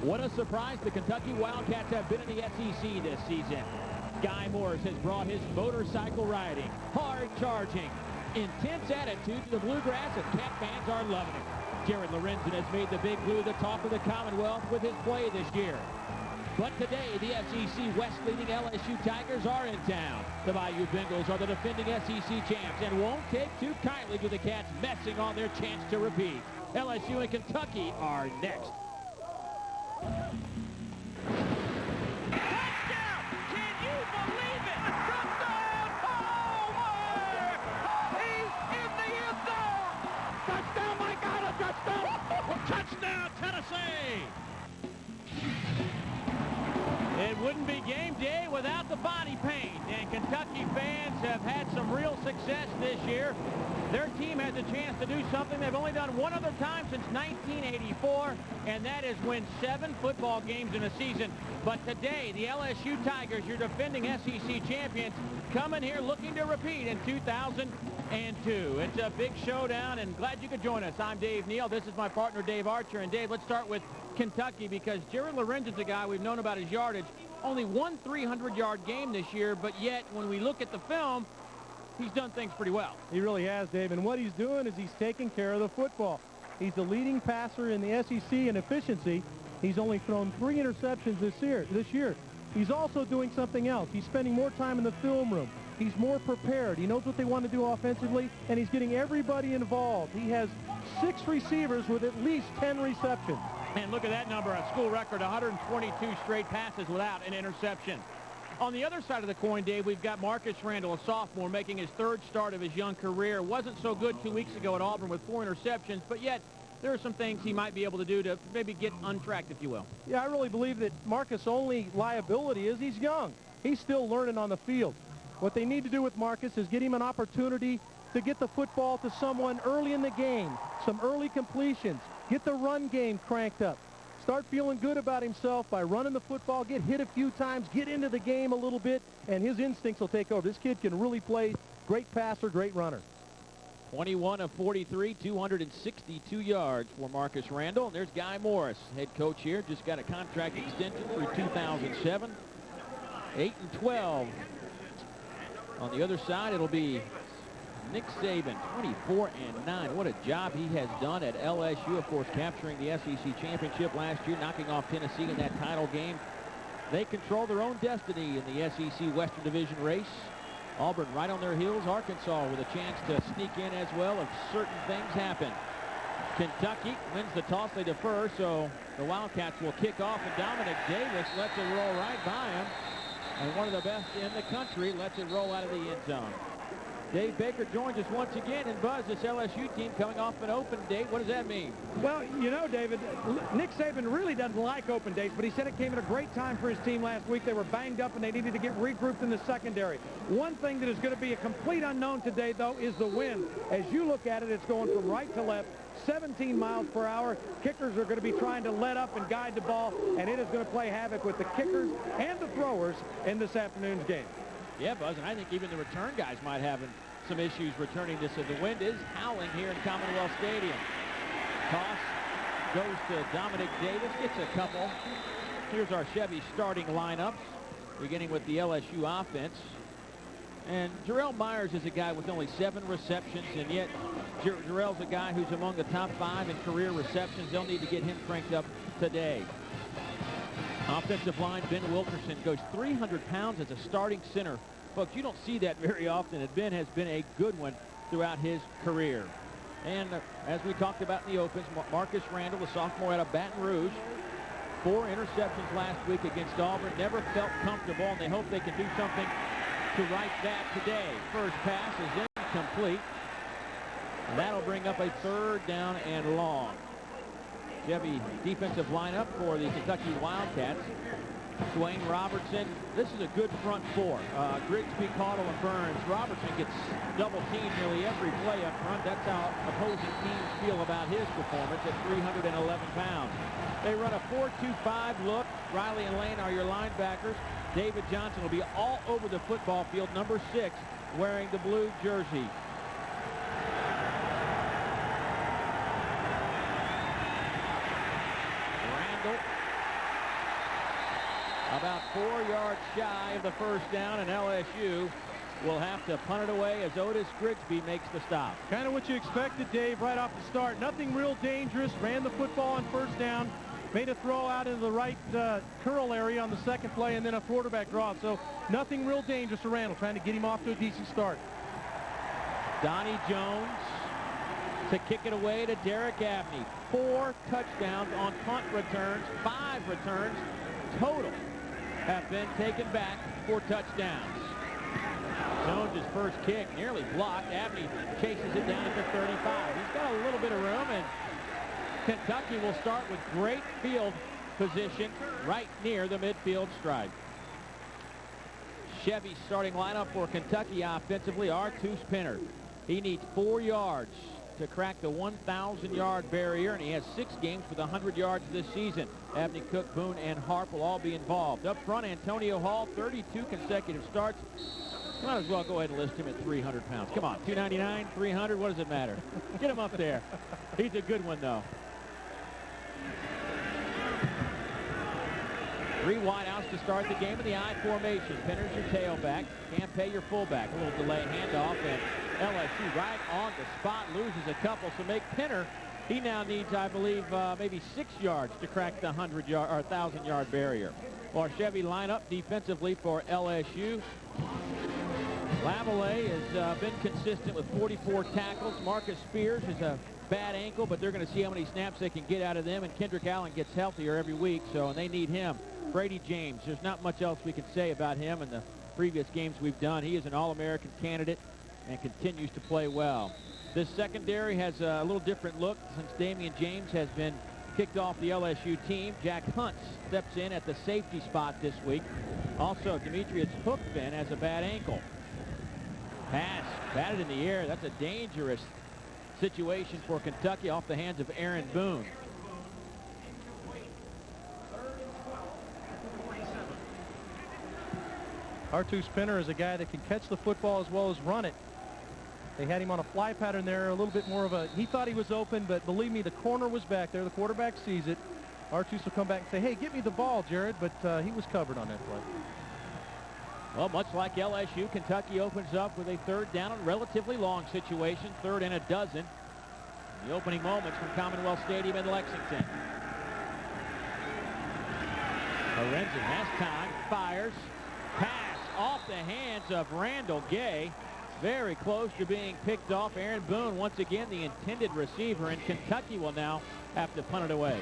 What a surprise the Kentucky Wildcats have been in the SEC this season. Guy Morris has brought his motorcycle riding, hard charging, intense attitude to the Bluegrass, and Cat fans are loving it. Jared Lorenzen has made the Big Blue the talk of the Commonwealth with his play this year. But today, the SEC West-leading LSU Tigers are in town. The Bayou Bengals are the defending SEC champs and won't take too kindly to the Cats messing on their chance to repeat. LSU and Kentucky are next. Touchdown! Can you believe it? Touchdown! Homer! He's in the end zone! Touchdown, my God, a touchdown! Touchdown, Tennessee! It wouldn't be game day without the body paint, and Kentucky fans have had some real success this year. Their team has a chance to do something they've only done one other time since 1984, and that is win 7 football games in a season. But today, the LSU Tigers, your defending SEC champions, come in here looking to repeat in 2002. It's a big showdown, and glad you could join us. I'm Dave Neal. This is my partner, Dave Archer. And Dave, let's start with Kentucky, because Jared Lorenzen's a guy we've known about his yardage. Only one 300-yard game this year, but yet when we look at the film, he's done things pretty well. He really has, Dave, and what he's doing is he's taking care of the football. He's the leading passer in the SEC in efficiency. He's only thrown 3 interceptions this year. He's also doing something else. He's spending more time in the film room. He's more prepared. He knows what they want to do offensively, and he's getting everybody involved. He has 6 receivers with at least 10 receptions. And look at that number, a school record, 122 straight passes without an interception. On the other side of the coin, Dave, we've got Marcus Randall, a sophomore, making his 3rd start of his young career. Wasn't so good 2 weeks ago at Auburn with 4 interceptions, but yet there are some things he might be able to do to maybe get untracked, if you will. Yeah, I really believe that Marcus' only liability is he's young. He's still learning on the field. What they need to do with Marcus is get him an opportunity to get the football to someone early in the game, some early completions, get the run game cranked up. Start feeling good about himself by running the football, get hit a few times, get into the game a little bit, and his instincts will take over. This kid can really play. Great passer, great runner. 21 of 43, 262 yards for Marcus Randall. And there's Guy Morris, head coach here, just got a contract extension through 2007. 8-12. On the other side, it'll be Nick Saban, 24-9. What a job he has done at LSU, of course, capturing the SEC championship last year, knocking off Tennessee in that title game. They control their own destiny in the SEC Western Division race. Auburn right on their heels. Arkansas with a chance to sneak in as well if certain things happen. Kentucky wins the toss. They defer, so the Wildcats will kick off, and Dominic Davis lets it roll right by him. And one of the best in the country lets it roll out of the end zone. Dave Baker joins us once again, and Buzz, this LSU team coming off an open date. What does that mean? Well, you know, David, Nick Saban really doesn't like open dates, but he said it came at a great time for his team last week. They were banged up, and they needed to get regrouped in the secondary. One thing that is going to be a complete unknown today, though, is the wind. As you look at it, it's going from right to left, 17 miles per hour. Kickers are going to be trying to let up and guide the ball, and it is going to play havoc with the kickers and the throwers in this afternoon's game. Yeah, Buzz, and I think even the return guys might have some issues returning this. The wind is howling here in Commonwealth Stadium. Toss goes to Dominic Davis, gets a couple. Here's our Chevy starting lineups, beginning with the LSU offense. And Jarrell Myers is a guy with only 7 receptions, and yet Jarrell's a guy who's among the top 5 in career receptions. They'll need to get him cranked up today. Offensive line, Ben Wilkerson goes 300 pounds as a starting center. Folks, you don't see that very often, and Ben has been a good one throughout his career. And as we talked about in the opens, Marcus Randall, the sophomore out of Baton Rouge, 4 interceptions last week against Auburn, never felt comfortable, and they hope they can do something to right that today. First pass is incomplete. And that'll bring up a 3rd down and long. Chevy defensive lineup for the Kentucky Wildcats. Dwayne Robertson, this is a good front 4. Grigsby, Caudle, and Burns. Robertson gets double teamed nearly every play up front. That's how opposing teams feel about his performance at 311 pounds. They run a 4-2-5 look. Riley and Lane are your linebackers. David Johnson will be all over the football field, number 6, wearing the blue jersey. Randall About 4 yards shy of the first down, and LSU will have to punt it away as Otis Grigsby makes the stop. Kind of what you expected, Dave, right off the start. Nothing real dangerous. Ran the football on first down. Made a throw out into the right curl area on the second play, and then a quarterback draw. So nothing real dangerous for Randall, trying to get him off to a decent start. Donnie Jones to kick it away to Derek Abney. 4 touchdowns on punt returns. 5 returns total have been taken back for touchdowns. Jones' first kick nearly blocked. Abney chases it down at the 35. He's got a little bit of room, and Kentucky will start with great field position right near the midfield stripe. Chevy's starting lineup for Kentucky offensively. Artus Pinner. He needs 4 yards to crack the 1,000-yard barrier, and he has 6 games with 100 yards this season. Abney, Cook, Boone, and Harp will all be involved. Up front, Antonio Hall, 32 consecutive starts. Might as well go ahead and list him at 300 pounds. Come on, 299, 300, what does it matter? Get him up there. He's a good one, though. 3 wideouts to start the game in the I formation. Pinner's your tailback. Campay your fullback. A little delay handoff, and LSU right on the spot loses a couple. So make Pinner, he now needs, I believe, maybe 6 yards to crack the 100-yard or 1,000-yard barrier. Or Chevy line up defensively for LSU. Lavallee has been consistent with 44 tackles. Marcus Spears is a bad ankle, but they're going to see how many snaps they can get out of them. And Kendrick Allen gets healthier every week, so they need him. Brady James, there's not much else we can say about him in the previous games we've done. He is an All-American candidate and continues to play well. This secondary has a little different look since Damian James has been kicked off the LSU team. Jack Hunt steps in at the safety spot this week. Also, Demetrius Hookfin has a bad ankle. Pass batted in the air. That's a dangerous situation for Kentucky off the hands of Aaron Boone. Artus Pinner is a guy that can catch the football as well as run it. They had him on a fly pattern there, a little bit more of a, he thought he was open, but believe me, the corner was back there. The quarterback sees it. Artus will come back and say, hey, get me the ball, Jared, but he was covered on that play. Well, much like LSU, Kentucky opens up with a 3rd down and relatively long situation, 3rd and a dozen. The opening moments from Commonwealth Stadium in Lexington. Lorenzen has time, fires, pass off the hands of Randall Gay. Very close to being picked off. Aaron Boone, once again, the intended receiver, and Kentucky will now have to punt it away.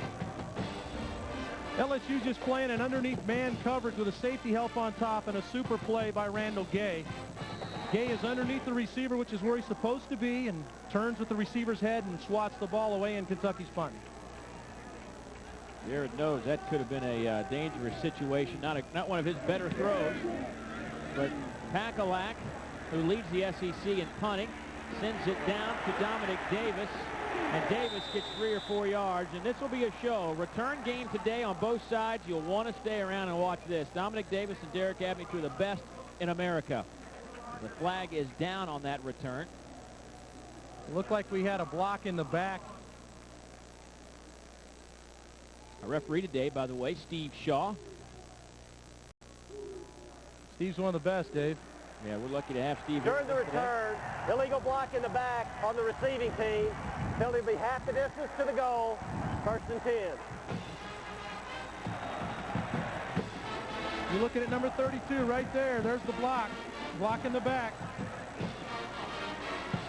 LSU just playing an underneath man coverage with a safety help on top and a super play by Randall Gay. Gay is underneath the receiver, which is where he's supposed to be, and turns with the receiver's head and swats the ball away in Kentucky's punt. Jared knows that could have been a dangerous situation. Not one of his better throws, but Pakalak, who leads the SEC in punting, sends it down to Dominic Davis. And Davis gets 3 or 4 yards, and this will be a show. Return game today on both sides. You'll want to stay around and watch this. Dominic Davis and Derek Abney, 2 of the best in America. The flag is down on that return. It looked like we had a block in the back. A referee today, by the way, Steve Shaw. Steve's one of the best, Dave. Yeah, we're lucky to have Steve. During the return, illegal block in the back on the receiving team. Penalty will be half the distance to the goal, 1st and 10. You're looking at number 32 right there. There's the block. Block in the back.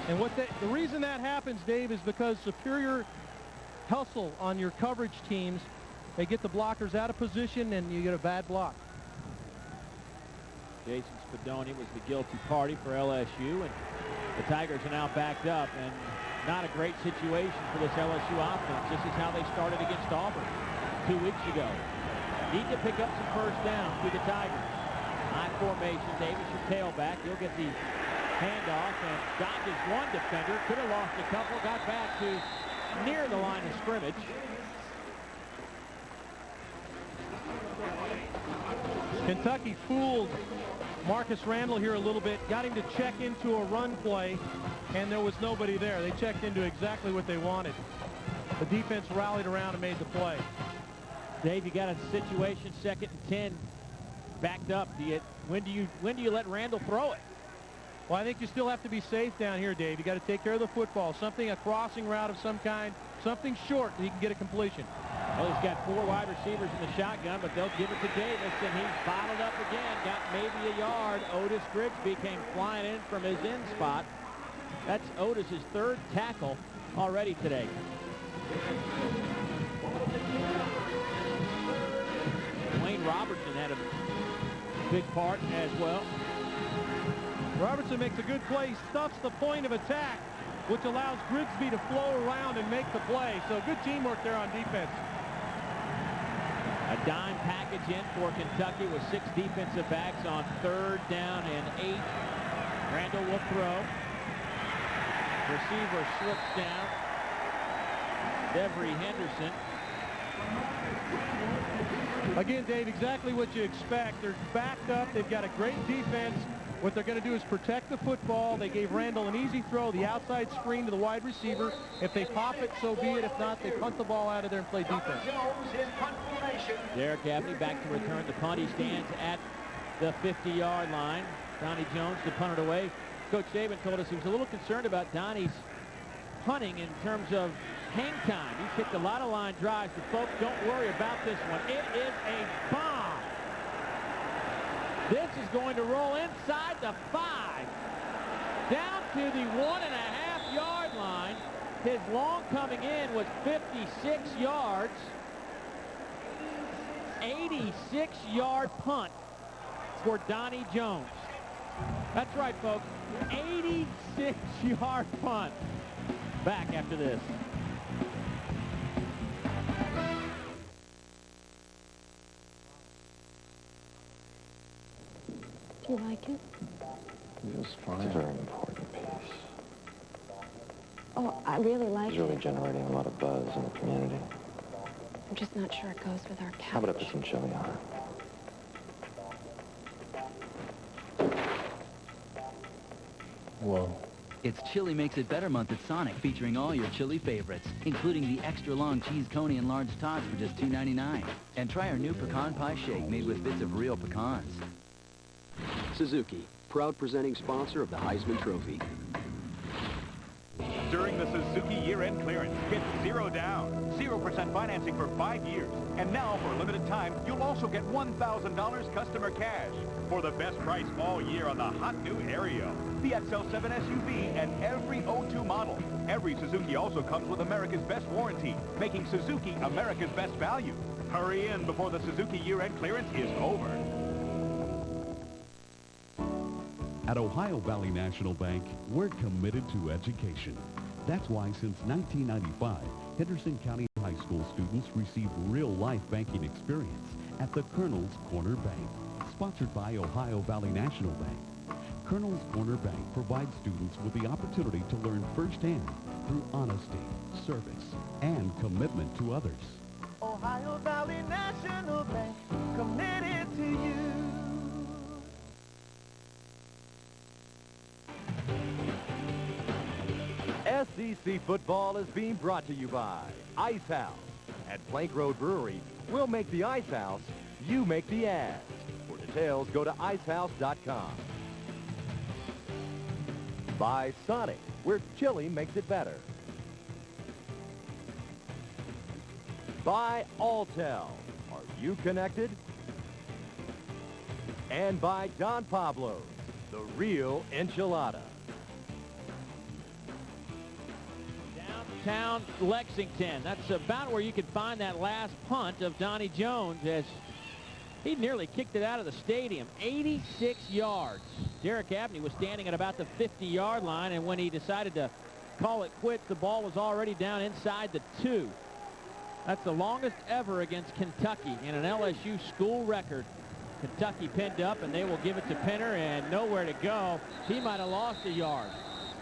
And the reason that happens, Dave, is because superior hustle on your coverage teams. They get the blockers out of position, and you get a bad block. Jason Spadoni was the guilty party for LSU, and the Tigers are now backed up, and not a great situation for this LSU offense. This is how they started against Auburn 2 weeks ago. Need to pick up some first downs with the Tigers. High formation, Davis your tailback. He'll get the handoff and dodges one defender. Could have lost a couple, got back to near the line of scrimmage. Kentucky fooled Marcus Randall here a little bit, got him to check into a run play, and there was nobody there. They checked into exactly what they wanted. The defense rallied around and made the play. Dave, you got a situation, 2nd and 10 backed up. When do you let Randall throw it? Well, I think you still have to be safe down here, Dave. You got to take care of the football. Something, a crossing route of some kind, something short that he can get a completion. Well, he's got 4 wide receivers in the shotgun, but they'll give it to Davis, and he's bottled up again. Got maybe a yard. Otis Grigsby came flying in from his in spot. That's Otis's 3rd tackle already today. Wayne Robertson had a big part as well. Robertson makes a good play, stuffs the point of attack, which allows Grigsby to flow around and make the play. So good teamwork there on defense. A dime package in for Kentucky with 6 defensive backs on 3rd down and 8. Randall will throw. Receiver slips down. Devery Henderson. Again, Dave, exactly what you expect. They're backed up. They've got a great defense. What they're going to do is protect the football. They gave Randall an easy throw, the outside screen to the wide receiver. If they pop it, so be it. If not, they punt the ball out of there and play defense. Derek Abney back to return the punt. He stands at the 50-yard line. Donnie Jones to punt it away. Coach Saban told us he was a little concerned about Donnie's punting in terms of hang time. He's kicked a lot of line drives, but folks, don't worry about this one. It is a bomb. This is going to roll inside the 5, down to the 1.5-yard line. His long coming in was 56 yards. 86-yard punt for Donnie Jones. That's right, folks. 86-yard punt. Back after this. Do you like it? It was fine. It's a very important piece. Oh, I really like It's really it. generating a lot of buzz in the community. I'm just not sure it goes with our couch. How about I put some chili on it? Whoa. It's Chili Makes It Better month at Sonic, featuring all your chili favorites, including the extra long cheese coney and large tots for just $2.99. And try our new pecan pie shake made with bits of real pecans. Suzuki, proud presenting sponsor of the Heisman Trophy. During the Suzuki year-end clearance, get 0 down, 0% financing for 5 years. And now, for a limited time, you'll also get $1,000 customer cash for the best price all year on the hot new Aereo, the XL7 SUV, and every O2 model. Every Suzuki also comes with America's best warranty, making Suzuki America's best value. Hurry in before the Suzuki year-end clearance is over. At Ohio Valley National Bank, we're committed to education. That's why since 1995, Henderson County High School students receive real-life banking experience at the Colonel's Corner Bank, sponsored by Ohio Valley National Bank. Colonel's Corner Bank provides students with the opportunity to learn firsthand through honesty, service, and commitment to others. Ohio Valley National Bank, committed to you. SEC football is being brought to you by Ice House. At Plank Road Brewery, we'll make the Ice House, you make the ads. For details, go to icehouse.com. By Sonic, where chili makes it better. By Alltel, are you connected? And by Don Pablo's, the real enchilada. Downtown Lexington. That's about where you can find that last punt of Donnie Jones, as he nearly kicked it out of the stadium. 86 yards. Derek Abney was standing at about the 50-yard line, and when he decided to call it quits, the ball was already down inside the 2. That's the longest ever against Kentucky in an LSU school record. Kentucky pinned up, and they will give it to Penner, and nowhere to go. He might have lost a yard.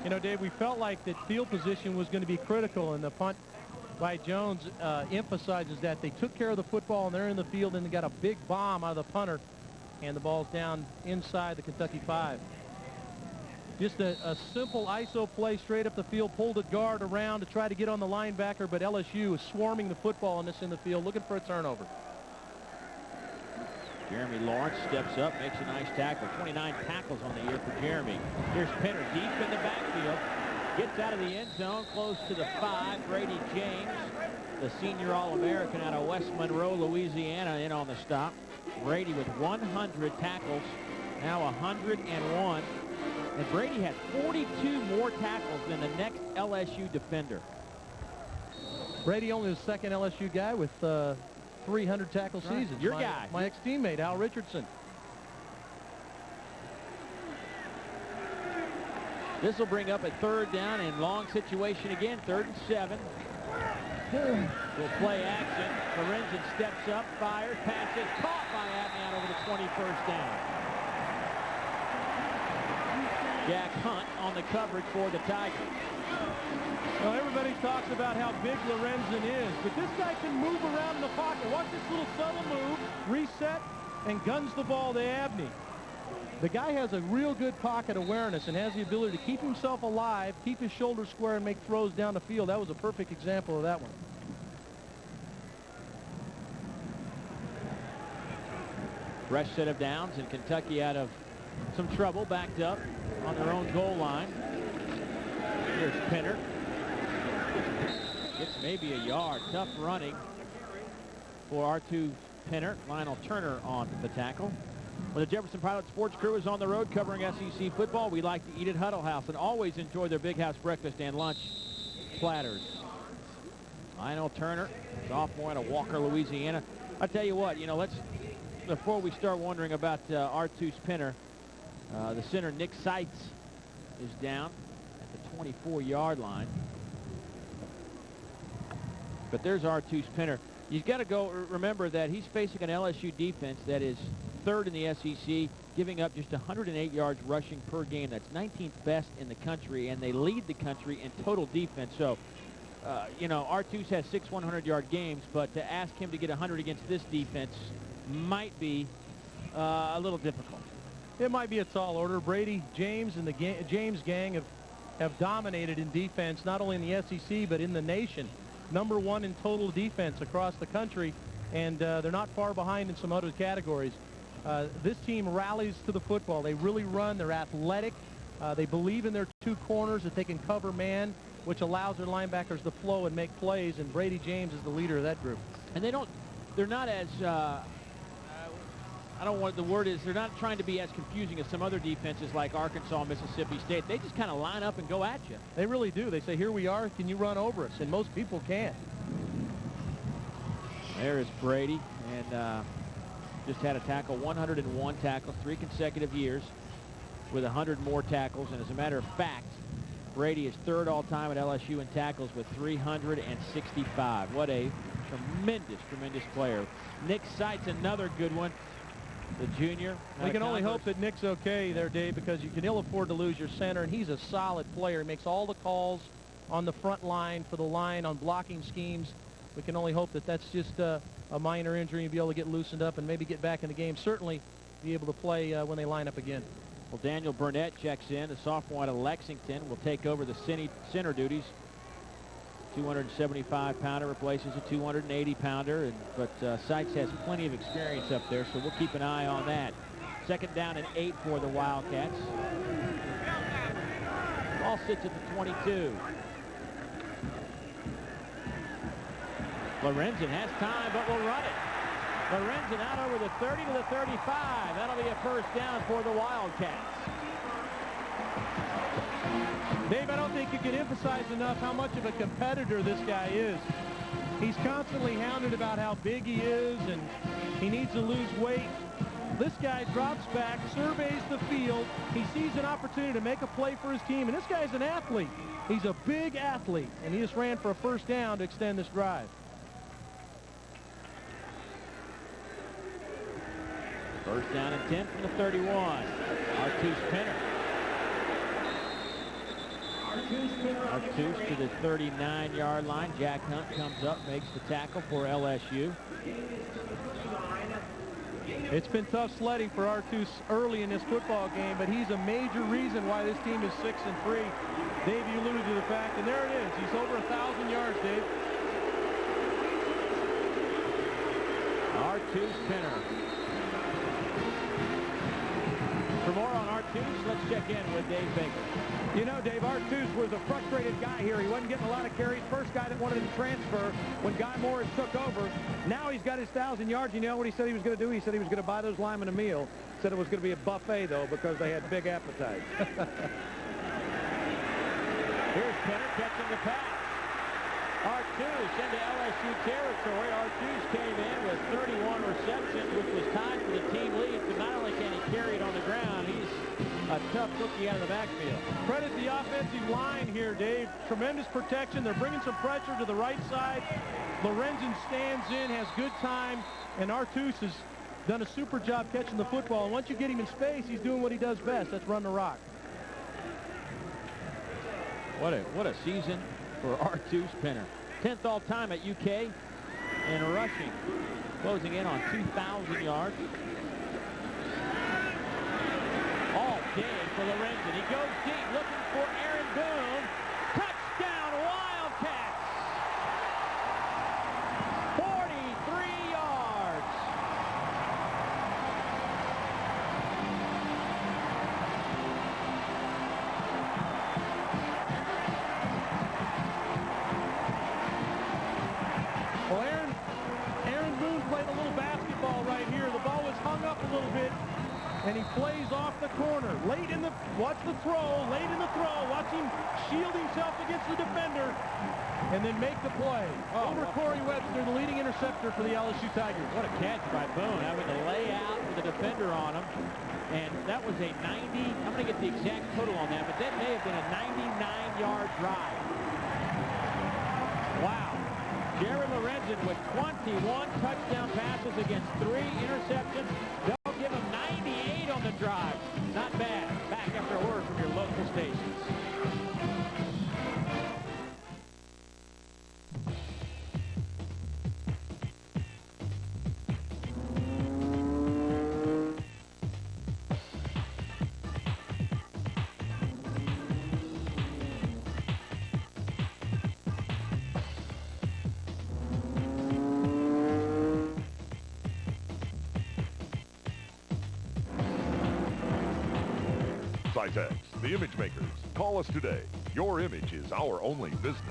You know, Dave, we felt like that field position was going to be critical, and the punt by Jones emphasizes that. They took care of the football, and they're in the field, and they got a big bomb out of the punter, and the ball's down inside the Kentucky 5. Just a simple ISO play straight up the field, pulled a guard around to try to get on the linebacker, but LSU is swarming the football in the field, looking for a turnover. Jeremy Lawrence steps up, makes a nice tackle. 29 tackles on the year for Jeremy. Here's Pinner deep in the backfield. Gets out of the end zone, close to the 5. Brady James, the senior All-American out of West Monroe, Louisiana, in on the stop. Brady with 100 tackles, now 101. And Brady had 42 more tackles than the next LSU defender. Brady only the second LSU guy with 300 tackle seasons. Your guy. My ex-teammate, Al Richardson. This will bring up a 3rd down and long situation again, 3rd and 7. We'll play action. Lorenzen steps up, fires, passes, caught by Abney out over the 21st down. Jack Hunt on the coverage for the Tigers. Well, everybody talks about how big Lorenzen is, but this guy can move around in the pocket. Watch this little subtle move, reset, and guns the ball to Abney. The guy has a real good pocket awareness and has the ability to keep himself alive, keep his shoulders square, and make throws down the field. That was a perfect example of that one. Fresh set of downs, and Kentucky out of some trouble, backed up on their own goal line. Here's Pinner. Gets maybe a yard. Tough running for R2 Pinner. Lionel Turner on the tackle. When the Jefferson Pilot Sports Crew is on the road covering SEC football, we like to eat at Huddle House and always enjoy their big house breakfast and lunch platters. Lionel Turner, sophomore out of Walker, Louisiana. I tell you what, let's, before we start wondering about R2's Pinner, the center Nick Seitz is down at the 24-yard line. But there's R2's Pinner. You've got to go remember that he's facing an LSU defense that is 3rd in the SEC, giving up just 108 yards rushing per game. That's 19th best in the country, and they lead the country in total defense. So, R2's has 6 100-yard games, but to ask him to get 100 against this defense might be a little difficult. It might be a tall order. Brady, James, and the James gang have dominated in defense, not only in the SEC, but in the nation. Number 1 in total defense across the country, and they're not far behind in some other categories. This team rallies to the football. They really run. They're athletic. They believe in their 2 corners that they can cover man, which allows their linebackers to flow and make plays, and Brady James is the leader of that group. And they're not as, I don't want, the word is, they're not trying to be as confusing as some other defenses like Arkansas, Mississippi State. They just kind of line up and go at you. They really do. They say, here we are, can you run over us? And most people can't. There is Brady, and just had a tackle, 101 tackles, 3 consecutive years with 100 more tackles. And as a matter of fact, Brady is 3rd all-time at LSU in tackles with 365. What a tremendous player. Nick Seitz, another good one. The junior. We can only hope that Nick's okay there, Dave, because you can ill afford to lose your center, and he's a solid player. He makes all the calls on the front line for the line on blocking schemes. We can only hope that that's just a minor injury and be able to get loosened up and maybe get back in the game. Certainly be able to play when they line up again. Well, Daniel Burnett checks in. The sophomore out of Lexington will take over the center duties. 275-pounder replaces a 280-pounder, but Seitz has plenty of experience up there, so we'll keep an eye on that. 2nd down and 8 for the Wildcats. Ball sits at the 22. Lorenzen has time, but will run it. Lorenzen out over the 30 to the 35. That'll be a 1st down for the Wildcats. Dave, I don't think you can emphasize enough how much of a competitor this guy is. He's constantly hounded about how big he is and he needs to lose weight. This guy drops back, surveys the field. He sees an opportunity to make a play for his team, and this guy's an athlete. He's a big athlete, and he just ran for a 1st down to extend this drive. 1st down and 10 from the 31. R2's Pinner. Artuse to the 39-yard line. Jack Hunt comes up, makes the tackle for LSU. It's been tough sledding for Artuse early in this football game, but he's a major reason why this team is 6-3. Dave, you alluded to the fact, and there it is. He's over 1,000 yards, Dave. Artuse Pinner. Artuse. Let's check in with Dave Baker. You know, Dave, Artuse was a frustrated guy here. He wasn't getting a lot of carries. First guy that wanted to transfer when Guy Morris took over. Now he's got his 1,000 yards. You know what he said he was going to do? He said he was going to buy those linemen a meal. Said it was going to be a buffet, though, because they had big appetites. Here's Penner catching the pass. Artuse into LSU territory. Artuse came in with 31 receptions, which was tied for the team lead. So not only can he carry it on the ground, he's a tough cookie out of the backfield. Credit the offensive line here, Dave. Tremendous protection. They're bringing some pressure to the right side. Lorenzen stands in, has good time, and Artuse has done a super job catching the football. And once you get him in space, he's doing what he does best. That's run the rock. What a season for Artuse Penner. 10th all-time at UK in rushing. Closing in on 2,000 yards. All day for Lorenzen. He goes deep looking for Aaron Boone. Touchdown Wildcats. 43 yards. Well, Aaron Boone played a little basketball right here. The ball was hung up a little bit, and he plays off the corner. Watch the throw, late in the throw. Watch him shield himself against the defender, and then make the play. Over Corey Webster, the leading interceptor for the LSU Tigers. What a catch by Boone, having to lay out with the defender on him. And that was a 90, I'm going to get the exact total on that, but that may have been a 99-yard drive. Wow. Jared Lorenzen with 21 touchdown passes against 3 interceptions. They'll give him 98 on the drive. Not bad. Back after a word from your local stations. Cytex, the image makers. Call us today. Your image is our only business.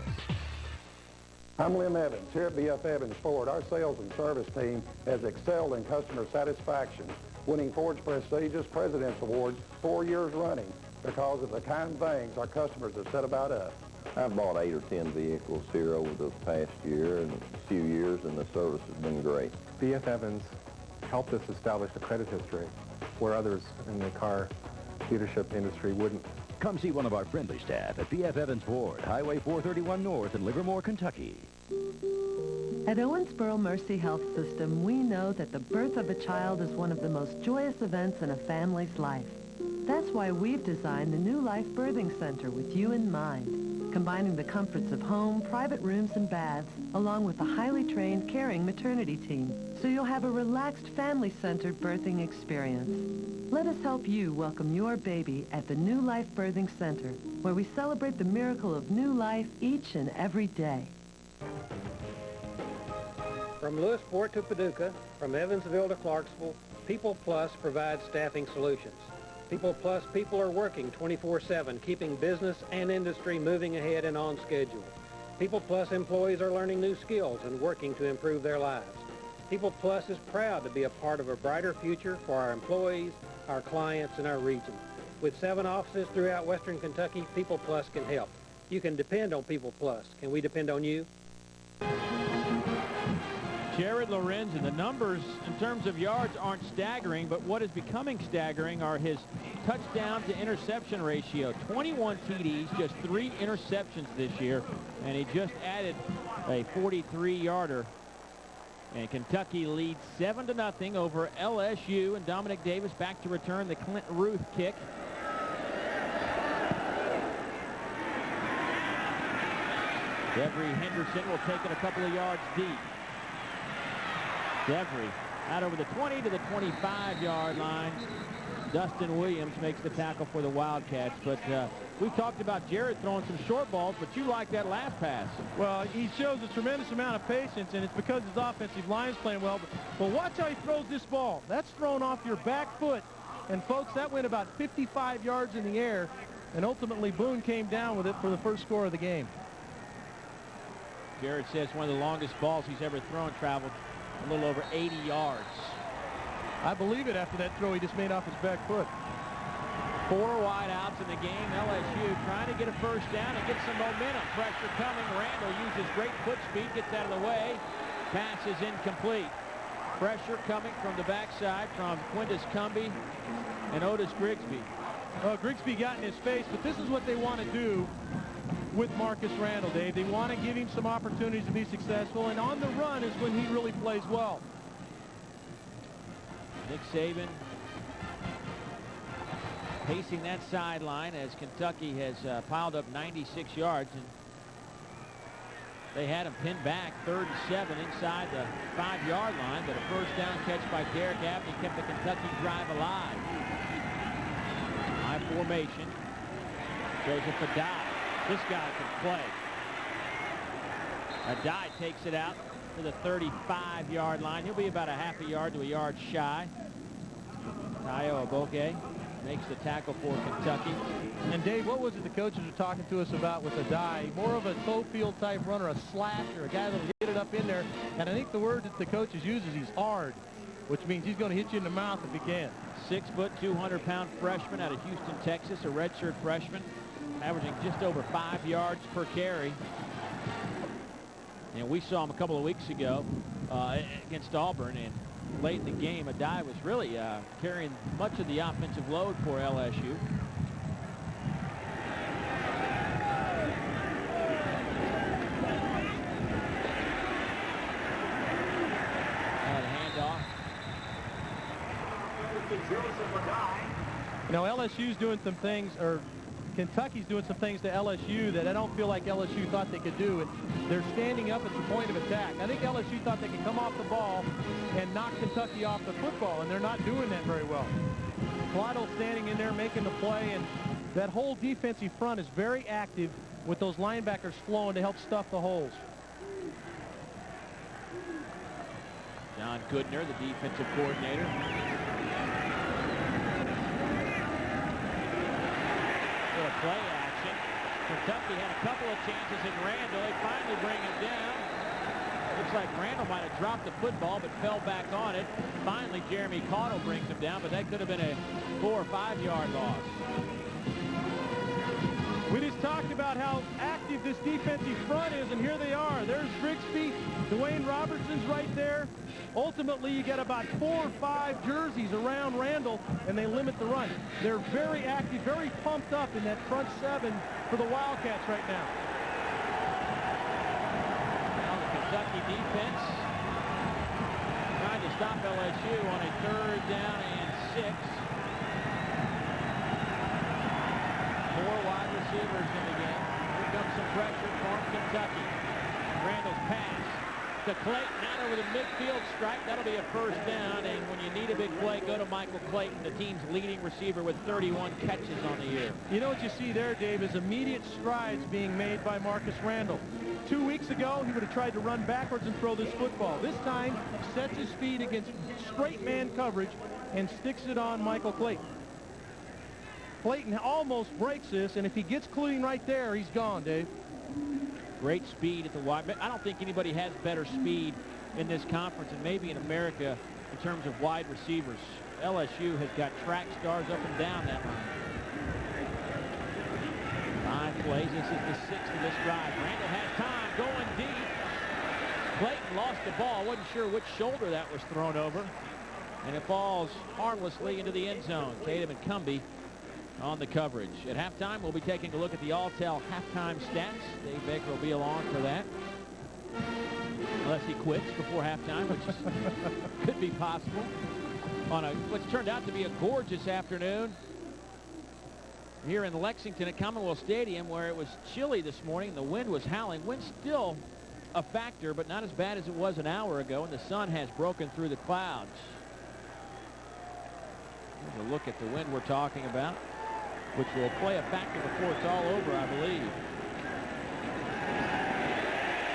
I'm Lim Evans. Here at B.F. Evans Ford, our sales and service team has excelled in customer satisfaction, winning Ford's prestigious President's Award 4 years running because of the kind things our customers have said about us. I've bought 8 or 10 vehicles here over the past year and a few years, and the service has been great. B.F. Evans helped us establish a credit history where others in the car dealership industry wouldn't. Come see one of our friendly staff at B.F. Evans Ford, Highway 431 North in Livermore, Kentucky. At Owensboro Mercy Health System, we know that the birth of a child is one of the most joyous events in a family's life. That's why we've designed the New Life Birthing Center with you in mind, combining the comforts of home, private rooms and baths, along with a highly trained, caring maternity team, so you'll have a relaxed, family-centered birthing experience. Let us help you welcome your baby at the New Life Birthing Center, where we celebrate the miracle of new life each and every day. From Lewisport to Paducah, from Evansville to Clarksville, People Plus provides staffing solutions. People Plus people are working 24/7, keeping business and industry moving ahead and on schedule. People Plus employees are learning new skills and working to improve their lives. People Plus is proud to be a part of a brighter future for our employees, our clients, and our region. With 7 offices throughout Western Kentucky, People Plus can help. You can depend on People Plus. Can we depend on you? Jared Lorenzen, the numbers in terms of yards aren't staggering, but what is becoming staggering are his touchdown to interception ratio. 21 TDs, just 3 interceptions this year, and he just added a 43-yarder. And Kentucky leads 7-0 over LSU, and Dominic Davis back to return the Clint Ruth kick. Devery Henderson will take it a couple of yards deep. Devery out over the 20 to the 25-yard line. Dustin Williams makes the tackle for the Wildcats. But we talked about Jared throwing some short balls, but you like that last pass. Well, he shows a tremendous amount of patience, and it's because his offensive line is playing well. But watch how he throws this ball. That's thrown off your back foot And, folks, that went about 55 yards in the air, and ultimately Boone came down with it for the first score of the game. Garrett says one of the longest balls he's ever thrown traveled a little over 80 yards. I believe it after that throw he just made off his back foot. 4 wide outs in the game. LSU trying to get a first down and get some momentum. Pressure coming. Randall uses great foot speed, gets out of the way. Pass is incomplete. Pressure coming from the backside from Quintus Cumby and Otis Grigsby. Grigsby got in his face, but this is what they want to do with Marcus Randall, Dave. They want to give him some opportunities to be successful, and on the run is when he really plays well. Nick Saban pacing that sideline as Kentucky has piled up 96 yards. And they had him pinned back 3rd and 7 inside the 5-yard line, but a first down catch by Derek Abney kept the Kentucky drive alive. High formation. Joseph Adai. This guy can play. Adai takes it out to the 35-yard line. He'll be about a half a yard to a yard shy. Tayo Aboke makes the tackle for Kentucky. And Dave, what was it the coaches were talking to us about with Adai? More of a toe field type runner, a slasher, a guy that'll get it up in there. And I think the word that the coaches use is he's hard, which means he's going to hit you in the mouth if he can. 6 foot, 200-pound freshman out of Houston, Texas, a redshirt freshman, averaging just over 5 yards per carry. And we saw him a couple of weeks ago against Auburn, and late in the game, Adai was really carrying much of the offensive load for LSU. Handoff. You know, LSU's doing some things, or Kentucky's doing some things to LSU that I don't feel like LSU thought they could do. And they're standing up at the point of attack. I think LSU thought they could come off the ball and knock Kentucky off the football, and they're not doing that very well. Plottle standing in there making the play, and that whole defensive front is very active with those linebackers flowing to help stuff the holes. John Goodner, the defensive coordinator. Play action. Kentucky had a couple of chances in Randall. They finally bring him down. Looks like Randall might have dropped the football but fell back on it. Finally, Jeremy Caudle brings him down, but that could have been a 4 or 5 yard loss. We just talked about how active this defensive front is, and here they are. There's Grigsby. Dwayne Robertson's right there. Ultimately, you get about 4 or 5 jerseys around Randall, and they limit the run. They're very active, very pumped up in that front 7 for the Wildcats right now. Now the Kentucky defense trying to stop LSU on a 3rd down and 6. 4 wide receivers in the game. Here comes some pressure from Kentucky. Randall's pass to Clayton out over the midfield stripe. That'll be a first down, and when you need a big play, go to Michael Clayton, the team's leading receiver with 31 catches on the year. You know what you see there, Dave, is immediate strides being made by Marcus Randall. 2 weeks ago, he would have tried to run backwards and throw this football. This time, sets his feet against straight man coverage and sticks it on Michael Clayton. Clayton almost breaks this, and if he gets clean right there, he's gone, Dave. Great speed at the wide. I don't think anybody has better speed in this conference and maybe in America in terms of wide receivers. LSU has got track stars up and down that line. 5 plays. This is the 6th of this drive. Randall has time going deep. Clayton lost the ball. Wasn't sure which shoulder that was thrown over. And it falls harmlessly into the end zone. Tatum and Cumby on the coverage. At halftime, we'll be taking a look at the Alltel halftime stats. Dave Baker will be along for that. Unless he quits before halftime, which could be possible. On what's turned out to be a gorgeous afternoon here in Lexington at Commonwealth Stadium, where it was chilly this morning. The wind was howling. Wind's still a factor, but not as bad as it was an hour ago, and the sun has broken through the clouds. Here's a look at the wind we're talking about, which will play a factor before it's all over, I believe.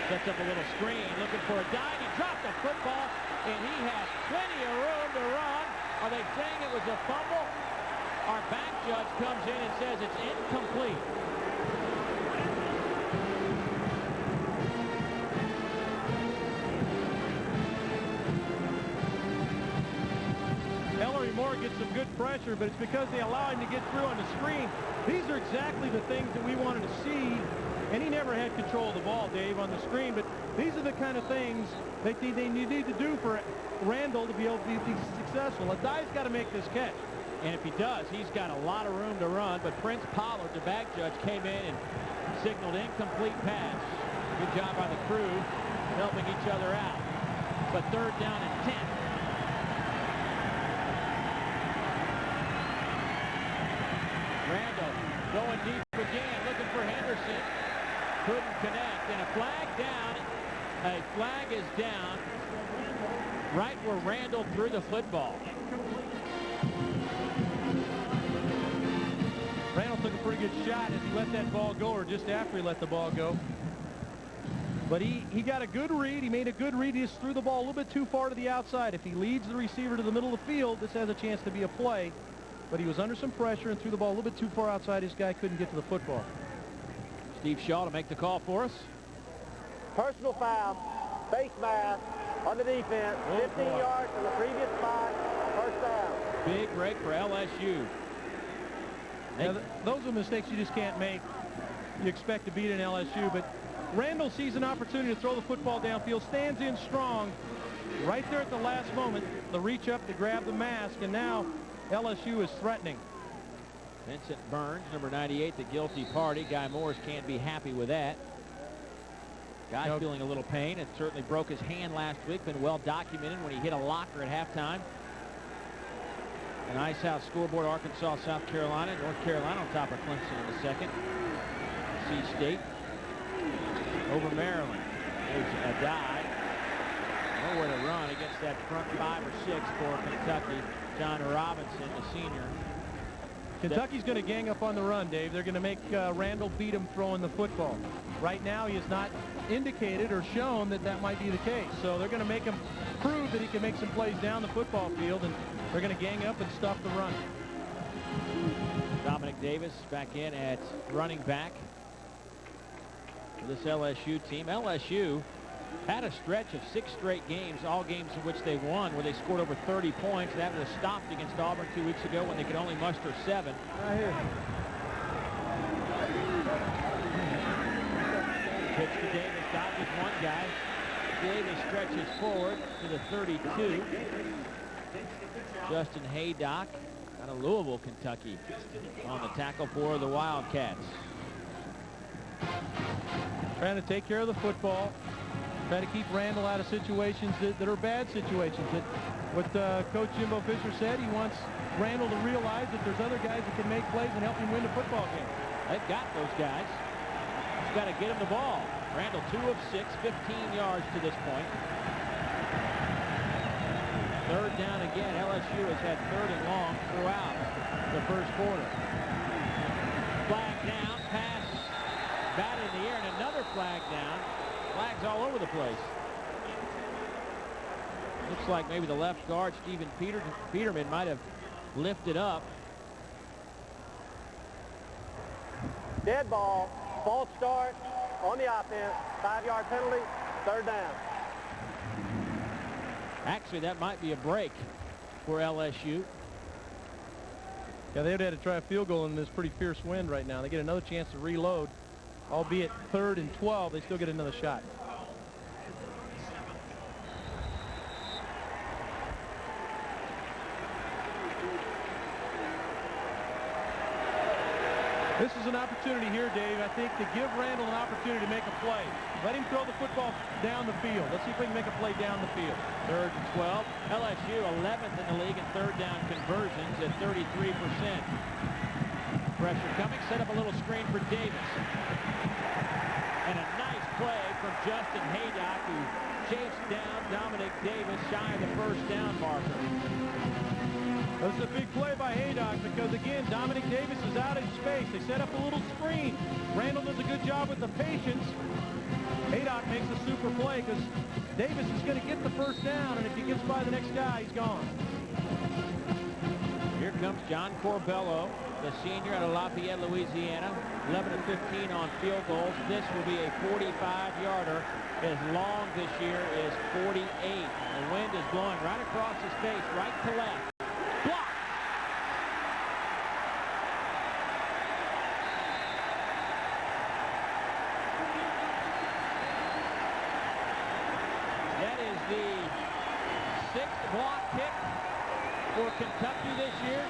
Sets up a little screen, looking for a dive. He dropped the football, and he has plenty of room to run. Are they saying it was a fumble? Our back judge comes in and says it's incomplete. Ellery Moore gets some good pressure, but it's because they allow him to get through on the screen. These are exactly the things that we wanted to see, and he never had control of the ball, Dave, on the screen, but these are the kind of things that they need to do for Randall to be able to be successful. Adai's got to make this catch. And if he does, he's got a lot of room to run, but Prince Pollard, the back judge, came in and signaled incomplete pass. Good job by the crew helping each other out. But 3rd down and 10. Randall going deep again, looking for Henderson. Couldn't connect, and a flag down. A flag is down right where Randall threw the football. Randall took a pretty good shot as he let that ball go, or just after he let the ball go. But he got a good read. He made a good read. He just threw the ball a little bit too far to the outside. If he leads the receiver to the middle of the field, this has a chance to be a play. But he was under some pressure and threw the ball a little bit too far outside. His guy couldn't get to the football. Steve Shaw to make the call for us. Personal foul, face mask on the defense, 15 yards from the previous spot, 1st down. Big break for LSU. Now, those are mistakes you just can't make. You expect to beat an LSU, but Randall sees an opportunity to throw the football downfield, stands in strong. Right there at the last moment, the reach up to grab the mask, and now LSU is threatening. Vincent Burns, number 98, the guilty party. Guy Morris can't be happy with that. Guy's feeling a little pain. It certainly broke his hand last week. Been well documented when he hit a locker at halftime. An Ice House scoreboard, Arkansas, South Carolina. North Carolina on top of Clemson in the second. NC State over Maryland. There's a dive. Nowhere to run against that front 5 or 6 for Kentucky. John Robinson, the senior. Kentucky's going to gang up on the run, Dave. They're going to make Randall beat him throwing the football. Right now, he has not indicated or shown that that might be the case. So they're going to make him prove that he can make some plays down the football field, and they're going to gang up and stuff the run. Dominic Davis back in at running back for this LSU team. LSU had a stretch of 6 straight games, all games in which they won, where they scored over 30 points. That was stopped against Auburn 2 weeks ago when they could only muster 7. Right here. Pitch to Davis, dodges one guy. Davis stretches forward to the 32. Justin Haydock out of Louisville, Kentucky, on the tackle for the Wildcats. Trying to take care of the football. Try to keep Randall out of situations that are bad situations. What Coach Jimbo Fisher said, he wants Randall to realize that there's other guys that can make plays and help him win the football game. They've got those guys. He's got to get him the ball. Randall 2 of 6, 15 yards to this point. 3rd down again. LSU has had 3rd and long throughout the first quarter. Flag down, pass, bat in the air, and another flag down. Flags all over the place. Looks like maybe the left guard, Stephen Peterman, might have lifted up. Dead ball, false start on the offense, 5-yard penalty, 3rd down. Actually, that might be a break for LSU. Yeah, they would have to try a field goal in this pretty fierce wind right now. They get another chance to reload. Albeit 3rd and 12, they still get another shot. This is an opportunity here, Dave, I think, to give Randall an opportunity to make a play. Let him throw the football down the field. Let's see if we can make a play down the field. 3rd and 12. LSU 11th in the league in 3rd down conversions at 33%. Pressure coming. Set up a little screen for Davis. And a nice play from Justin Haydock, who chased down Dominic Davis shy of the 1st down marker. That's a big play by Haydock because, again, Dominic Davis is out in space. They set up a little screen. Randall does a good job with the patience. Haydock makes a super play because Davis is going to get the 1st down, and if he gets by the next guy, he's gone. comes John Corbello, the senior out of Lafayette, Louisiana. 11 of 15 on field goals. This will be a 45-yarder. His long this year is 48. The wind is blowing right across his face, right to left. Block! That is the 6th block kick for Kentucky this year.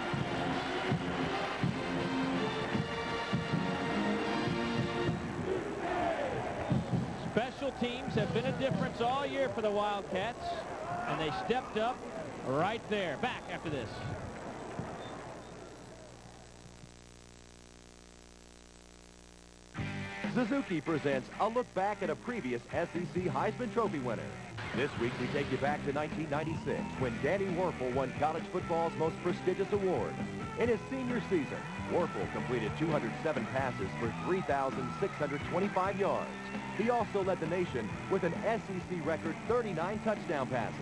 Special teams have been a difference all year for the Wildcats, and they stepped up right there. Back after this. Suzuki presents a look back at a previous SEC Heisman Trophy winner. This week we take you back to 1996 when Danny Wuerffel won college football's most prestigious award. In his senior season, Wuerffel completed 207 passes for 3,625 yards. He also led the nation with an SEC record 39 touchdown passes.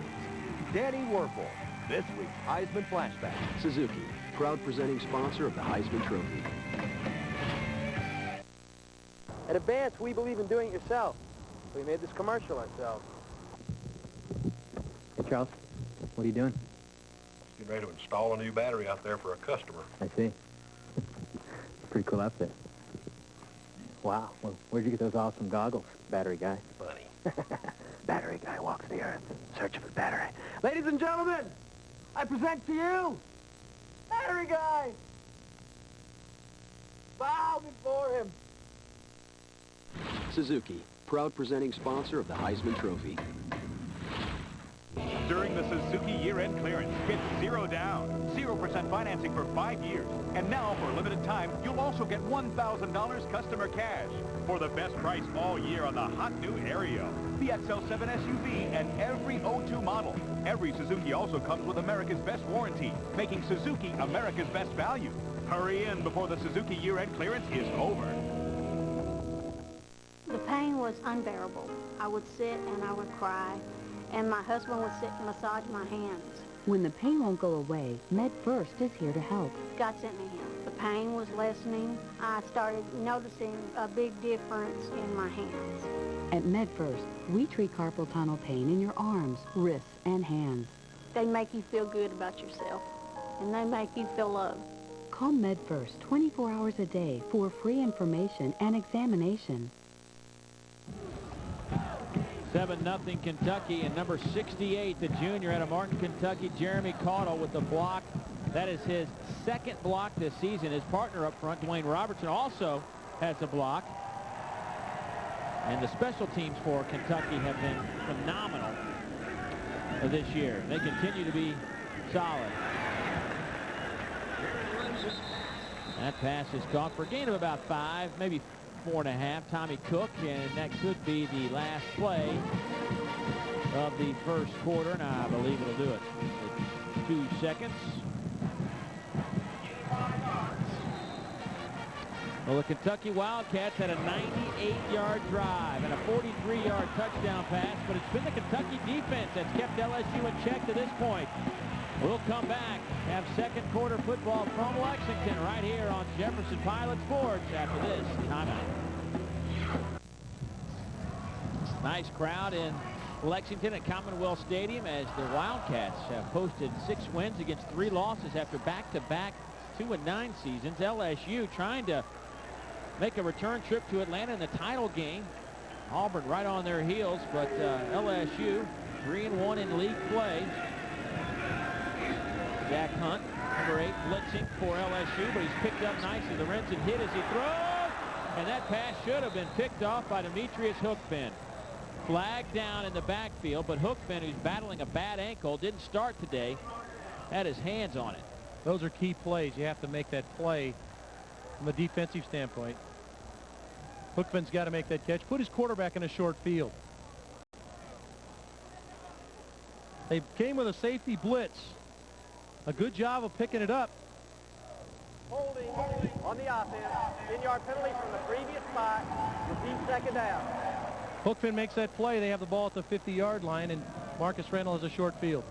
Danny Wuerffel, this week's Heisman Flashback. Suzuki, proud presenting sponsor of the Heisman Trophy. At Advance, we believe in doing it yourself. We made this commercial ourselves. Hey, Charles, what are you doing? Getting ready to install a new battery out there for a customer. I see. Pretty cool outfit. Wow. Well, where'd you get those awesome goggles, battery guy? Money. Battery guy walks the earth, searching for battery. Ladies and gentlemen, I present to you, Battery Guy. Bow before him. Suzuki, proud presenting sponsor of the Heisman Trophy. During the Suzuki year-end clearance, get 0 down, 0% financing for 5 years. And now, for a limited time, you'll also get $1,000 customer cash for the best price all year on the hot new Aereo, the XL7 SUV, and every '02 model. Every Suzuki also comes with America's best warranty, making Suzuki America's best value. Hurry in before the Suzuki year-end clearance is over. The pain was unbearable. I would sit and I would cry, and my husband would sit and massage my hands. When the pain won't go away, MedFirst is here to help. God sent me him. The pain was lessening. I started noticing a big difference in my hands. At MedFirst, we treat carpal tunnel pain in your arms, wrists, and hands. They make you feel good about yourself, and they make you feel loved. Call MedFirst 24 hours a day for free information and examination. 7-0 Kentucky, and number 68, the junior out of Martin, Kentucky, Jeremy Caudle with the block. That is his 2nd block this season. His partner up front, Dwayne Robertson, also has a block. And the special teams for Kentucky have been phenomenal this year. They continue to be solid. That pass is caught for a gain of about 5, maybe 4.5. Tommy Cook, and that could be the last play of the first quarter, and I believe it'll do it. 2 seconds. Well, the Kentucky Wildcats had a 98-yard drive and a 43-yard touchdown pass, but it's been the Kentucky defense that's kept LSU in check to this point. We'll come back, have second quarter football from Lexington right here on Jefferson Pilot Sports after this timeout. Nice crowd in Lexington at Commonwealth Stadium as the Wildcats have posted 6 wins against 3 losses after back-to-back 2-9 seasons. LSU trying to make a return trip to Atlanta in the title game. Auburn right on their heels, but LSU 3-1 in league play. Jack Hunt, number 8, blitzing for LSU, but he's picked up nicely. Lorenzen hit as he throws, and that pass should have been picked off by Demetrius Hookfin. Flag down in the backfield, but Hookfin, who's battling a bad ankle, didn't start today, had his hands on it. Those are key plays. You have to make that play from a defensive standpoint. Hookfin's got to make that catch, put his quarterback in a short field. They came with a safety blitz. A good job of picking it up. Holding on the offense. 10-yard penalty from the previous spot. Repeat second down. Hookfin makes that play. They have the ball at the 50-yard line, and Marcus Randall has a short field.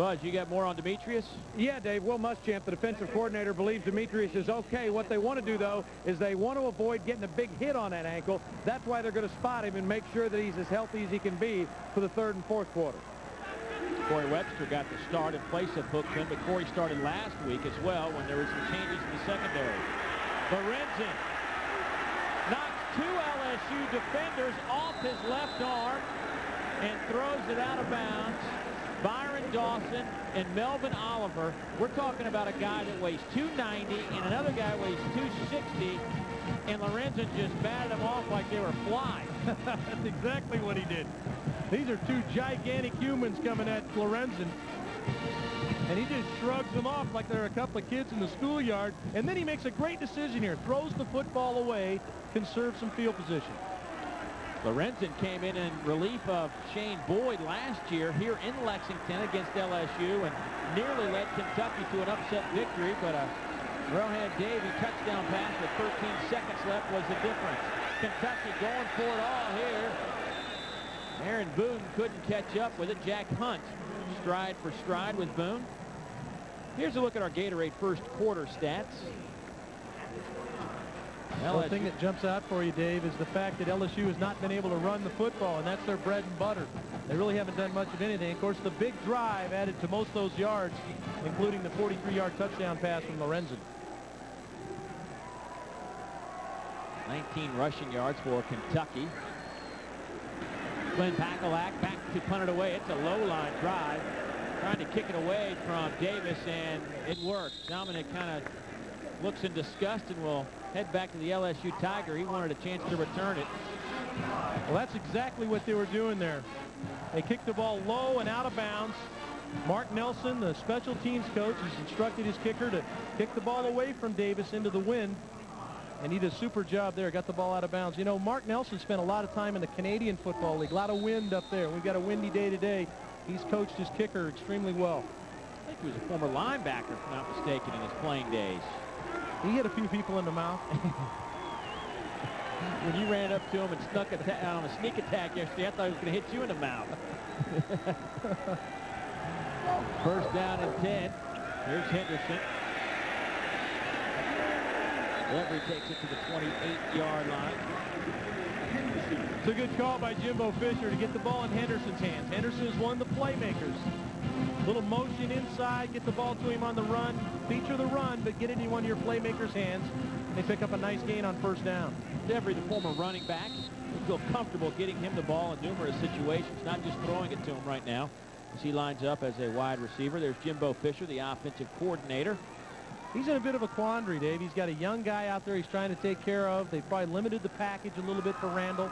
Buzz, you got more on Demetrius? Yeah, Dave. Will Muschamp, the defensive coordinator, believes Demetrius is okay. What they want to do, though, is they want to avoid getting a big hit on that ankle. That's why they're going to spot him and make sure that he's as healthy as he can be for the third and fourth quarter. Corey Webster got the start in place of Bookman, but Corey started last week as well when there were some changes in the secondary. Lorenzen knocks 2 LSU defenders off his left arm and throws it out of bounds. Byron Dawson and Melvin Oliver. We're talking about a guy that weighs 290 and another guy weighs 260, and Lorenzen just batted them off like they were flies. That's exactly what he did. These are 2 gigantic humans coming at Lorenzen, and he just shrugs them off like they're a couple of kids in the schoolyard, and then he makes a great decision here. Throws the football away, conserves some field position. Lorenzen came in relief of Shane Boyd last year here in Lexington against LSU and nearly led Kentucky to an upset victory, but a Rohan Davey touchdown pass with 13 seconds left was the difference. Kentucky going for it all here. Aaron Boone couldn't catch up with it. Jack Hunt stride for stride with Boone. Here's a look at our Gatorade first quarter stats. The thing that jumps out for you, Dave, is the fact that LSU has not been able to run the football, and that's their bread and butter. They really haven't done much of anything. Of course, the big drive added to most of those yards, including the 43-yard touchdown pass from Lorenzen. 19 rushing yards for Kentucky. Glenn Pakolak back to punt it away. It's a low-line drive. Trying to kick it away from Davis, and it worked. Dominic kind of looks in disgust and will head back to the LSU Tiger. He wanted a chance to return it. Well, that's exactly what they were doing there. They kicked the ball low and out of bounds. Mark Nelson, the special teams coach, has instructed his kicker to kick the ball away from Davis into the wind, and he did a super job there. Got the ball out of bounds. You know, Mark Nelson spent a lot of time in the Canadian Football League. A lot of wind up there. We've got a windy day today. He's coached his kicker extremely well. I think he was a former linebacker, if I'm not mistaken, in his playing days. He hit a few people in the mouth. When you ran up to him and snuck on a sneak attack yesterday, I thought he was going to hit you in the mouth. First down and 10. Here's Henderson. Every takes it to the 28-yard line. It's a good call by Jimbo Fisher to get the ball in Henderson's hands. Henderson is one of the playmakers. Little motion inside, get the ball to him on the run. Feature the run, but get it in one of your playmakers' hands. They pick up a nice gain on first down. Devery, the former running back, you feel comfortable getting him the ball in numerous situations, not just throwing it to him right now, as he lines up as a wide receiver. There's Jimbo Fisher, the offensive coordinator. He's in a bit of a quandary, Dave. He's got a young guy out there he's trying to take care of. They've probably limited the package a little bit for Randall.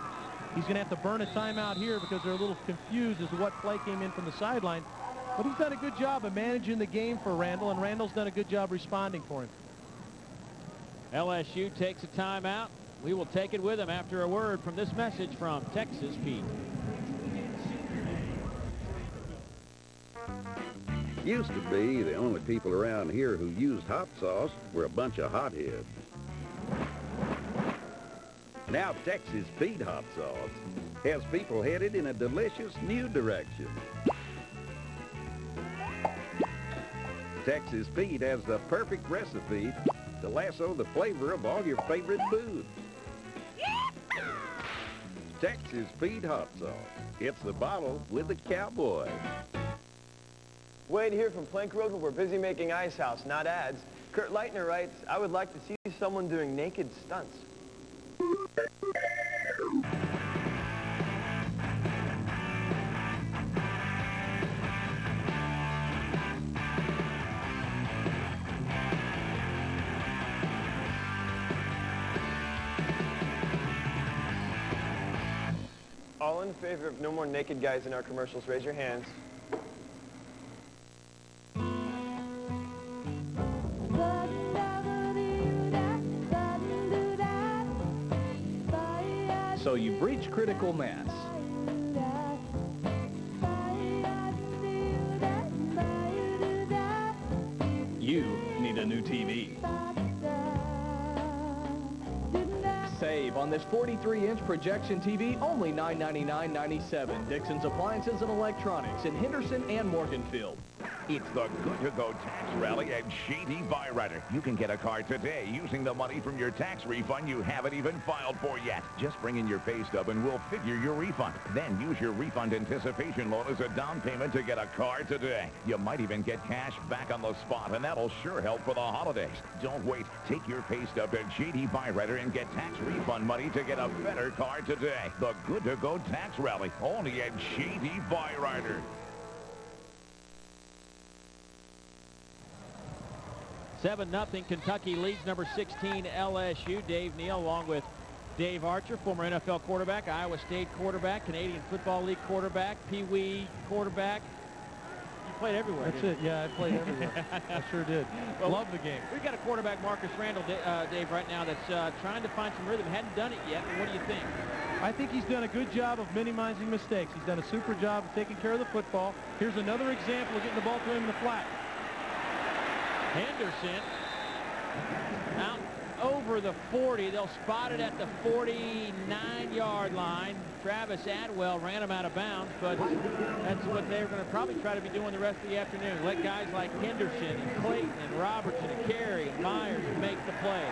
He's going to have to burn a timeout here because they're a little confused as to what play came in from the sideline. But he's done a good job of managing the game for Randall, and Randall's done a good job responding for him. LSU takes a timeout. We will take it with him after a word from this message from Texas Pete. Used to be the only people around here who used hot sauce were a bunch of hotheads. Now Texas Pete hot sauce has people headed in a delicious new direction. Texas Pete has the perfect recipe to lasso the flavor of all your favorite foods. Texas Pete hot sauce. It's the bottle with the cowboy. Wade here from Plank Road, where we're busy making Ice House, not ads. Kurt Leitner writes, I would like to see someone doing naked stunts. All in favor of no more naked guys in our commercials, raise your hands. So you've reached critical mass. You need a new TV. Save on this 43-inch projection TV, only $999.97. Dixon's Appliances and Electronics in Henderson and Morganfield. It's the Good to Go Tax Rally at Shady Byrider. You can get a car today using the money from your tax refund you haven't even filed for yet. Just bring in your pay stub and we'll figure your refund. Then use your refund anticipation loan as a down payment to get a car today. You might even get cash back on the spot, and that'll sure help for the holidays. Don't wait. Take your pay stub at Shady Byrider and get tax refund money to get a better car today. The Good to Go Tax Rally, only at Shady Byrider. 7-0, Kentucky leads number 16 LSU. Dave Neal along with Dave Archer, former NFL quarterback, Iowa State quarterback, Canadian Football League quarterback, Pee Wee quarterback. You played everywhere. That's it. Yeah, I played everywhere. I sure did. Well, love the game. We've got a quarterback, Marcus Randall, Dave, right now that's trying to find some rhythm. Hadn't done it yet. What do you think? I think he's done a good job of minimizing mistakes. He's done a super job of taking care of the football. Here's another example of getting the ball to him in the flat. Henderson out over the 40. They'll spot it at the 49-yard line. Travis Atwell ran him out of bounds, but that's what they're going to probably try to be doing the rest of the afternoon. Let guys like Henderson and Clayton and Robertson and Carey and Myers make the play.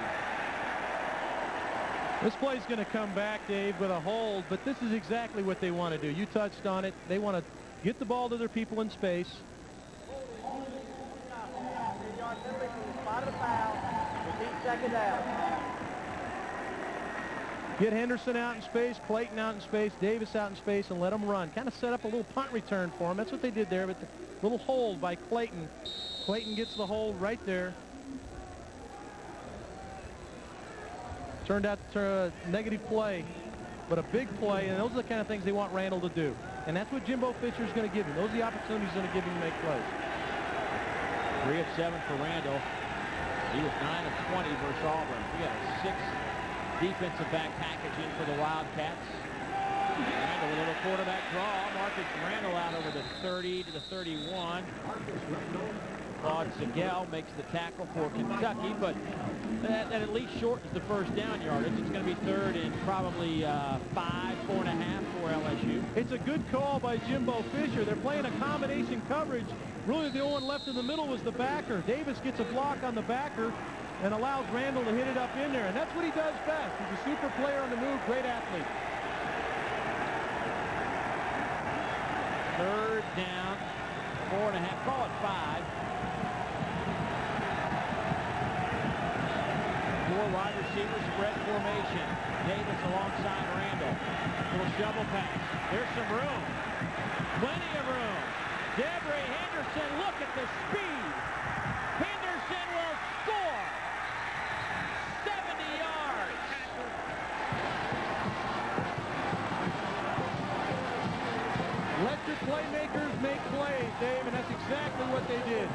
This play's going to come back, Dave, with a hold, but this is exactly what they want to do. You touched on it. They want to get the ball to their people in space. Second down. Get Henderson out in space, Clayton out in space, Davis out in space, and let them run. Kind of set up a little punt return for him. That's what they did there, but the little hold by Clayton. Clayton gets the hold right there. Turned out to a negative play, but a big play, and those are the kind of things they want Randall to do. And that's what Jimbo Fisher's going to give him. Those are the opportunities he's going to give him to make plays. 3 of 7 for Randall. He was 9 of 20 versus Auburn. We got a 6 defensive back package in for the Wildcats. Randall with a little quarterback draw. Marcus Randall out over the 30 to the 31. Claude Sigel makes the tackle for Kentucky, but that at least shortens the first down yardage. It's going to be third and probably 4.5 for LSU. It's a good call by Jimbo Fisher. They're playing a combination coverage. Really, the only one left in the middle was the backer. Davis gets a block on the backer and allows Randall to hit it up in there, and that's what he does best. He's a super player on the move, great athlete. Third down, 4.5, call it 5. 4 wide receivers, spread formation. Davis alongside Randall. Little shovel pass. There's some room. Plenty of room. Devery Henderson, look at the speed. Henderson will score. 70 yards. Let your playmakers make plays, Dave, and that's exactly what they did.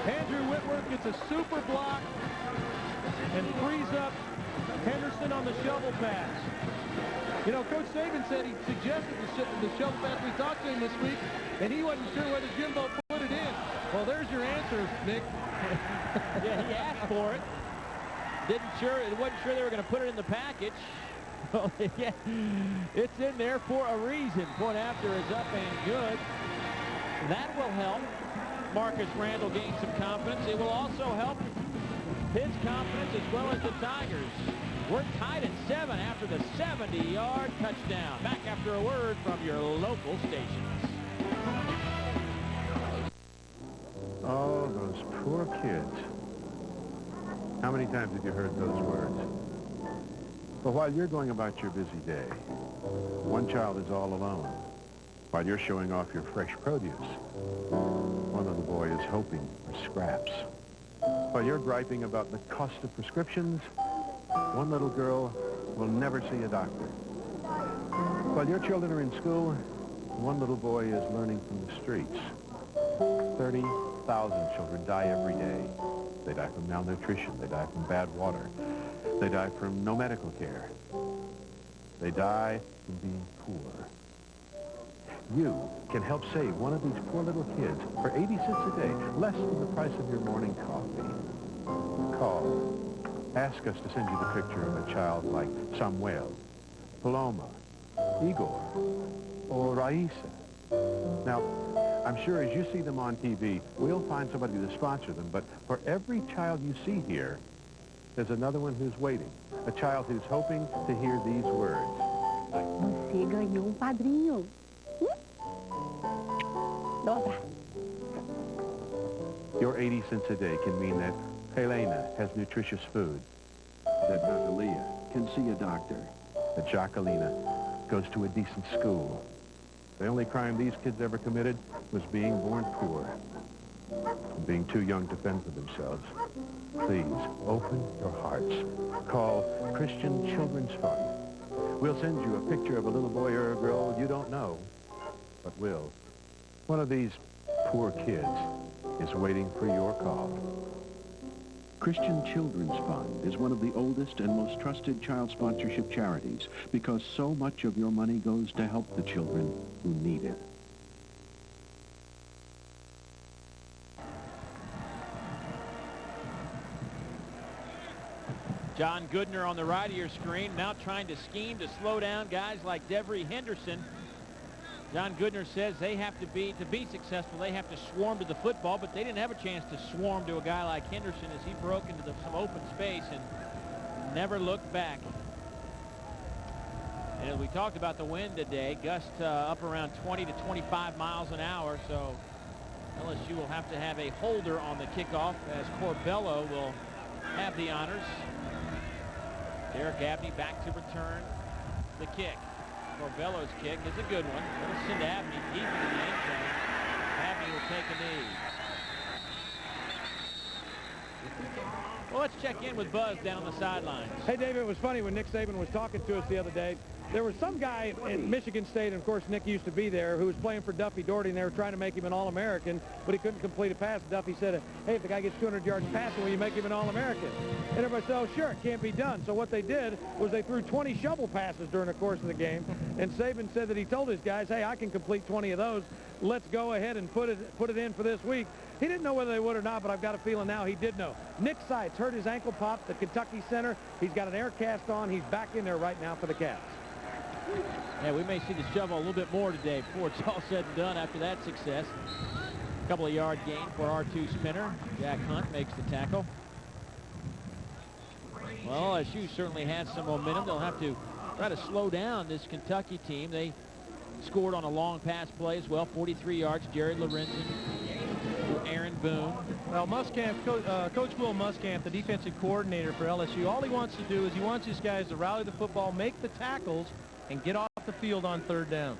Andrew Whitworth gets a super block and frees up Henderson on the shovel pass. You know, Coach Saban said he suggested the shovel pass. We talked to him this week, and he wasn't sure whether Jimbo put it in. Well, there's your answer, Nick. Yeah, he asked for it. Wasn't sure they were going to put it in the package. Well, yeah, it's in there for a reason. Point after is up and good. That will help Marcus Randall gain some confidence. It will also help his confidence as well as the Tigers. We're tied at 7 after the 70-yard touchdown. Back after a word from your local stations. Oh, those poor kids. How many times have you heard those words? But while you're going about your busy day, one child is all alone. While you're showing off your fresh produce, one little boy is hoping for scraps. While you're griping about the cost of prescriptions, one little girl will never see a doctor. While your children are in school, one little boy is learning from the streets. 30,000 children die every day. They die from malnutrition. They die from bad water. They die from no medical care. They die from being poor. You can help save one of these poor little kids for 80 cents a day, less than the price of your morning coffee. Call. Ask us to send you the picture of a child like Samuel, Paloma, Igor, or Raisa. Now, I'm sure as you see them on TV, we'll find somebody to sponsor them, but for every child you see here, there's another one who's waiting, a child who's hoping to hear these words. Você ganhou padrinho. Dobra. Your 80 cents a day can mean that Helena has nutritious food, that Natalia can see a doctor, that Jacquelina goes to a decent school. The only crime these kids ever committed was being born poor, and being too young to fend for themselves. Please, open your hearts. Call Christian Children's Fund. We'll send you a picture of a little boy or a girl you don't know, but will. One of these poor kids is waiting for your call. Christian Children's Fund is one of the oldest and most trusted child sponsorship charities because so much of your money goes to help the children who need it. John Goodner on the right of your screen, now trying to scheme to slow down guys like Devery Henderson. John Goodner says they have to be successful, they have to swarm to the football, but they didn't have a chance to swarm to a guy like Henderson as he broke into some open space and never looked back. And as we talked about the wind today, gusts up around 20 to 25 miles an hour, so LSU will have to have a holder on the kickoff as Corbello will have the honors. Derek Abney back to return the kick. Corbello's kick is a good one. It'll send Abney deep into the end zone. Abney will take a knee. Well, let's check in with Buzz down on the sidelines. Hey, David, it was funny when Nick Saban was talking to us the other day. There was some guy in Michigan State, and of course Nick used to be there, who was playing for Duffy Doherty, and they were trying to make him an All-American, but he couldn't complete a pass. Duffy said, hey, if the guy gets 200 yards passing, will you make him an All-American? And everybody said, oh, sure, it can't be done. So what they did was they threw 20 shovel passes during the course of the game, and Saban said that he told his guys, hey, I can complete 20 of those. Let's go ahead and put it in for this week. He didn't know whether they would or not, but I've got a feeling now he did know. Nick Seitz hurt his ankle pop, the Kentucky center. He's got an air cast on. He's back in there right now for the Cats. Yeah, we may see the shovel a little bit more today before it's all said and done after that success. A couple of yard gain for R2 spinner. Jack Hunt makes the tackle. Well, LSU certainly has some momentum. They'll have to try to slow down this Kentucky team. They scored on a long pass play as well, 43 yards. Jared Lorenzen, Aaron Boone. Well, Muscamp, Coach Will Muscamp, the defensive coordinator for LSU, all he wants to do is he wants his guys to rally the football, make the tackles, and get off the field on third down.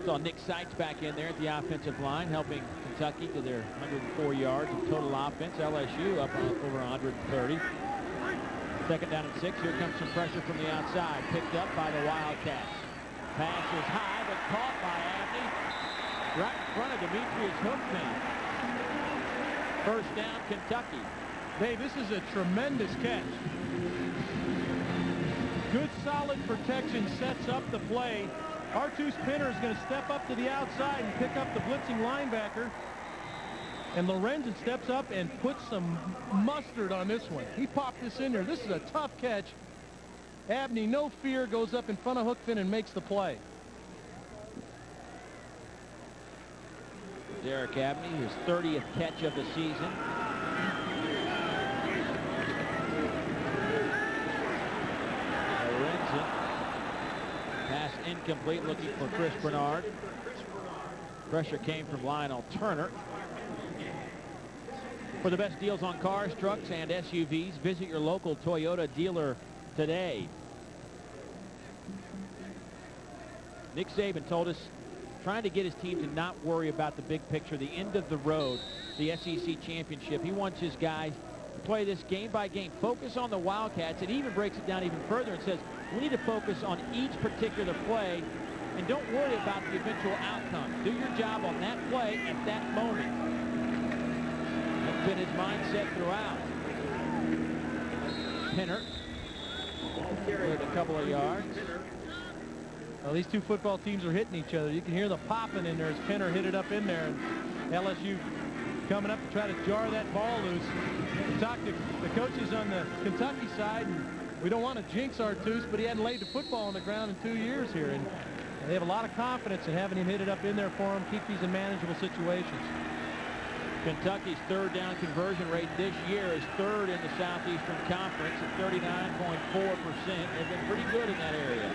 Saw Nick Seitz back in there at the offensive line, helping Kentucky to their 104 yards of total offense. LSU up on over 130. Second down and 6. Here comes some pressure from the outside, picked up by the Wildcats. Pass is high, but caught by Abney right in front of Demetrius Hookman. First down, Kentucky. Dave, this is a tremendous catch. Good solid protection sets up the play. R2 Spinner is going to step up to the outside and pick up the blitzing linebacker. And Lorenzen steps up and puts some mustard on this one. He popped this in there. This is a tough catch. Abney, no fear, goes up in front of Hookfin and makes the play. Derek Abney, his 30th catch of the season. Lorenzen. Pass incomplete, looking for Chris Bernard. Pressure came from Lionel Turner. For the best deals on cars, trucks, and SUVs, visit your local Toyota dealer today. Nick Saban told us trying to get his team to not worry about the big picture, the end of the road, the SEC championship. He wants his guys to play this game by game, focus on the Wildcats, and even breaks it down even further and says we need to focus on each particular play and don't worry about the eventual outcome. Do your job on that play at that moment. That's been his mindset throughout. Pinner with a couple of yards. Well, these two football teams are hitting each other. You can hear the popping in there as Pinner hit it up in there. And LSU coming up to try to jar that ball loose. We talked to the coaches on the Kentucky side, and we don't want to jinx Artus, but he hadn't laid the football on the ground in 2 years here. And And they have a lot of confidence in having him hit it up in there for them, keep these in manageable situations. Kentucky's third down conversion rate this year is third in the Southeastern Conference at 39.4%. They've been pretty good in that area.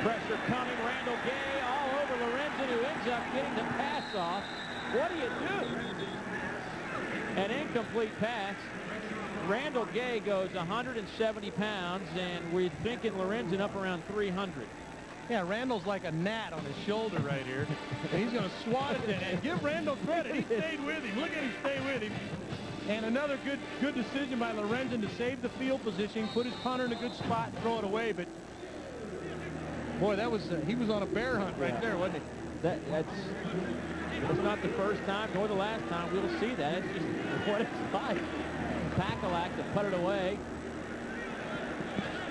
Pressure coming, Randall Gay all over Lorenzen, who ends up getting the pass off. What do you do? An incomplete pass. Randall Gay goes 170 pounds, and we're thinking Lorenzen up around 300. Yeah, Randall's like a gnat on his shoulder right here. And he's going to swat it in. And give Randall credit. He stayed with him. Look at him stay with him. And another good decision by Lorenzen to save the field position, put his punter in a good spot and throw it away. But, boy, that was he was on a bear hunt right there, wasn't he? That's not the first time nor the last time we'll see that. It's just what it's like. Pakalak to put it away.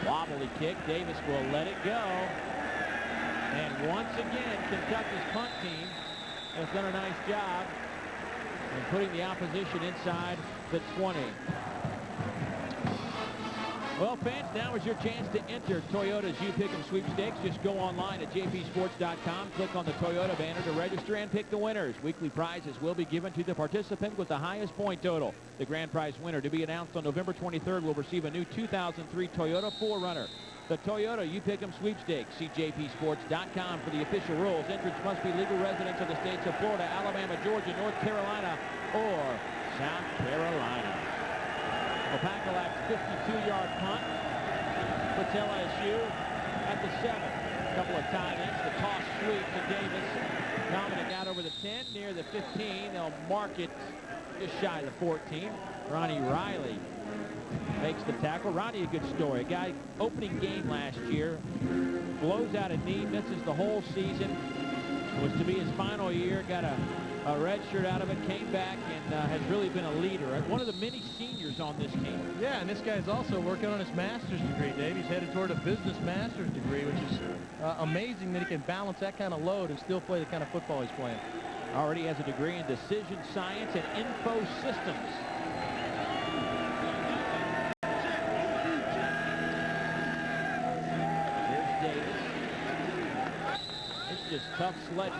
Wobbly kick. Davis will let it go. And once again, Kentucky's punt team has done a nice job in putting the opposition inside the 20. Well, fans, now is your chance to enter Toyota's You Pick 'em sweepstakes. Just go online at jpsports.com, click on the Toyota banner to register and pick the winners. Weekly prizes will be given to the participant with the highest point total. The grand prize winner, to be announced on November 23rd, will receive a new 2003 Toyota 4Runner. The Toyota You Pick 'em sweepstakes. See jpsports.com for the official rules. Entrants must be legal residents of the states of Florida, Alabama, Georgia, North Carolina, or South Carolina. Pakalak's 52-yard punt puts LSU at the 7. A couple of tight-ends. The toss sweep to Davis. Dominic out over the 10, near the 15. They'll mark it just shy of the 14. Ronnie Riley makes the tackle. Ronnie, a good story. A guy opening game last year, blows out a knee, misses the whole season. It was to be his final year. Got a red shirt out of it, came back, and has really been a leader. One of the many seniors on this team. Yeah, and this guy's also working on his master's degree, Dave. He's headed toward a business master's degree, which is amazing that he can balance that kind of load and still play the kind of football he's playing. Already has a degree in decision science and info systems. Just tough sledding.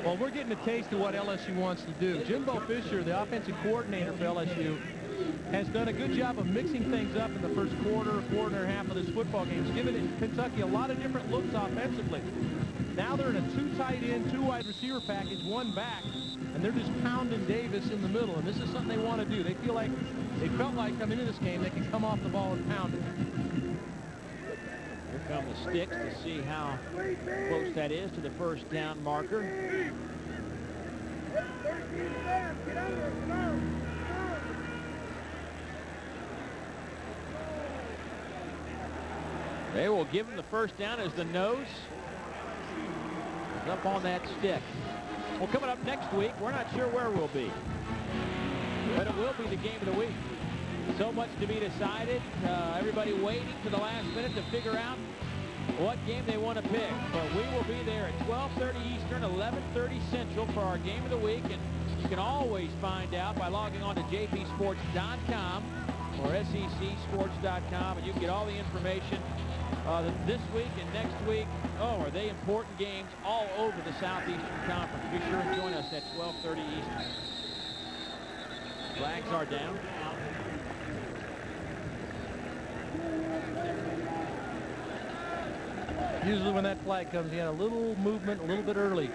Well, we're getting a taste of what LSU wants to do. Jimbo Fisher, the offensive coordinator for LSU, has done a good job of mixing things up in the first quarter and a half of this football game. He's given Kentucky a lot of different looks offensively. Now they're in a 2 tight end, 2 wide receiver package, 1 back, and they're just pounding Davis in the middle, and this is something they want to do. They felt like coming into this game they can come off the ball and pound it. Here come the sticks to see how close that is to the first down marker. They will give him the first down as the nose is up on that stick. Well, coming up next week, we're not sure where we'll be, but it will be the game of the week. So much to be decided. Everybody waiting to the last minute to figure out what game they want to pick. But we will be there at 12:30 Eastern, 11:30 Central for our game of the week. And you can always find out by logging on to jpsports.com or secsports.com, and you can get all the information this week and next week. Oh, are they important games all over the Southeastern Conference? Be sure to join us at 12:30 Eastern. Flags are down. Usually when that flag comes in, a little movement, a little bit early.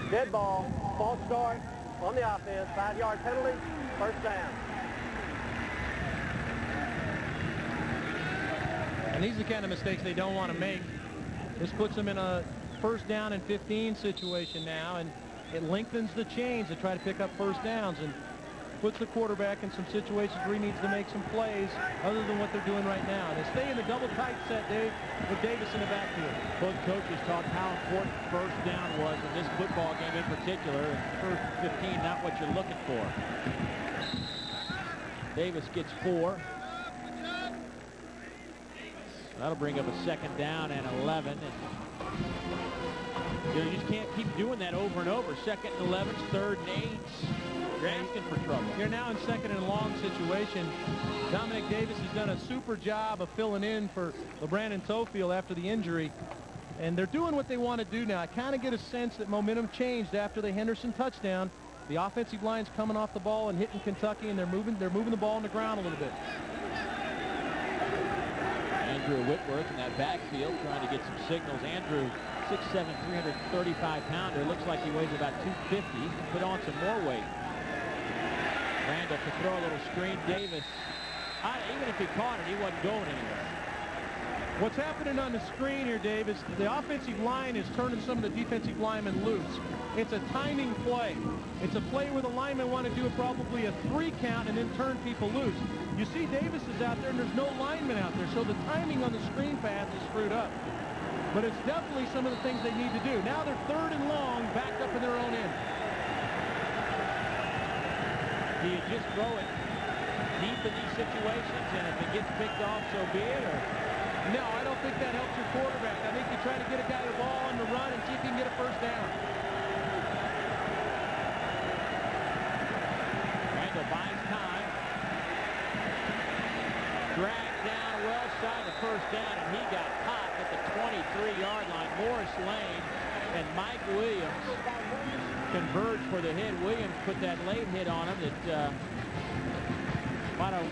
Dead ball, false start on the offense, 5-yard penalty, first down. And these are the kind of mistakes they don't want to make. This puts them in a first down and 15 situation now, and it lengthens the chains to try to pick up first downs and puts the quarterback in some situations where he needs to make some plays other than what they're doing right now. They stay in the double tight set, Dave, with Davis in the backfield. Both coaches talked how important first down was in this football game in particular. And first 15, not what you're looking for. Davis gets 4. That'll bring up a second down and 11. And you just can't keep doing that over and over. Second and 11s, third and 8s. You're asking for trouble. You're now in second and long situation. Dominic Davis has done a super job of filling in for LeBrandon Tofield after the injury. And they're doing what they want to do now. I kind of get a sense that momentum changed after the Henderson touchdown. The offensive line's coming off the ball and hitting Kentucky, and they're moving the ball on the ground a little bit. Andrew Whitworth in that backfield trying to get some signals. Andrew, 6'7", 335-pounder. Looks like he weighs about 250. He can put on some more weight. Randall to throw a little screen. Davis, even if he caught it, he wasn't going anywhere. What's happening on the screen here, Dave, is the offensive line is turning some of the defensive linemen loose. It's a timing play. It's a play where the linemen want to do probably a 3 count and then turn people loose. You see Davis is out there and there's no lineman out there, so the timing on the screen pass is screwed up. But it's definitely some of the things they need to do. Now they're 3rd and long, backed up in their own end. Do you just throw it deep in these situations, and if it gets picked off, so be it? Or? No, I don't think that helps your quarterback. I think you try to get a guy the ball on the run and see if you can get a first down. Randall buys time. Dragged down well side of the first down, and he got caught at the 23-yard line. Morris Lane and Mike Williams converged for the hit. Williams put that late hit on him that might have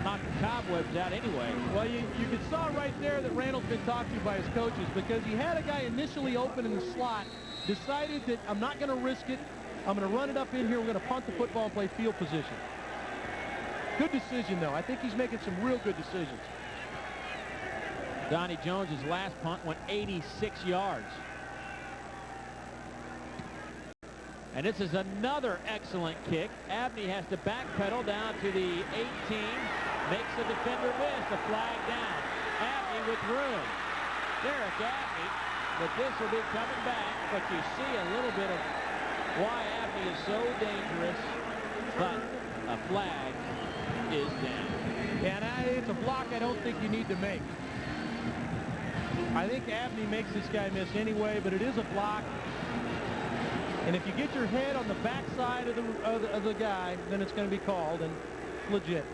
knocked the cobwebs out anyway. Well, you saw right there that Randall's been talked to by his coaches, because he had a guy initially open in the slot, decided that I'm not going to risk it. I'm going to run it up in here. We're going to punt the football and play field position. Good decision, though. I think he's making some real good decisions. Donnie Jones's last punt went 86 yards. And this is another excellent kick. Abney has to backpedal down to the 18. Makes the defender miss. The flag down. Abney with room. Derek Abney. But this will be coming back. But you see a little bit of why Abney is so dangerous. But a flag is down. And it's a block I don't think you need to make. I think Abney makes this guy miss anyway, but it is a block. And if you get your head on the backside of the guy, then it's going to be called and legit.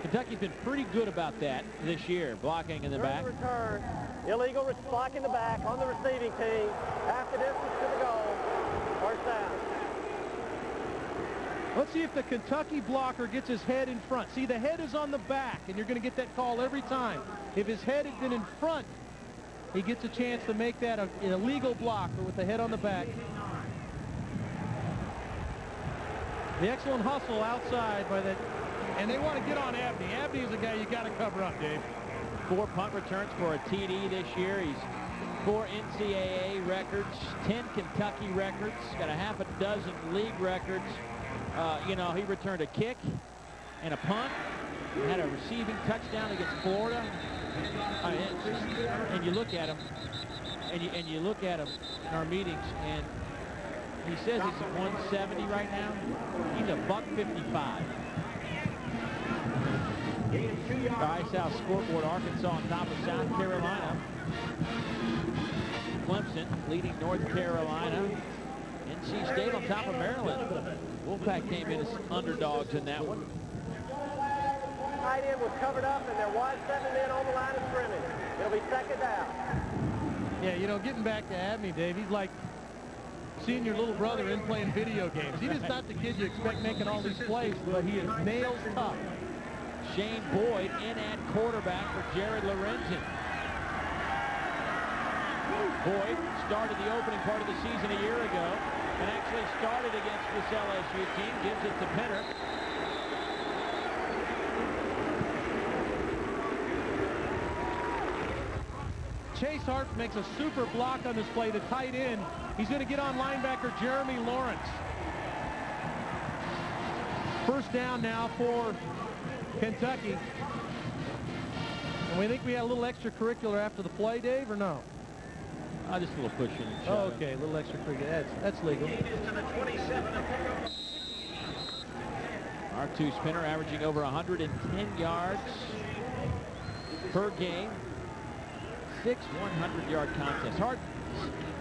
Kentucky's been pretty good about that this year, blocking in the back. Return. Illegal block in the back on the receiving team. Half the distance to the goal. First down. Let's see if the Kentucky blocker gets his head in front. See, the head is on the back, and you're going to get that call every time. If his head had been in front, he gets a chance to make that an illegal block, but with the head on the back. The excellent hustle outside by that, and they want to get on Abney. Abney is a guy you got to cover up, Dave. 4 punt returns for a TD this year. He's 4 NCAA records, 10 Kentucky records, got a half a dozen league records. You know, he returned a kick and a punt. He had a receiving touchdown against Florida. And you look at him, and you look at him in our meetings, and he says he's at 170 right now. He's a $155. The Ice House scoreboard, Arkansas on top of South Carolina. Clemson leading North Carolina. NC State on top of Maryland. Wolfpack came in as underdogs in that one. Tight end was covered up, and there was 7 men on the line of scrimmage. It'll be second down. Yeah, you know, getting back to Abney, Dave, he's like seeing your little brother in playing video games. He is not the kid you expect making all these plays, but he is nails tough. Shane Boyd in at quarterback for Jared Lorenzen. Boyd started the opening part of the season a year ago and actually started against this LSU team. Gives it to Penner. Chase Hart makes a super block on this play, the tight end. He's going to get on linebacker Jeremy Lawrence. First down now for Kentucky. And we think we had a little extracurricular after the play, Dave, or no? Just a little push in. Oh, okay, a little extracurricular. That's legal. R2 Spinner averaging over 110 yards per game. 6 100-yard contests. It's hard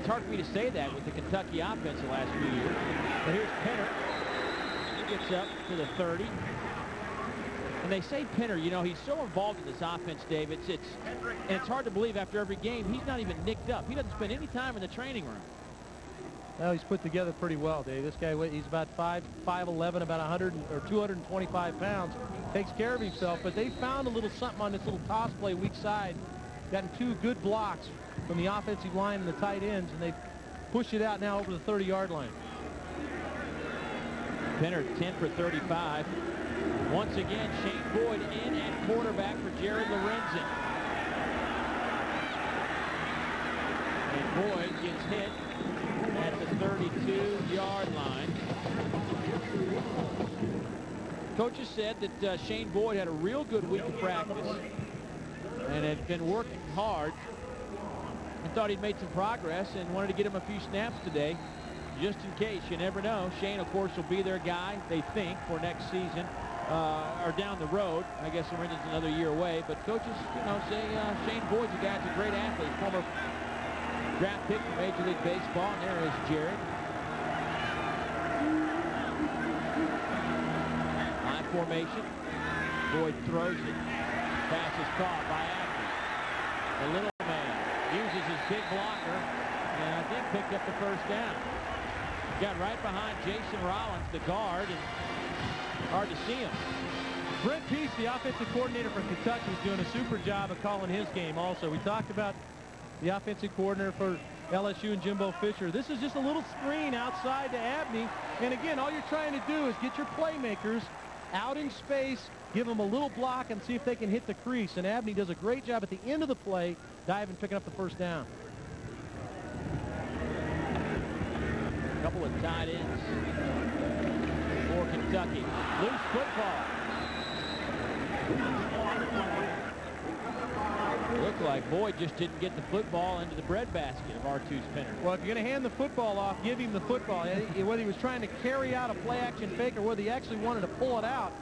for me to say that with the Kentucky offense the last few years. But here's Penner. He gets up to the 30. And they say Pinner, you know, he's so involved in this offense, Dave. It's hard to believe after every game he's not even nicked up. He doesn't spend any time in the training room. Well, he's put together pretty well, Dave. This guy, he's about 5'11", about 100 or 225 pounds. Takes care of himself, but they found a little something on this little toss play weak side. Gotten 2 good blocks from the offensive line and the tight ends, and they push it out now over the 30-yard line. Pinner 10 for 35. Once again, Shane Boyd in at quarterback for Jared Lorenzen. And Boyd gets hit at the 32-yard line. Coaches said that Shane Boyd had a real good week of practice and had been working hard and thought he'd made some progress and wanted to get him a few snaps today just in case. You never know. Shane, of course, will be their guy, they think, for next season or down the road. I guess Lorenzen's another year away, but coaches, you know, say Shane Boyd's a guy that's a great athlete, former draft pick for Major League Baseball, and there is Jared. High formation. Boyd throws it. Pass is caught by Abney. The little man uses his big blocker, and I think picked up the first down. Got right behind Jason Rollins, the guard, and hard to see him. Brent Peace, the offensive coordinator for Kentucky, is doing a super job of calling his game also. We talked about the offensive coordinator for LSU and Jimbo Fisher. This is just a little screen outside to Abney. And again, all you're trying to do is get your playmakers out in space, give them a little block, and see if they can hit the crease. And Abney does a great job at the end of the play, diving, picking up the first down. A couple of tight ends for Kentucky. Loose football. Looked like Boyd just didn't get the football into the breadbasket of R2's Pinner. Well, if you're going to hand the football off, give him the football. Whether he was trying to carry out a play-action fake or whether he actually wanted to pull it out,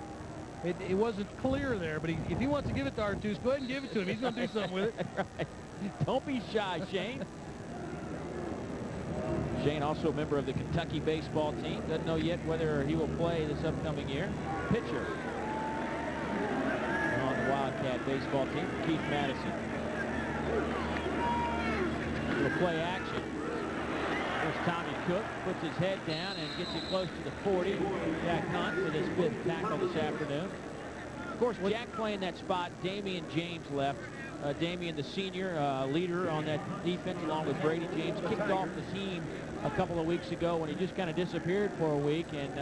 it wasn't clear there. But if he wants to give it to R2, go ahead and give it to him. He's going to do something with it. Right. Don't be shy, Shane. Shane, also a member of the Kentucky baseball team. Doesn't know yet whether he will play this upcoming year. Pitcher on the Wildcat baseball team, Keith Madison. Little play action. There's Tommy Cook, puts his head down and gets it close to the 40. Jack Hunt with his 5th tackle this afternoon. Of course, Jack playing that spot. Damian James left. Damian, the senior leader on that defense, along with Brady James, kicked off the team a couple of weeks ago when he just kind of disappeared for a week, and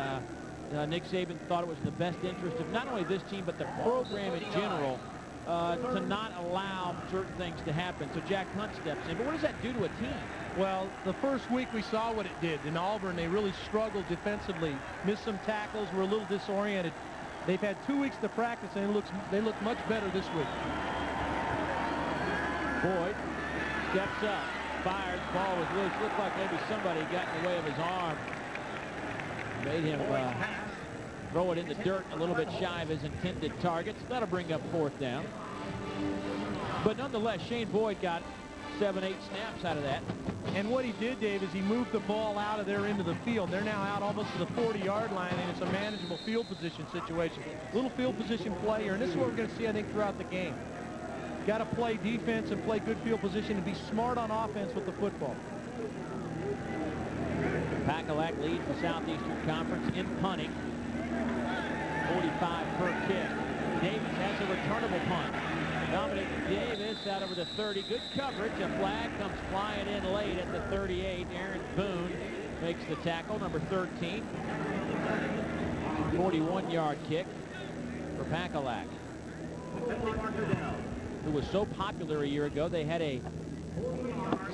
Nick Saban thought it was in the best interest of not only this team but the program in general to not allow certain things to happen. So Jack Hunt steps in. But what does that do to a team? Well, the first week we saw what it did. In Auburn, they really struggled defensively, missed some tackles, were a little disoriented. They've had 2 weeks to practice, and they look much better this week. Boyd steps up, fires, ball was loose. Looked like maybe somebody got in the way of his arm. Made him throw it in the dirt a little bit shy of his intended targets. That'll bring up 4th down. But nonetheless, Shane Boyd got 7-8 snaps out of that. And what he did, Dave, is he moved the ball out of there into the field. They're now out almost to the 40-yard line, and it's a manageable field position situation. Little field position player, and this is what we're going to see, I think, throughout the game. Got to play defense and play good field position and be smart on offense with the football. Packalack leads the Southeastern Conference in punting. 45 per kick. Davis has a returnable punt. Dominic Davis out over the 30. Good coverage. A flag comes flying in late at the 38. Aaron Boone makes the tackle, number 13. 41-yard kick for Packalack, who was so popular a year ago. They had a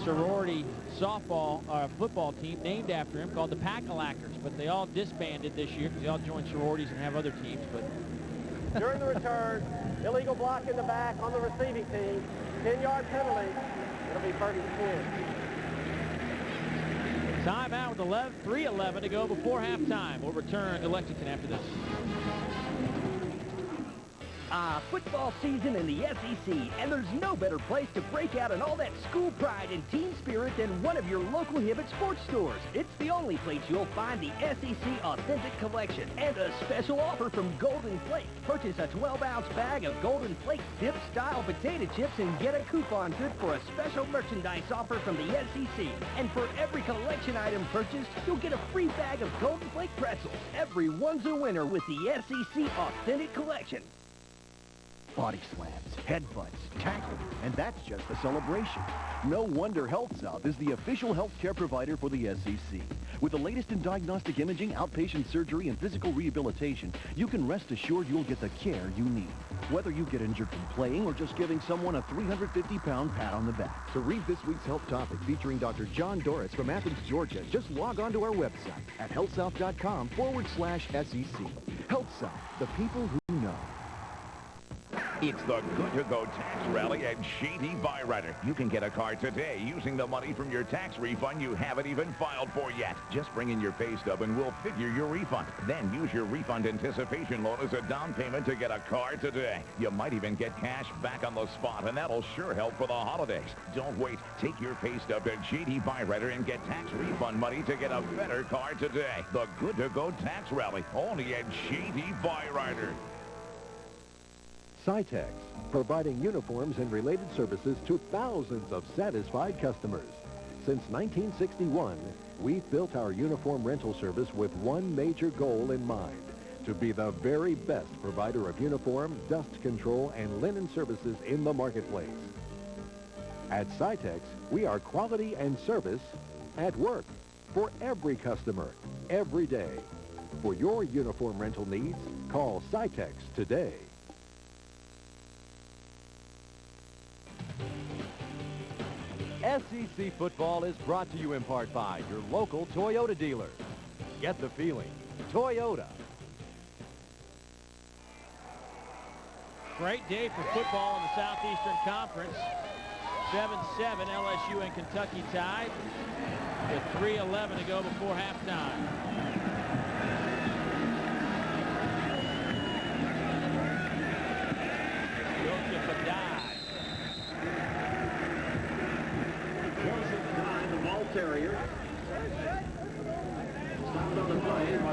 sorority softball football team named after him called the Packalackers, but they all disbanded this year because they all joined sororities and have other teams. But during the return, illegal block in the back on the receiving team, 10-yard penalty. It'll be 1st and 10. Timeout with 3:11 to go before halftime. We'll return to Lexington after this. Football season in the SEC, and there's no better place to break out in all that school pride and team spirit than one of your local Hibbett sports stores. It's the only place you'll find the SEC Authentic Collection and a special offer from Golden Flake. Purchase a 12-ounce bag of Golden Flake dip-style potato chips and get a coupon good for a special merchandise offer from the SEC. And for every collection item purchased, you'll get a free bag of Golden Flake pretzels. Everyone's a winner with the SEC Authentic Collection. Body slams, headbutts, tackles, and that's just the celebration. No wonder Health South is the official healthcare provider for the SEC. With the latest in diagnostic imaging, outpatient surgery, and physical rehabilitation, you can rest assured you'll get the care you need. Whether you get injured from playing or just giving someone a 350-pound pat on the back. To read this week's health topic featuring Dr. John Doris from Athens, Georgia, just log on to our website at healthsouth.com/SEC. Health South, the people who know. It's the Good to Go Tax Rally at Shady Byrider. You can get a car today using the money from your tax refund you haven't even filed for yet. Just bring in your pay stub and we'll figure your refund. Then use your refund anticipation loan as a down payment to get a car today. You might even get cash back on the spot, and that'll sure help for the holidays. Don't wait. Take your pay stub to Shady Byrider and get tax refund money to get a better car today. The Good to Go Tax Rally, only at Shady Byrider. Cytex, providing uniforms and related services to thousands of satisfied customers. Since 1961, we've built our uniform rental service with one major goal in mind, to be the very best provider of uniform, dust control, and linen services in the marketplace. At Cytex, we are quality and service at work for every customer, every day. For your uniform rental needs, call Cytex today. SEC Football is brought to you in part by your local Toyota dealer. Get the feeling. Toyota. Great day for football in the Southeastern Conference. 7-7, LSU and Kentucky tied with 3:11 to go before halftime. Joseph Adai. The ball carrier.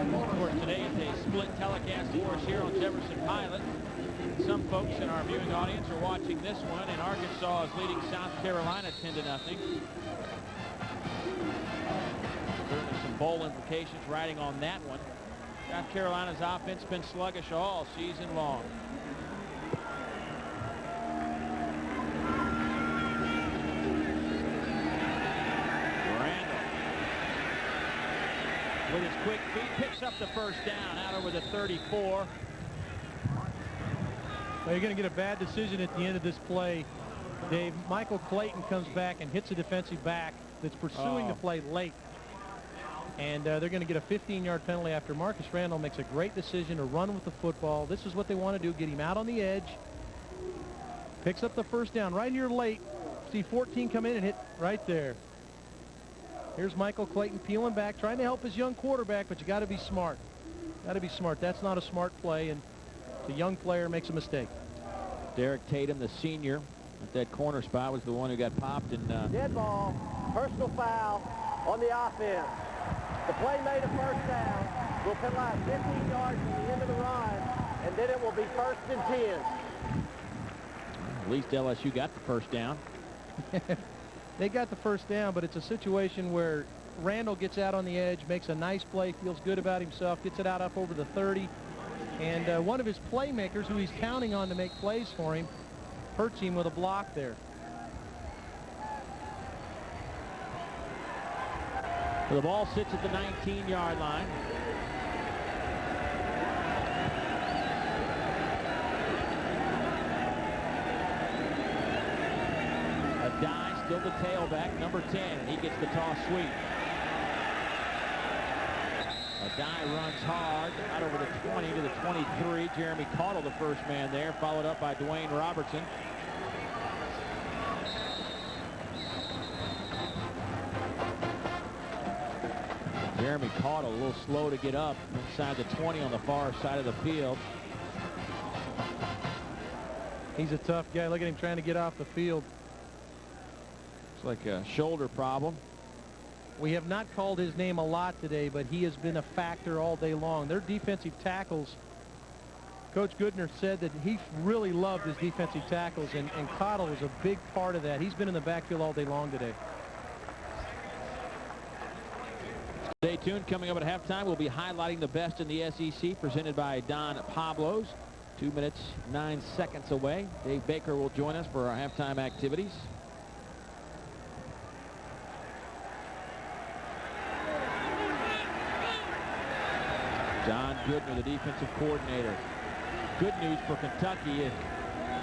Of course, today is a split telecast for us here on Jefferson Pilot. Some folks in our viewing audience are watching this one, and Arkansas is leading South Carolina 10-0. Certainly some bowl implications riding on that one. South Carolina's offense been sluggish all season long. With his quick feet, picks up the first down out over the 34. Well, you're going to get a bad decision at the end of this play, Dave. Michael Clayton comes back and hits a defensive back that's pursuing the play late. And they're going to get a 15-yard penalty after Marcus Randall makes a great decision to run with the football. This is what they want to do, get him out on the edge. Picks up the first down right here late. See 14 come in and hit right there. Here's Michael Clayton peeling back, trying to help his young quarterback, but you got to be smart. Got to be smart. That's not a smart play, and the young player makes a mistake. Derek Tatum, the senior, at that corner spot, was the one who got popped. And dead ball, personal foul on the offense. The play made a first down. We'll penalize 15 yards from the end of the run, and then it will be 1st and 10. At least LSU got the first down. They got the first down, but it's a situation where Randall gets out on the edge, makes a nice play, feels good about himself, gets it out up over the 30. And one of his playmakers, who he's counting on to make plays for him, hurts him with a block there. The ball sits at the 19-yard line. Adai, still the tailback, number 10. He gets the toss sweep. Adai runs hard, out over the 20 to the 23. Jeremy Caudle, the first man there, followed up by Dwayne Robertson. Jeremy Caudle a little slow to get up inside the 20 on the far side of the field. He's a tough guy. Look at him trying to get off the field. It's like a shoulder problem. We have not called his name a lot today, but he has been a factor all day long. Their defensive tackles, Coach Goodner said that he really loved his defensive tackles, and Cottle was a big part of that. He's been in the backfield all day long today. Stay tuned. Coming up at halftime, we'll be highlighting the best in the SEC, presented by Don Pablos. 2 minutes, 9 seconds away. Dave Baker will join us for our halftime activities. John Goodner, the defensive coordinator. Good news for Kentucky. If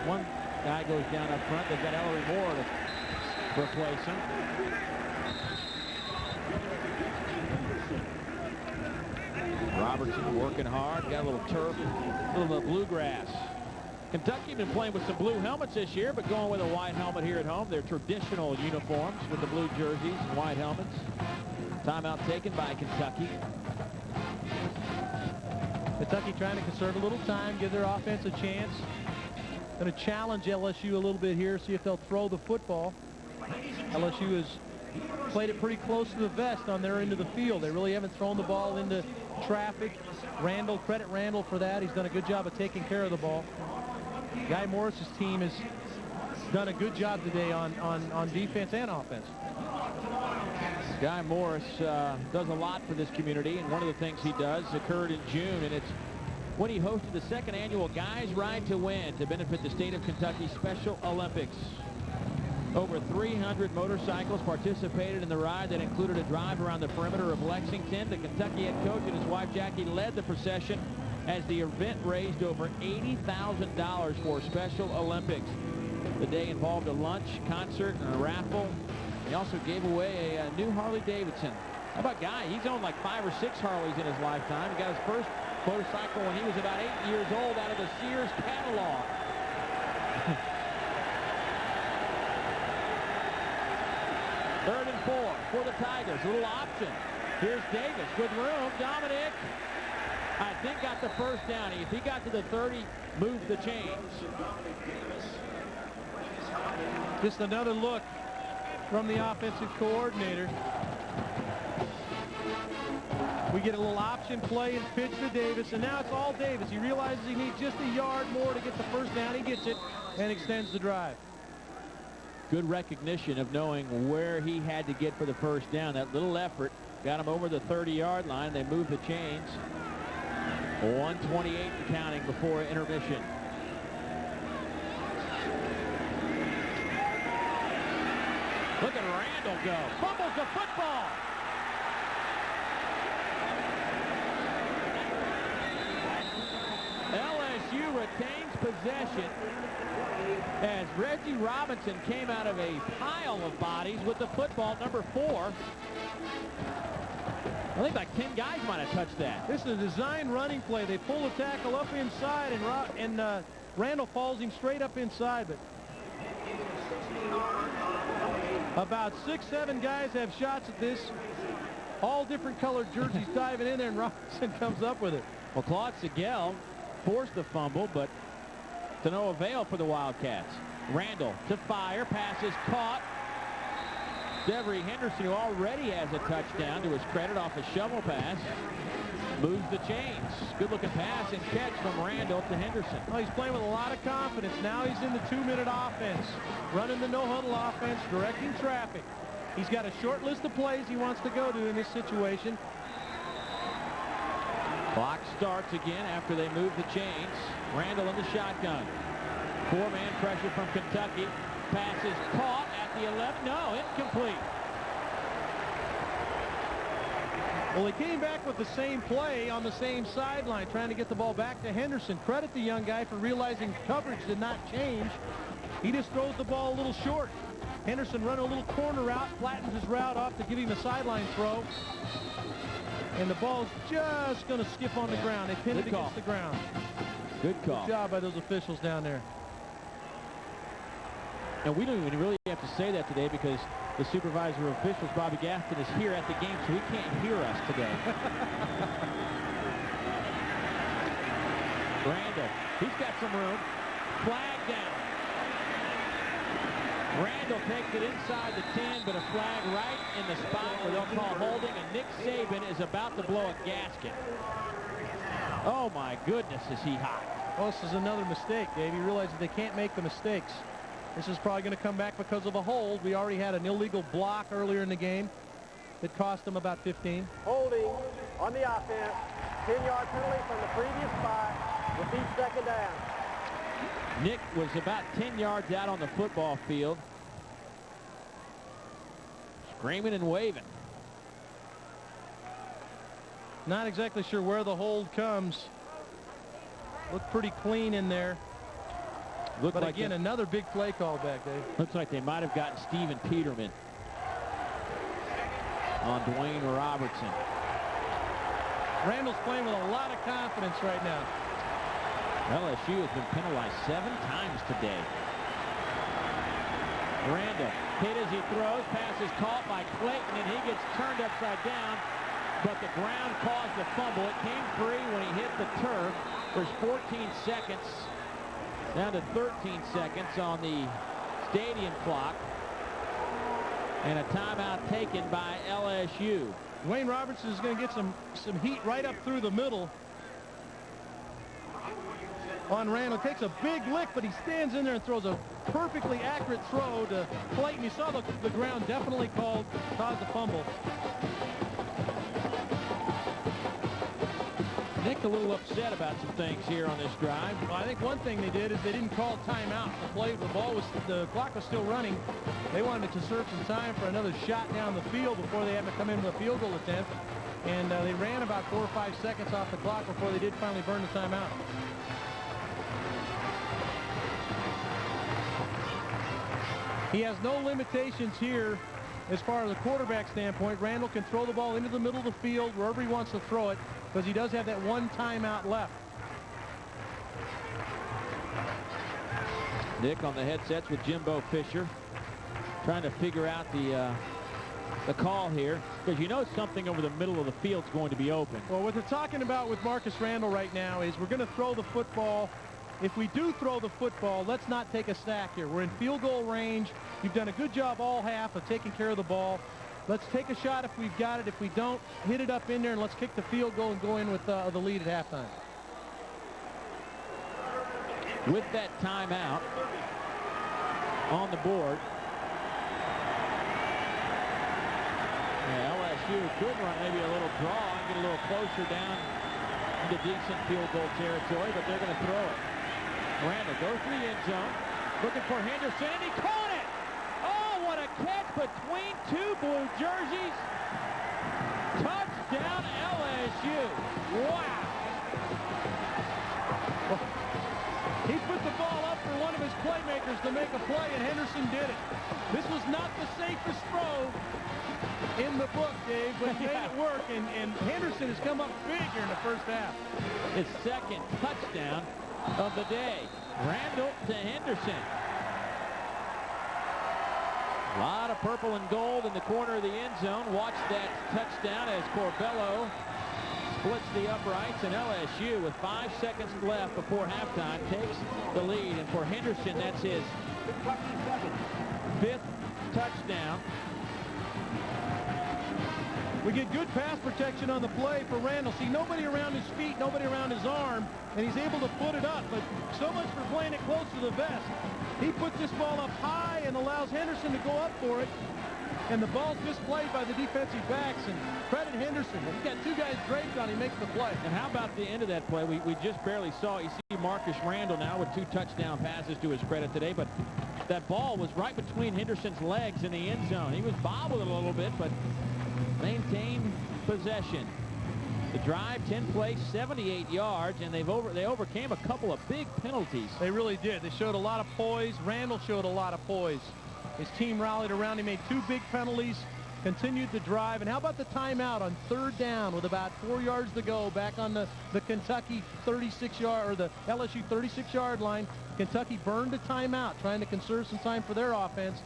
one guy goes down up front, they've got Ellery Moore to replace him. Robertson working hard. Got a little turf, a little bluegrass. Kentucky been playing with some blue helmets this year, but going with a white helmet here at home. Their traditional uniforms with the blue jerseys and white helmets. Timeout taken by Kentucky. Kentucky trying to conserve a little time, give their offense a chance. Going to challenge LSU a little bit here, see if they'll throw the football. LSU has played it pretty close to the vest on their end of the field. They really haven't thrown the ball into traffic. Randall, credit Randall for that. He's done a good job of taking care of the ball. Guy Morris's team has done a good job today on defense and offense. Guy Morris does a lot for this community, and one of the things he does occurred in June, and it's when he hosted the second annual Guys Ride to Win to benefit the state of Kentucky Special Olympics. Over 300 motorcycles participated in the ride that included a drive around the perimeter of Lexington. The Kentucky head coach and his wife Jackie led the procession as the event raised over $80,000 for Special Olympics. The day involved a lunch, concert, and a raffle. He also gave away a new Harley Davidson. How about Guy? He's owned like 5 or 6 Harleys in his lifetime. He got his first motorcycle when he was about 8 years old out of the Sears catalog. Third and 4 for the Tigers. A little option. Here's Davis with room. Dominic, I think, got the first down. If he got to the 30, moved the chains. Just another look from the offensive coordinator. We get a little option play and pitch to Davis, and now it's all Davis. He realizes he needs just a yard more to get the first down. He gets it and extends the drive. Good recognition of knowing where he had to get for the first down. That little effort got him over the 30-yard line. They moved the chains. 1:28 counting before intermission. Look at Randall go. Fumbles the football. LSU retains possession as Reggie Robinson came out of a pile of bodies with the football, number 4. I think like 10 guys might have touched that. This is a design running play. They pull the tackle up inside, and Randall falls him straight up inside, but about 6-7 guys have shots at this. All different colored jerseys diving in there, and Robinson comes up with it. Well, Claude Sigel forced the fumble, but to no avail for the Wildcats. Randall to fire. Pass is caught. Devery Henderson, who already has a touchdown to his credit off a shovel pass, moves the chains. Good-looking pass and catch from Randall to Henderson. Oh, he's playing with a lot of confidence. Now he's in the 2-minute offense, running the no-huddle offense, directing traffic. He's got a short list of plays he wants to go to in this situation. Clock starts again after they move the chains. Randall in the shotgun. 4-man pressure from Kentucky. Pass is caught at the 11. No, incomplete. Well, he came back with the same play on the same sideline, trying to get the ball back to Henderson. Credit the young guy for realizing coverage did not change. He just throws the ball a little short. Henderson running a little corner route, flattens his route off to give him a sideline throw. And the ball's just going to skip on the ground. They pin it against the ground. Good call. Good job by those officials down there. And we don't even really have to say that today because the supervisor of officials, Bobby Gaston, is here at the game, so he can't hear us today. Randall, he's got some room. Flag down. Randall takes it inside the 10, but a flag right in the spot where they'll call holding, and Nick Saban is about to blow a gasket. Oh, my goodness, is he hot. Well, this is another mistake, Dave. He realizes they can't make the mistakes. This is probably going to come back because of a hold. We already had an illegal block earlier in the game that cost them about 15. Holding on the offense. 10-yard penalty from the previous spot. Repeat second down. Nick was about 10 yards out on the football field, screaming and waving. Not exactly sure where the hold comes. Looked pretty clean in there. Looked but like again, another big play call back, Dave. Looks like they might have gotten Stephen Peterman on Dwayne Robertson. Randall's playing with a lot of confidence right now. LSU has been penalized 7 times today. Randall hit as he throws. Pass is caught by Clayton, and he gets turned upside down, but the ground caused the fumble. It came free when he hit the turf. There's 14 seconds, down to 13 seconds on the stadium clock, and a timeout taken by LSU. Dwayne Robertson is going to get some heat right up through the middle on Randall. Takes a big lick, but he stands in there and throws a perfectly accurate throw to Clayton. You saw the ground definitely caused the fumble. Nick a little upset about some things here on this drive. Well, I think one thing they did is they didn't call timeout. The clock was still running. They wanted to conserve some time for another shot down the field before they had to come in with a field goal attempt. And they ran about 4 or 5 seconds off the clock before they did finally burn the timeout. He has no limitations here as far as the quarterback standpoint. Randall can throw the ball into the middle of the field wherever he wants to throw it because he does have that one timeout left. Nick on the headsets with Jimbo Fisher, trying to figure out the call here, because you know something over the middle of the field is going to be open. Well, what they're talking about with Marcus Randall right now is we're going to throw the football. If we do throw the football, let's not take a sack here. We're in field goal range. You've done a good job all half of taking care of the ball. Let's take a shot if we've got it. If we don't, hit it up in there, and let's kick the field goal and go in with the lead at halftime. With that timeout on the board, LSU could run maybe a little draw and get a little closer down into decent field goal territory, but they're going to throw it. Randall goes to the end zone, looking for Henderson, and he caught it! Oh, what a catch between 2 blue jerseys. Touchdown LSU. Wow. He put the ball up for one of his playmakers to make a play, and Henderson did it. This was not the safest throw in the book, Dave, but he made it work, and Henderson has come up big here in the first half. His second touchdown of the day. Randall to Henderson. A lot of purple and gold in the corner of the end zone. Watch that touchdown as Corbello splits the uprights, and LSU with 5 seconds left before halftime takes the lead. And for Henderson, that's his 5th touchdown. We get good pass protection on the play for Randall. See, nobody around his feet, nobody around his arm, and he's able to put it up. But so much for playing it close to the vest. He puts this ball up high and allows Henderson to go up for it. And the ball's misplayed by the defensive backs, and credit Henderson. He's got 2 guys draped on him, he makes the play. And how about the end of that play? We just barely saw it. You see Marcus Randall now with 2 touchdown passes to his credit today, but that ball was right between Henderson's legs in the end zone. He was bobbled a little bit, but maintained possession. The drive, 10 plays, 78 yards, and they overcame a couple of big penalties. They really did. They showed a lot of poise. Randall showed a lot of poise. His team rallied around him, made 2 big penalties, continued the drive. And how about the timeout on 3rd down with about 4 yards to go back on the Kentucky 36-yard, or the LSU 36-yard line. Kentucky burned a timeout, trying to conserve some time for their offense,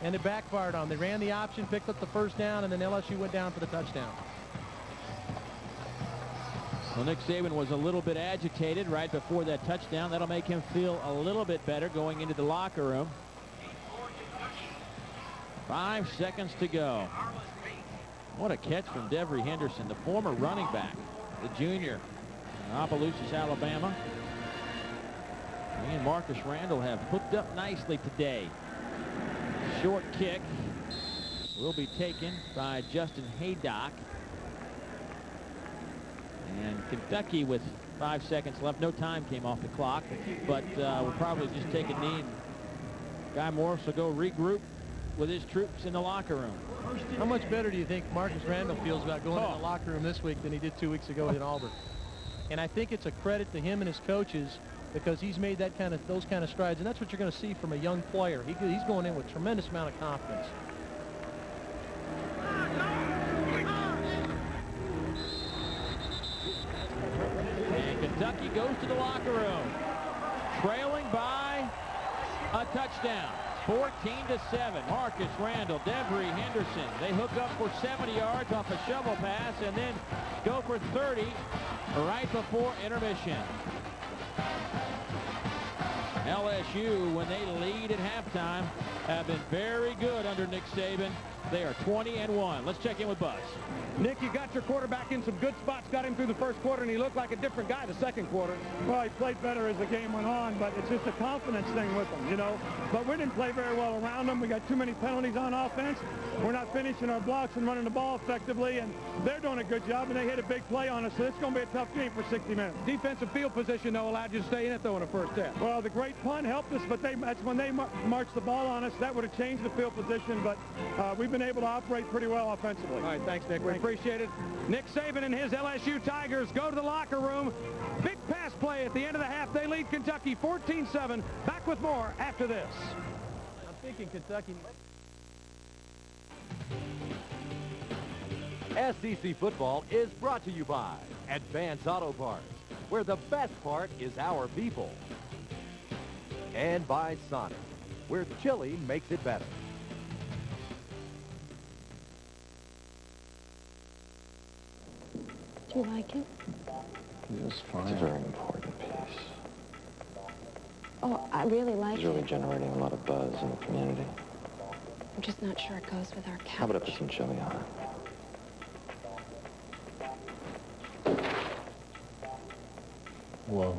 and it backfired on them. They ran the option, picked up the 1st down, and then LSU went down for the touchdown. Well, Nick Saban was a little bit agitated right before that touchdown. That'll make him feel a little bit better going into the locker room. 5 seconds to go. What a catch from Devery Henderson, the former running back, the junior, Opelousas, Alabama. He and Marcus Randall have hooked up nicely today. Short kick will be taken by Justin Haydock. And Kentucky with 5 seconds left. No time came off the clock, but we'll probably just take a knee. Guy Morris will go regroup with his troops in the locker room. How much better do you think Marcus Randall feels about going in the locker room this week than he did 2 weeks ago in Auburn? And I think it's a credit to him and his coaches because he's made those kind of strides, and that's what you're going to see from a young player. He's going in with tremendous amount of confidence. And Kentucky goes to the locker room, trailing by a touchdown. 14-7. Marcus Randall, Devery Henderson. They hook up for 70 yards off a shovel pass and then go for 30 right before intermission. LSU, when they lead at halftime, have been very good under Nick Saban. They are 20-1. Let's check in with Buzz. Nick, you got your quarterback in some good spots, got him through the first quarter, and he looked like a different guy the second quarter. Well, he played better as the game went on, but it's just a confidence thing with him, you know. But we didn't play very well around them. We got too many penalties on offense. We're not finishing our blocks and running the ball effectively, and they're doing a good job, and they hit a big play on us, so it's going to be a tough game for 60 minutes. Defensive field position, though, allowed you to stay in it, though, in the first half. Well, the great punt helped us, but that's when they marched the ball on us. That would have changed the field position, but we've been able to operate pretty well offensively. All right, thanks, Nick. We appreciate it. Nick Saban and his LSU Tigers go to the locker room. Big pass play at the end of the half. They lead Kentucky 14-7. Back with more after this. I'm thinking Kentucky. SEC Football is brought to you by Advance Auto Parts, where the best part is our people. And by Sonic, where chili makes it better. Do you like it? It's fine. It's a very important piece. Oh, I really like It's it. really generating a lot of buzz in the community. I'm just not sure it goes with our couch. How about I put some chili on it? Whoa.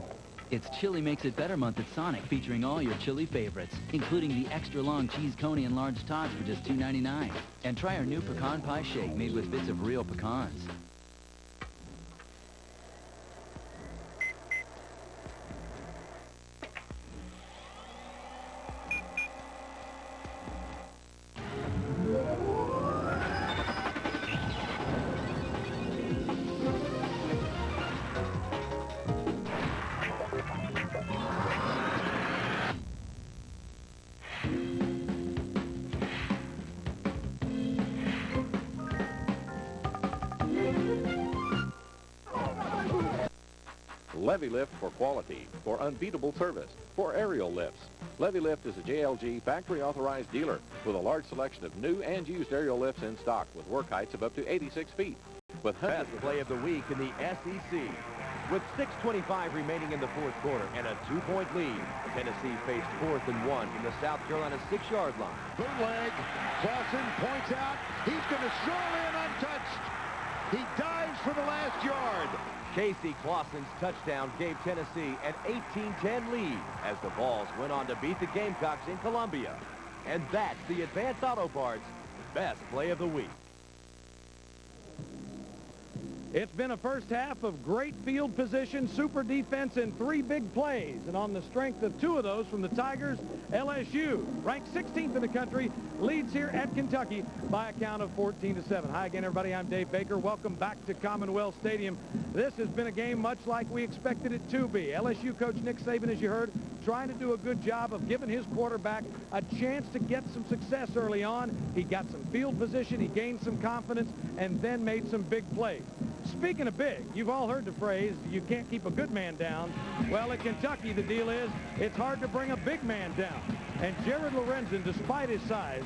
It's Chili Makes It Better month at Sonic, featuring all your chili favorites, including the extra long cheese coney and large tots for just $2.99. And try our new pecan pie shake made with bits of real pecans. Levy Lift for quality, for unbeatable service, for aerial lifts. Levy Lift is a JLG factory-authorized dealer with a large selection of new and used aerial lifts in stock with work heights of up to 86 feet. With best play of the week in the SEC. With 6:25 remaining in the fourth quarter and a 2-point lead, Tennessee faced 4th and 1 from the South Carolina 6-yard line. Bootleg. Clausen points out. He's going to stroll in untouched. He dives for the last yard. Casey Clausen's touchdown gave Tennessee an 18-10 lead as the Vols went on to beat the Gamecocks in Columbia. And that's the Advance Auto Parts best play of the week. It's been a first half of great field position, super defense, and 3 big plays. And on the strength of 2 of those from the Tigers, LSU, ranked 16th in the country, leads here at Kentucky by a count of 14-7. Hi again, everybody. I'm Dave Baker. Welcome back to Commonwealth Stadium. This has been a game much like we expected it to be. LSU coach Nick Saban, as you heard, trying to do a good job of giving his quarterback a chance to get some success early on. He got some field position, he gained some confidence, and then made some big plays. Speaking of big, you've all heard the phrase, you can't keep a good man down. Well, at Kentucky, the deal is it's hard to bring a big man down. And Jared Lorenzen, despite his size,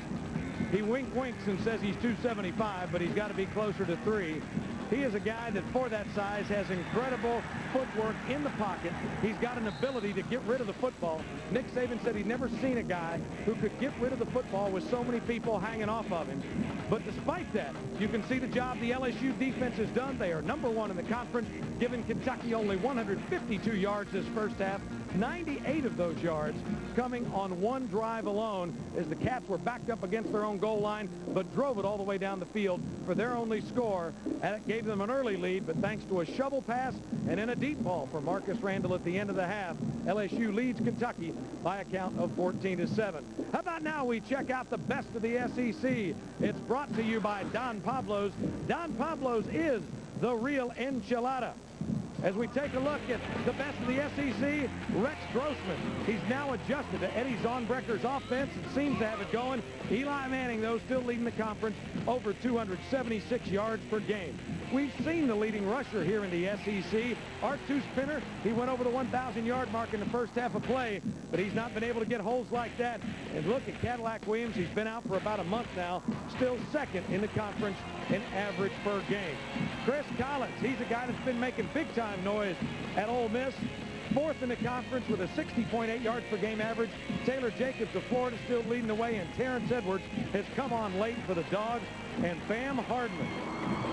he winks and says he's 275, but he's got to be closer to 3. He is a guy that, for that size, has incredible footwork in the pocket. He's got an ability to get rid of the football. Nick Saban said he'd never seen a guy who could get rid of the football with so many people hanging off of him. But despite that, you can see the job the LSU defense has done. They are #1 in the conference, giving Kentucky only 152 yards this first half. 98 of those yards coming on one drive alone as the Cats were backed up against their own goal line, but drove it all the way down the field for their only score. And it gave them an early lead, but thanks to a shovel pass and then a deep ball for Marcus Randall at the end of the half, LSU leads Kentucky by a count of 14-7. How about now we check out the best of the SEC? It's brought to you by Don Pablo's. Don Pablo's is the real enchilada. As we take a look at the best of the SEC, Rex Grossman. He's now adjusted to Eddie Zornbrecker's offense and seems to have it going. Eli Manning, though, still leading the conference, over 276 yards per game. We've seen the leading rusher here in the SEC. Artus Pinner, he went over the 1,000-yard mark in the first half of play, but he's not been able to get holes like that. And look at Cadillac Williams. He's been out for about a month now, still second in the conference in average per game. Chris Collins, he's a guy that's been making big-time noise at Ole Miss. 4th in the conference with a 60.8 yards per game average. Taylor Jacobs of Florida still leading the way, and Terrence Edwards has come on late for the Dogs. And Bam Hardman,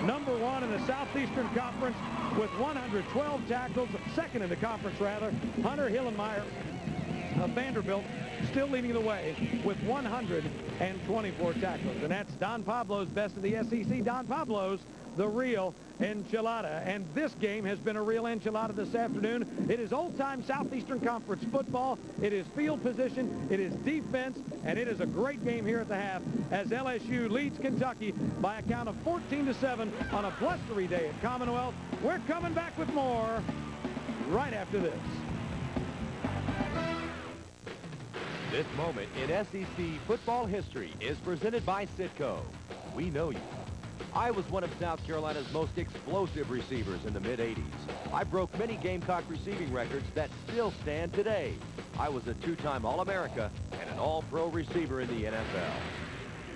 #1 in the Southeastern Conference with 112 tackles, 2nd in the conference rather. Hunter Hillenmeyer of Vanderbilt still leading the way with 124 tackles. And that's Don Pablo's best of the SEC. Don Pablo's the real enchilada. And this game has been a real enchilada this afternoon. It is old-time Southeastern Conference football. It is field position. It is defense. And it is a great game here at the half as LSU leads Kentucky by a count of 14-7 on a blustery day at Commonwealth. We're coming back with more right after this. This moment in SEC football history is presented by Citco. We know you. I was one of South Carolina's most explosive receivers in the mid-'80s. I broke many Gamecock receiving records that still stand today. I was a 2-time All-America and an All-Pro receiver in the NFL.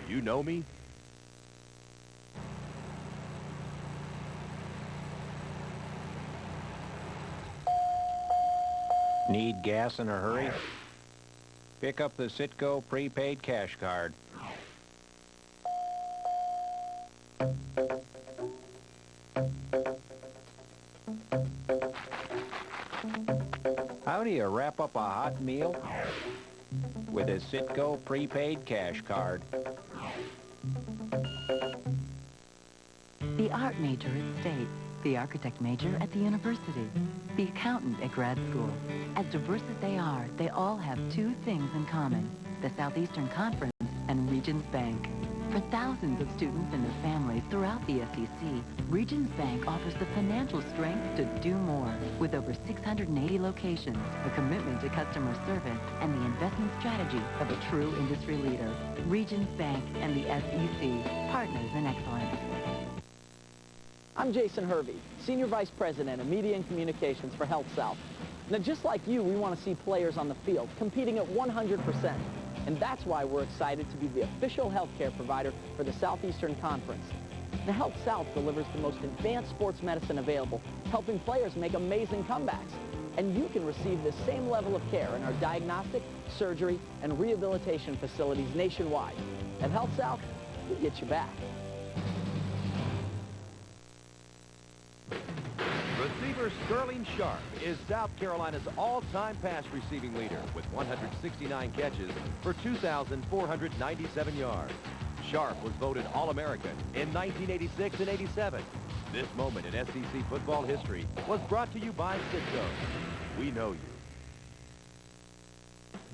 Do you know me? Need gas in a hurry? Pick up the Citgo prepaid cash card. How do you wrap up a hot meal? With a Citgo prepaid cash card. The art major at State, the architect major at the university, the accountant at grad school. As diverse as they are, they all have two things in common: the Southeastern Conference and Regions Bank. For thousands of students and their families throughout the SEC, Regions Bank offers the financial strength to do more. With over 680 locations, a commitment to customer service, and the investment strategy of a true industry leader. Regions Bank and the SEC, partners in excellence. I'm Jason Hervey, Senior Vice President of Media and Communications for Health South. Now, just like you, we want to see players on the field competing at 100%. And that's why we're excited to be the official healthcare provider for the Southeastern Conference. Now, Health South delivers the most advanced sports medicine available, helping players make amazing comebacks. And you can receive the same level of care in our diagnostic, surgery, and rehabilitation facilities nationwide. At Health South, we get you back. Receiver Sterling Sharp is South Carolina's all-time pass receiving leader with 169 catches for 2,497 yards. Sharp was voted All-American in 1986 and 87. This moment in SEC football history was brought to you by Citgo. We know you.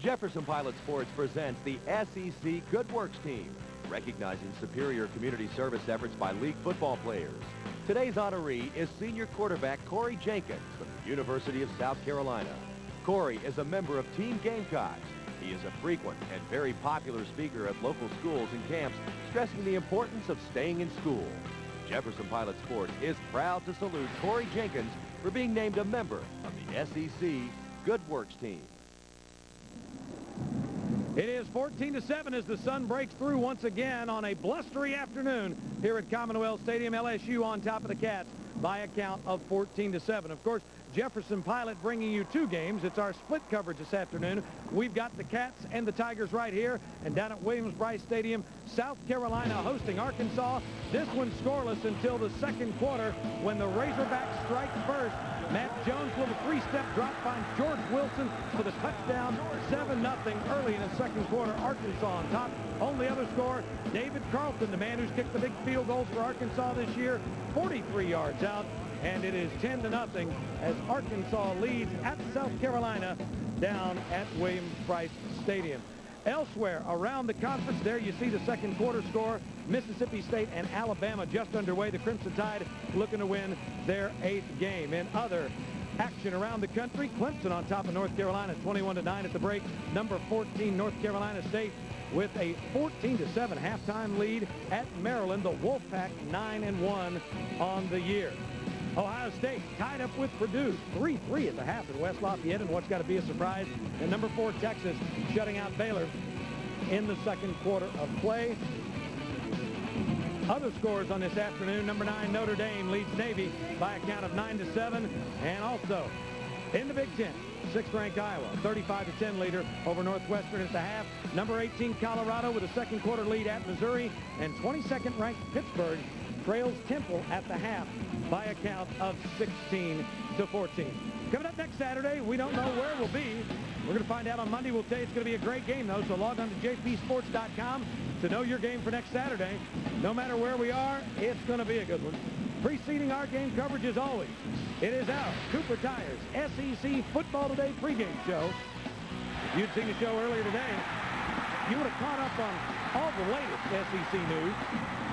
Jefferson Pilot Sports presents the SEC Good Works Team, recognizing superior community service efforts by league football players. Today's honoree is senior quarterback Corey Jenkins from the University of South Carolina. Corey is a member of Team Gamecocks. He is a frequent and very popular speaker at local schools and camps, stressing the importance of staying in school. Jefferson Pilot Sports is proud to salute Corey Jenkins for being named a member of the SEC Good Works Team. It is 14-7 as the sun breaks through once again on a blustery afternoon here at Commonwealth Stadium. LSU on top of the Cats by a count of 14-7. Of course, Jefferson Pilot bringing you two games. It's our split coverage this afternoon. We've got the Cats and the Tigers right here, and down at Williams-Brice Stadium, South Carolina hosting Arkansas. This one's scoreless until the second quarter when the Razorbacks strike first. Matt Jones with a three-step drop finds George Wilson for the touchdown. 7-0 early in the second quarter. Arkansas on top. Only other score, David Carlton, the man who's kicked the big field goals for Arkansas this year, 43 yards out. And it is 10-0 as Arkansas leads at South Carolina down at Williams-Brice Stadium. Elsewhere around the conference, there you see the second quarter score. Mississippi State and Alabama just underway. The Crimson Tide looking to win their 8th game. In other action around the country, Clemson on top of North Carolina, 21-9 at the break. Number 14, North Carolina State, with a 14-7 halftime lead at Maryland. The Wolfpack 9-1 on the year. Ohio State tied up with Purdue, 3-3 at the half at West Lafayette, and what's got to be a surprise, and number 4 Texas shutting out Baylor in the second quarter of play. Other scores on this afternoon, number 9 Notre Dame leads Navy by a count of 9-7, and also in the Big Ten, 6th-ranked Iowa, 35-10 leader over Northwestern at the half. Number 18 Colorado with a second quarter lead at Missouri, and 22nd-ranked Pittsburgh trails Temple at the half by a count of 16-14. Coming up next Saturday, we don't know where we'll be. We're going to find out on Monday. We'll tell you it's going to be a great game, though, so log on to jpsports.com to know your game for next Saturday. No matter where we are, it's going to be a good one. Preceding our game coverage, as always, it is our Cooper Tires SEC Football Today pregame show. If you'd seen the show earlier today, you would have caught up on all the latest SEC news.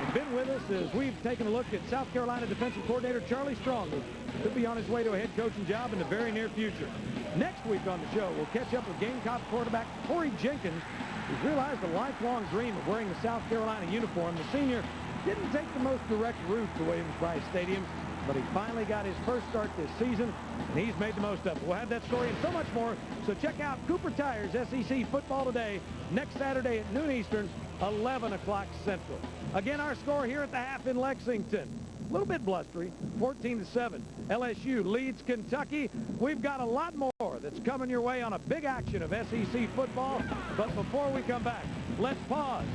And been with us as we've taken a look at South Carolina defensive coordinator Charlie Strong, who could be on his way to a head coaching job in the very near future. Next week on the show, we'll catch up with Gamecock quarterback Corey Jenkins, who's realized a lifelong dream of wearing the South Carolina uniform. The senior didn't take the most direct route to Williams-Brice Stadium, but he finally got his first start this season, and he's made the most of it. We'll have that story and so much more, so check out Cooper Tires SEC Football Today next Saturday at noon Eastern, 11 o'clock Central. Again, our score here at the half in Lexington. A little bit blustery, 14-7. LSU leads Kentucky. We've got a lot more that's coming your way on a big action of SEC football. But before we come back, let's pause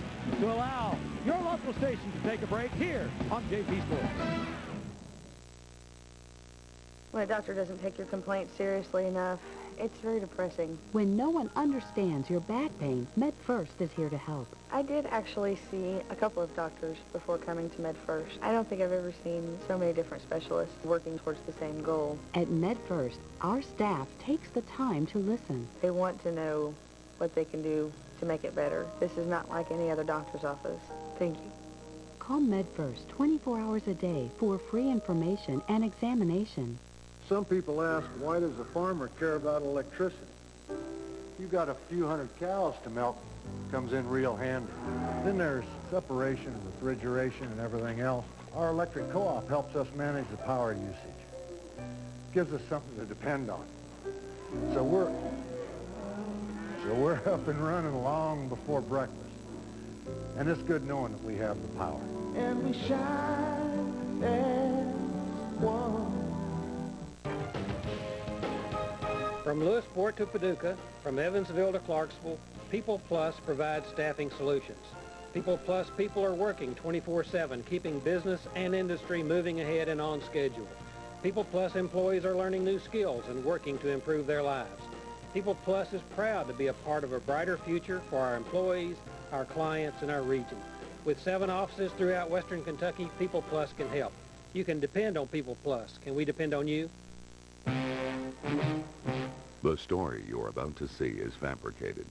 to allow your local station to take a break here on JP Sports. When a doctor doesn't take your complaint seriously enough, it's very depressing. When no one understands your back pain, MedFirst is here to help. I did actually see a couple of doctors before coming to MedFirst. I don't think I've ever seen so many different specialists working towards the same goal. At MedFirst, our staff takes the time to listen. They want to know what they can do to make it better. This is not like any other doctor's office. Thank you. Call MedFirst 24 hours a day for free information and examination. Some people ask, why does a farmer care about electricity? You got a few hundred cows to milk, comes in real handy. Then there's separation, refrigeration, and everything else. Our electric co-op helps us manage the power usage. Gives us something to depend on. So we're up and running long before breakfast. And it's good knowing that we have the power. And we shine as one. From Lewisport to Paducah, from Evansville to Clarksville, People Plus provides staffing solutions. People Plus people are working 24/7, keeping business and industry moving ahead and on schedule. People Plus employees are learning new skills and working to improve their lives. People Plus is proud to be a part of a brighter future for our employees, our clients, and our region. With 7 offices throughout Western Kentucky, People Plus can help. You can depend on People Plus. Can we depend on you? The story you're about to see is fabricated.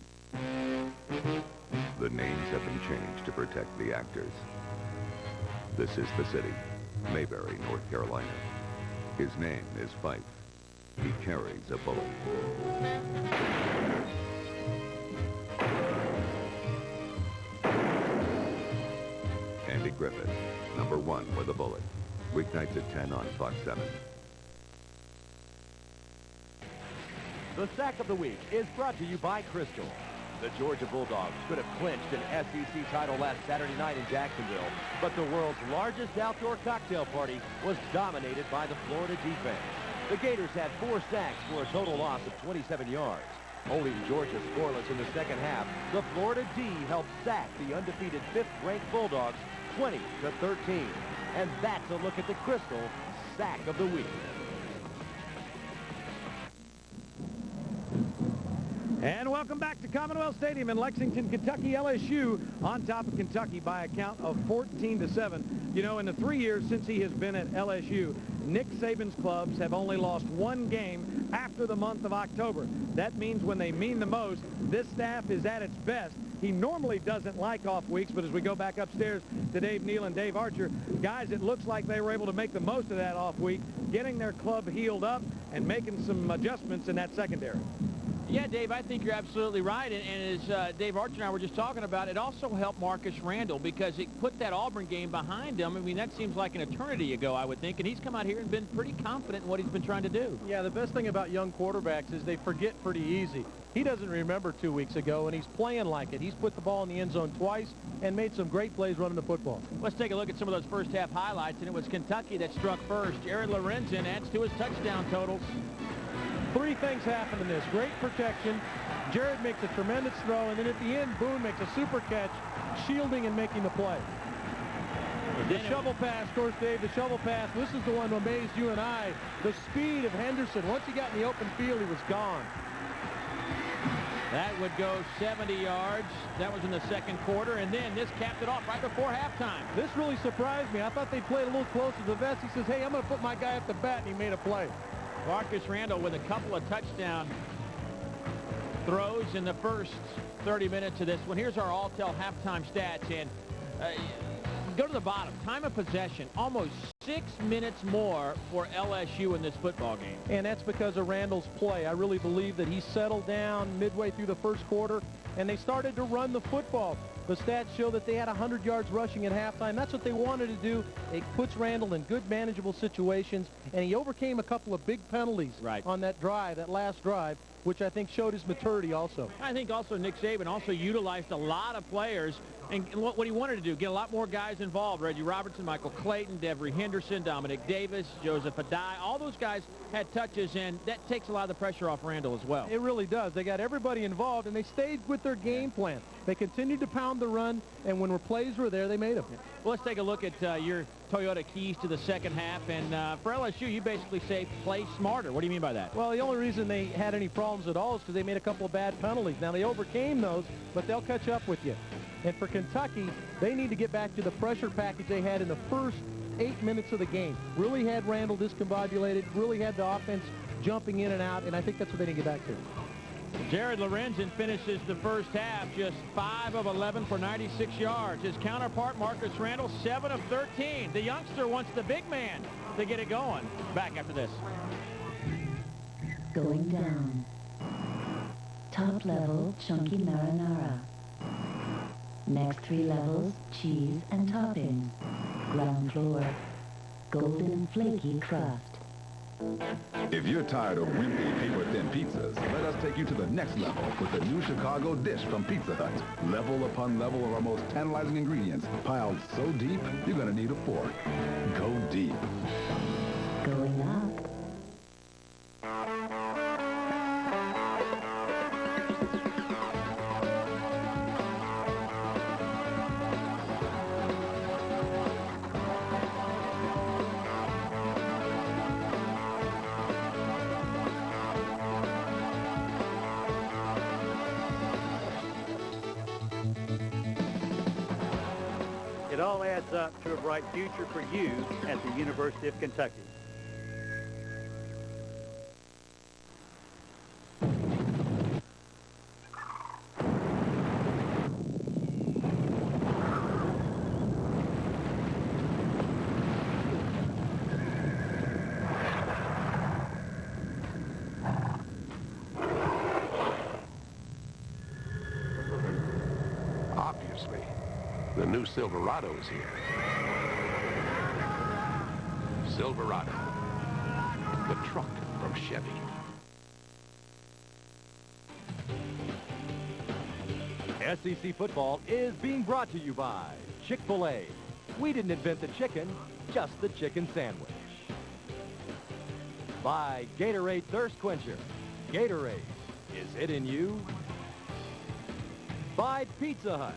The names have been changed to protect the actors. This is the city, Mayberry, North Carolina. His name is Fife. He carries a bullet. Andy Griffith, number 1 with a bullet. Weeknights at 10 on Fox 7. The Sack of the Week is brought to you by Crystal. The Georgia Bulldogs could have clinched an SEC title last Saturday night in Jacksonville, but the world's largest outdoor cocktail party was dominated by the Florida defense. The Gators had 4 sacks for a total loss of 27 yards. Holding Georgia scoreless in the second half, the Florida D helped sack the undefeated 5th-ranked Bulldogs 20-13. And that's a look at the Crystal Sack of the Week. And welcome back to Commonwealth Stadium in Lexington, Kentucky. LSU on top of Kentucky by a count of 14-7. You know, in the 3 years since he has been at LSU, Nick Saban's clubs have only lost 1 game after the month of October. That means when they mean the most, this staff is at its best. He normally doesn't like off weeks, but as we go back upstairs to Dave Neal and Dave Archer, guys, it looks like they were able to make the most of that off week, getting their club healed up and making some adjustments in that secondary. Yeah, Dave, I think you're absolutely right. And as Dave Archer and I were just talking about, it also helped Marcus Randall because it put that Auburn game behind him. I mean, that seems like an eternity ago, I would think. And he's come out here and been pretty confident in what he's been trying to do. Yeah, the best thing about young quarterbacks is they forget pretty easy. He doesn't remember 2 weeks ago, and he's playing like it. He's put the ball in the end zone twice and made some great plays running the football. Let's take a look at some of those first-half highlights, and it was Kentucky that struck first. Jared Lorenzen adds to his touchdown totals. 3 things happen in this. Great protection. Jared makes a tremendous throw, and then at the end, Boone makes a super catch, shielding and making the play. The shovel pass, of course, Dave, the shovel pass, this is the one that amazed you and I. The speed of Henderson. Once he got in the open field, he was gone. That would go 70 yards. That was in the second quarter, and then this capped it off right before halftime. This really surprised me. I thought they played a little closer to the vest. He says, hey, I'm going to put my guy up the bat, and he made a play. Marcus Randall with a couple of touchdown throws in the first 30 minutes of this one. Here's our all-tell halftime stats, and go to the bottom. Time of possession, almost 6 minutes more for LSU in this football game. And that's because of Randall's play. I really believe that he settled down midway through the first quarter, and they started to run the football. The stats show that they had 100 yards rushing at halftime. That's what they wanted to do. It puts Randall in good, manageable situations, and he overcame a couple of big penalties on that drive, that last drive, which I think showed his maturity also. I think also Nick Saban also utilized a lot of players, and what he wanted to do, get a lot more guys involved. Reggie Robertson, Michael Clayton, Devery Henderson, Dominic Davis, Joseph Adai. All those guys had touches, and that takes a lot of the pressure off Randall as well. It really does. They got everybody involved, and they stayed with their game plan. They continued to pound the run, and when plays were there, they made them. Well, let's take a look at your Toyota keys to the second half. And for LSU, you basically say play smarter. What do you mean by that? Well, the only reason they had any problems at all is because they made a couple of bad penalties. Now, they overcame those, but they'll catch up with you. And for Kentucky, they need to get back to the pressure package they had in the first 8 minutes of the game. Really had Randall discombobulated, really had the offense jumping in and out, and I think that's what they need to get back to. Jared Lorenzen finishes the first half just 5 of 11 for 96 yards. His counterpart, Marcus Randall, 7 of 13. The youngster wants the big man to get it going. Back after this. Going down. Top level, chunky marinara. Next 3 levels, cheese and topping. Ground floor, golden flaky crust. If you're tired of wimpy, paper-thin pizzas, let us take you to the next level with the new Chicago dish from Pizza Hut. Level upon level of our most tantalizing ingredients, piled so deep, you're gonna need a fork. Go deep. Going up. It all adds up to a bright future for you at the University of Kentucky. Obviously, the new Silverado is here. Silverado, the truck from Chevy. SEC football is being brought to you by Chick-fil-A. We didn't invent the chicken, just the chicken sandwich. By Gatorade Thirst Quencher. Gatorade, is it in you? By Pizza Hut.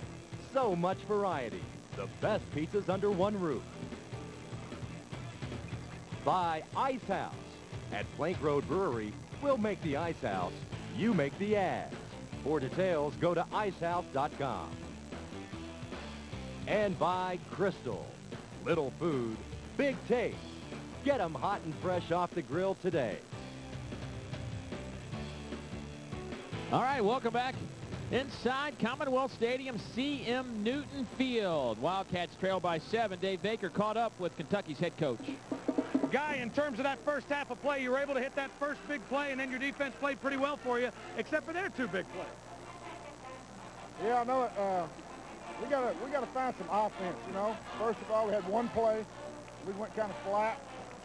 So much variety. The best pizzas under one roof. By Ice House. At Plank Road Brewery, we'll make the Ice House. You make the ads. For details, go to icehouse.com. And by Crystal. Little food, big taste. Get them hot and fresh off the grill today. All right, welcome back inside Commonwealth Stadium, C.M. Newton Field. Wildcats trail by 7. Dave Baker caught up with Kentucky's head coach. Guy, in terms of that first half of play, you were able to hit that first big play, and then your defense played pretty well for you, except for their 2 big plays. Yeah, I know it. We gotta find some offense, you know. First of all, we had 1 play. We went kind of flat.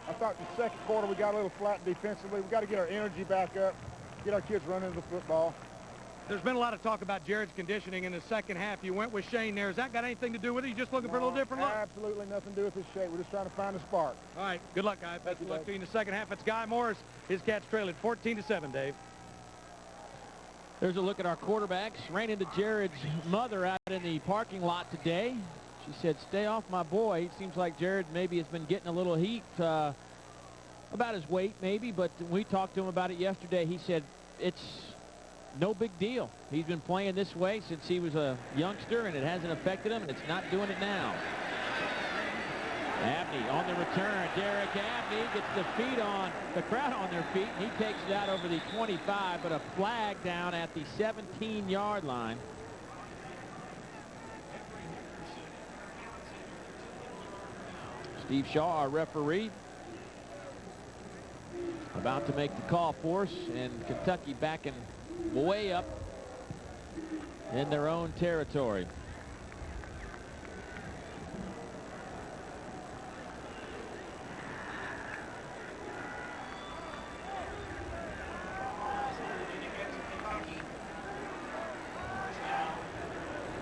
I thought in the second quarter we got a little flat defensively. We got to get our energy back up, get our kids running the football. There's been a lot of talk about Jared's conditioning in the second half. You went with Shane there. Has that got anything to do with it? You just looking for a little different look? Absolutely nothing to do with his shape. We're just trying to find a spark. All right. Good luck, guys. Best of luck to you in the second half. It's Guy Morris. His Cats trailing 14-7, Dave. There's a look at our quarterbacks. Ran into Jared's mother out in the parking lot today. She said, "Stay off my boy." It seems like Jared maybe has been getting a little heat about his weight maybe, but we talked to him about it yesterday. He said it's no big deal. He's been playing this way since he was a youngster, and it hasn't affected him, and it's not doing it now. Abney on the return. Derek Abney gets the crowd on their feet, and he takes it out over the 25, but a flag down at the 17-yard line. Steve Shaw, our referee, about to make the call for us, and Kentucky backing way up in their own territory.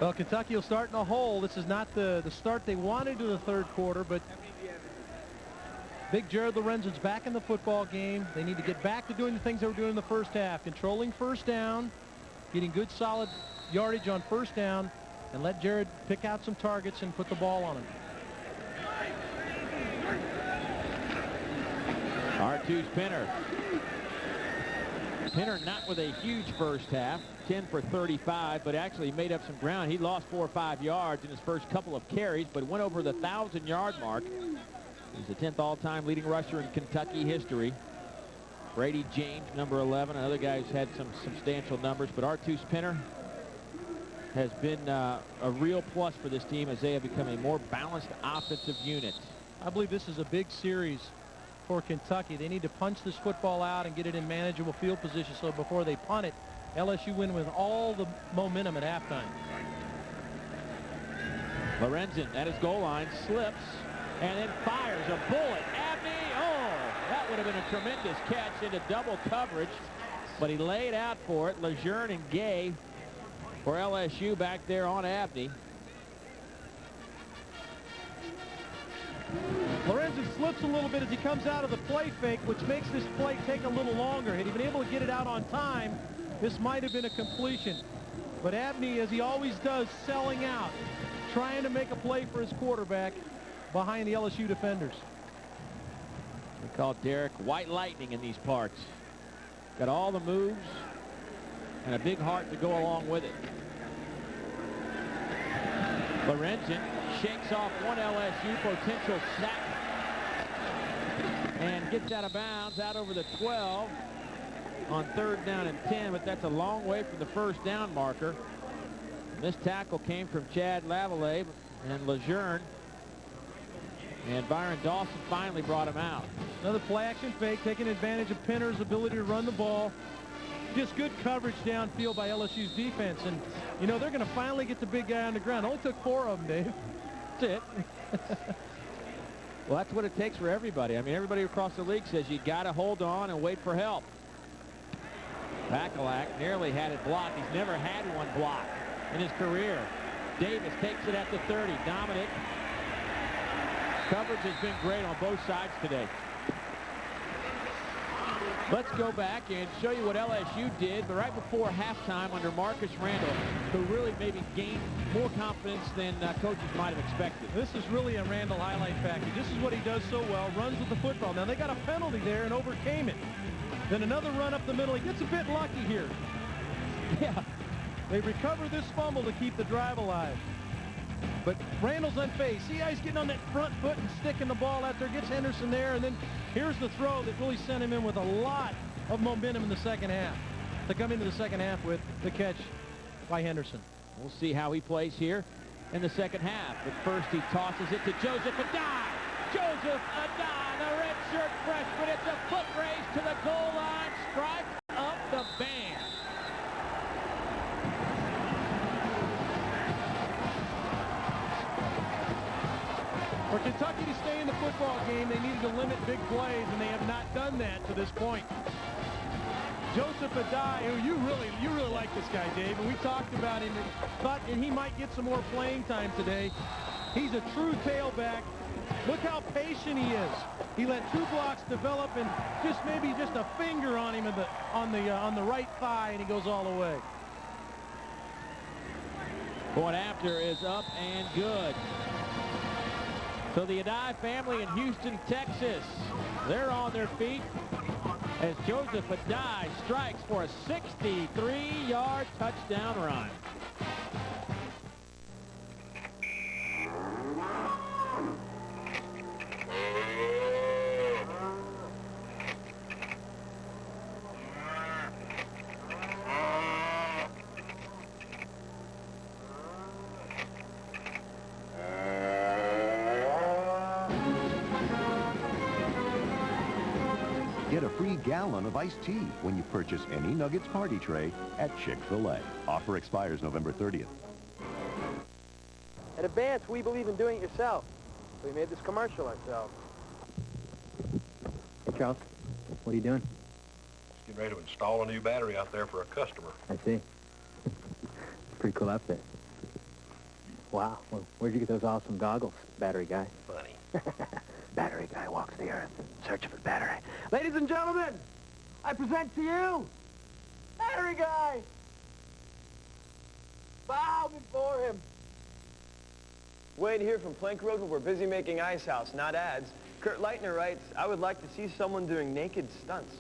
Well, Kentucky will start in a hole. This is not the start they wanted to the third quarter, but Big Jared Lorenzen's back in the football game. They need to get back to doing the things they were doing in the first half, controlling first down, getting good solid yardage on first down, and let Jared pick out some targets and put the ball on him. R2's Pinner. Pinner not with a huge first half, 10 for 35, but actually made up some ground. He lost 4 or 5 yards in his first couple of carries, but went over the 1,000-yard mark. He's the 10th all-time leading rusher in Kentucky history. Brady James, number 11, another guy who's had some substantial numbers, but Artus Pinner has been a real plus for this team as they have become a more balanced offensive unit. I believe this is a big series for Kentucky. They need to punch this football out and get it in manageable field position so before they punt it, LSU win with all the momentum at halftime. Lorenzen at his goal line slips and then fires a bullet. Abney, oh, that would have been a tremendous catch into double coverage, but he laid out for it. Lejeune and Gay for LSU back there on Abney. Lorenzen slips a little bit as he comes out of the play fake, which makes this play take a little longer. Had he been able to get it out on time, this might have been a completion. But Abney, as he always does, selling out, trying to make a play for his quarterback behind the LSU defenders. We call Derek White Lightning in these parts. Got all the moves and a big heart to go along with it. Lorenzen shakes off one LSU potential sack and gets out of bounds out over the 12 on 3rd down and 10, but that's a long way from the first down marker. And this tackle came from Chad Lavallee and Lejeune, and Byron Dawson finally brought him out. Another play action fake, taking advantage of Pinner's ability to run the ball. Just good coverage downfield by LSU's defense. And, you know, they're going to finally get the big guy on the ground. Only took 4 of them, Dave. That's it. Well, that's what it takes for everybody. I mean, everybody across the league says you got to hold on and wait for help. Bakalak nearly had it blocked. He's never had one blocked. in his career. Davis takes it at the 30. Dominic. Coverage has been great on both sides today. Let's go back and show you what LSU did, but right before halftime under Marcus Randall, who really maybe gained more confidence than coaches might have expected. This is really a Randall highlight package. This is what he does so well, runs with the football. Now, they got a penalty there and overcame it. Then another run up the middle. He gets a bit lucky here. Yeah, they recover this fumble to keep the drive alive. But Randall's unfazed. See how he's getting on that front foot and sticking the ball out there. Gets Henderson there, and then here's the throw that really sent him in with a lot of momentum in the second half. To come into the second half with the catch by Henderson. We'll see how he plays here in the second half. But first he tosses it to Joseph Adai. Joseph Adai, the redshirt freshman. It's a foot race to the goal line. Strike up the band. For Kentucky to stay in the football game, they needed to limit big plays, and they have not done that to this point. Joseph Adai, who you really like this guy, Dave, and we talked about him and thought he might get some more playing time today. He's a true tailback. Look how patient he is. He let two blocks develop and maybe just a finger on him on the right thigh, and he goes all the way. Point after is up and good. So the Adai family in Houston, Texas, they're on their feet as Joseph Adai strikes for a 63-yard touchdown run. Get a free gallon of iced tea when you purchase any Nuggets party tray at Chick-fil-A. Offer expires November 30th. At Advance, we believe in doing it yourself. We made this commercial ourselves. Hey, Charles, what are you doing? Just getting ready to install a new battery out there for a customer. I see. Pretty cool outfit. Wow. Well, where'd you get those awesome goggles, battery guy? Funny. Battery guy walks the earth searching for battery. Ladies and gentlemen, I present to you Battery Guy. Bow before him. Wade here from Plank Road, where we're busy making Ice House, not ads. Kurt Leitner writes, I would like to see someone doing naked stunts.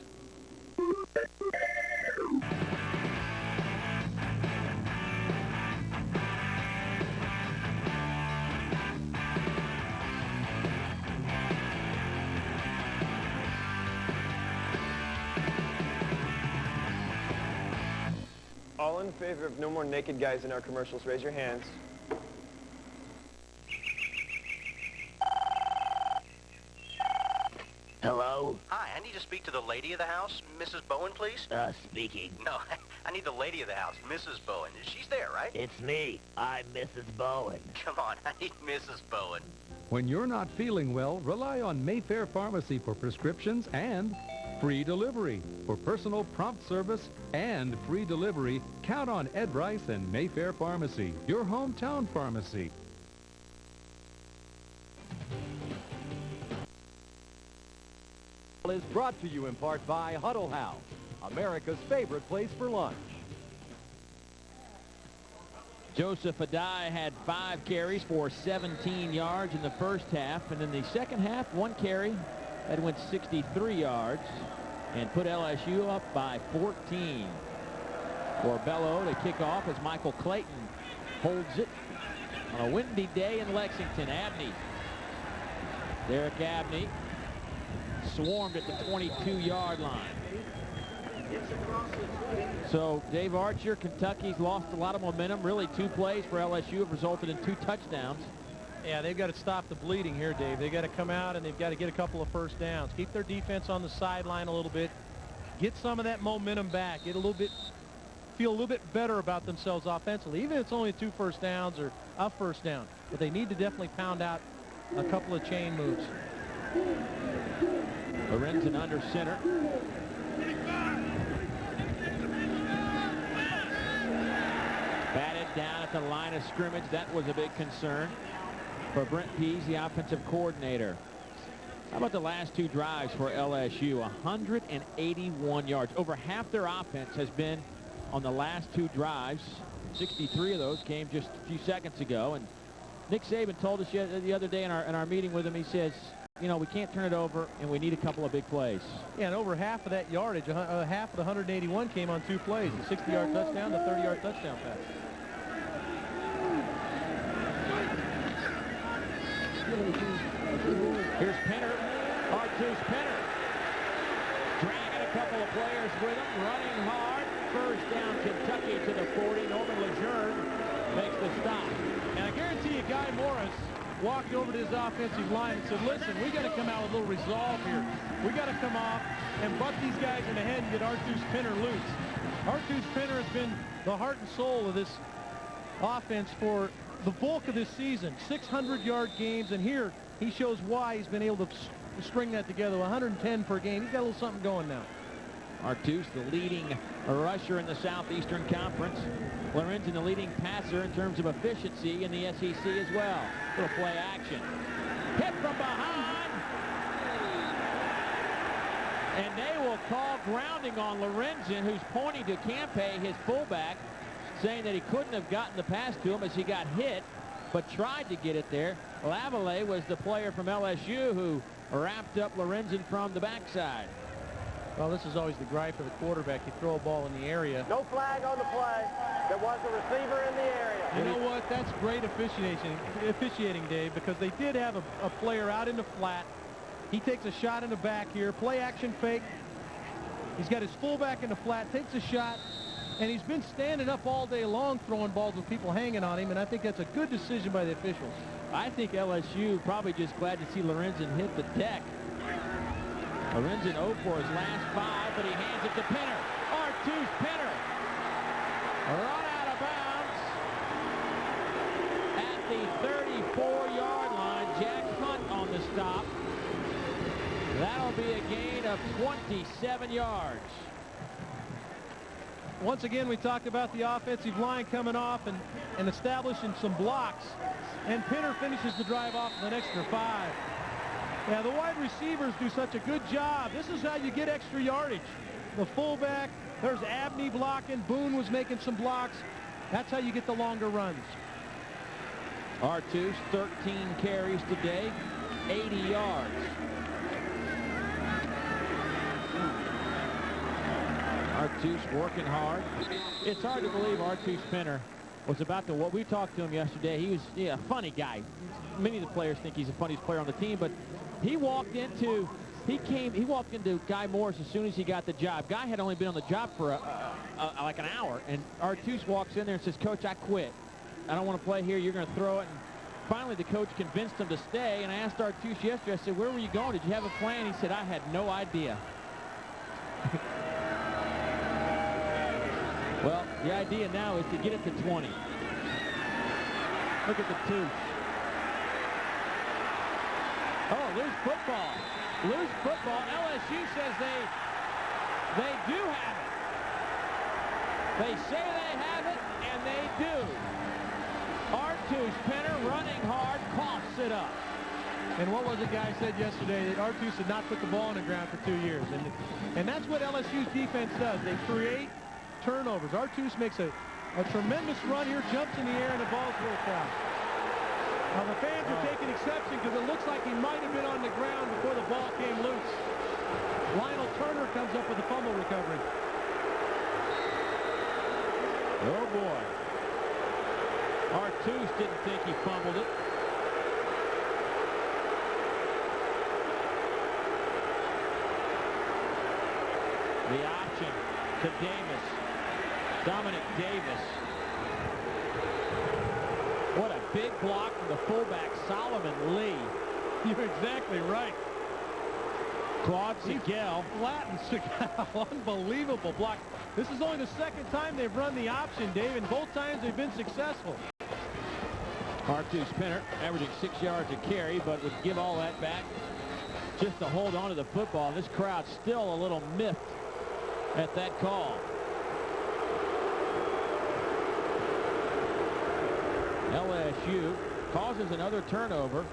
All in favor of no more naked guys in our commercials, raise your hands. Hello? Hi, I need to speak to the lady of the house, Mrs. Bowen, please. Speaking. No, I need the lady of the house, Mrs. Bowen. She's there, right? It's me. I'm Mrs. Bowen. Come on, I need Mrs. Bowen. When you're not feeling well, rely on Mayfair Pharmacy for prescriptions and free delivery. For personal prompt service and free delivery, count on Ed Rice and Mayfair Pharmacy, your hometown pharmacy. Is brought to you in part by Huddle House, America's favorite place for lunch. Joseph Adai had 5 carries for 17 yards in the first half, and in the second half, 1 carry that went 63 yards and put LSU up by 14. For Bello to kick off as Michael Clayton holds it on a windy day in Lexington. Abney. Derek Abney swarmed at the 22-yard line. So Dave Archer, Kentucky's lost a lot of momentum. Really 2 plays for LSU have resulted in 2 touchdowns. Yeah, they've got to stop the bleeding here, Dave. They've got to come out and they've got to get a couple of first downs. Keep their defense on the sideline a little bit. Get some of that momentum back. Feel a little bit better about themselves offensively, even if it's only 2 first downs or a first down. But they need to definitely pound out a couple of chain moves. Lorenzen under center. Batted down at the line of scrimmage. That was a big concern for Brent Pease, the offensive coordinator. How about the last two drives for LSU? 181 yards. Over half their offense has been on the last two drives. 63 of those came just a few seconds ago. And Nick Saban told us the other day in our meeting with him, he says, you know, we can't turn it over, and we need a couple of big plays. Yeah, and over half of that yardage, half of the 181 came on two plays, the 60-yard touchdown, the 30-yard touchdown pass. Here's Penner, Artus Penner, dragging a couple of players with him, running hard. First down, Kentucky to the 40. Norman Lejeune makes the stop. And I guarantee you, Guy Morris walked over to his offensive line and said, listen, we got to come out with a little resolve here. We got to come off and butt these guys in the head and get Artus Penner loose. Artus Penner has been the heart and soul of this offense for the bulk of this season. 600-yard games, and here he shows why he's been able to string that together. 110 per game. He's got a little something going now. Artus, the leading rusher in the Southeastern Conference. Lorenzen, the leading passer in terms of efficiency in the SEC as well. Little play action. Hit from behind. And they will call grounding on Lorenzen, who's pointing to Campe, his fullback, saying that he couldn't have gotten the pass to him as he got hit, but tried to get it there. Lavallee was the player from LSU who wrapped up Lorenzen from the backside. Well, this is always the gripe of the quarterback. You throw a ball in the area. No flag on the play. There was a receiver in the area. You know what? That's great officiating, Dave, because they did have a player out in the flat. He takes a shot in the back here. Play action fake. He's got his fullback in the flat, takes a shot, and he's been standing up all day long throwing balls with people hanging on him, and I think that's a good decision by the officials. I think LSU probably just glad to see Lorenzen hit the deck. Lorenzen 0 for his last 5, but he hands it to Penner. Artus Penner. Run out of bounds at the 34-yard line. Jack Hunt on the stop. That'll be a gain of 27 yards. Once again, we talked about the offensive line coming off and establishing some blocks. And Penner finishes the drive off with an extra 5. Yeah, the wide receivers do such a good job. This is how you get extra yardage. The fullback, there's Abney blocking. Boone was making some blocks. That's how you get the longer runs. Artus, 13 carries today, 80 yards. Artus working hard. It's hard to believe Artus Penner was about to, what we talked to him yesterday, he was a funny guy. Many of the players think he's the funniest player on the team, but he walked into Guy Morris as soon as he got the job. Guy had only been on the job for like an hour, and Artus walks in there and says, Coach, I quit. I don't want to play here. You're going to throw it. And finally, the coach convinced him to stay, and I asked Artus yesterday, I said, where were you going? Did you have a plan? He said, I had no idea. Well, the idea now is to get it to 20. Look at the 2. Oh, loose football. Loose football. LSU says they do have it. They say they have it, and they do. Artus Penner running hard, coughs it up. And what was the guy said yesterday? That Artus had not put the ball on the ground for 2 years. And that's what LSU's defense does. They create turnovers. Artus makes a tremendous run here, jumps in the air, and the ball's worked out. Now the fans are taking exception because it looks like he might have been on the ground before the ball came loose. Lionel Turner comes up with a fumble recovery. Oh boy. Artus didn't think he fumbled it. The option to Davis. Dominic Davis. What a big block from the fullback, Solomon Lee. You're exactly right. Claude Sigel. Flattened Sigel. Unbelievable block. This is only the second time they've run the option, Dave, and both times they've been successful. Artus Penner averaging 6 yards a carry, but would give all that back just to hold on to the football. This crowd's still a little miffed at that call. LSU causes another turnover.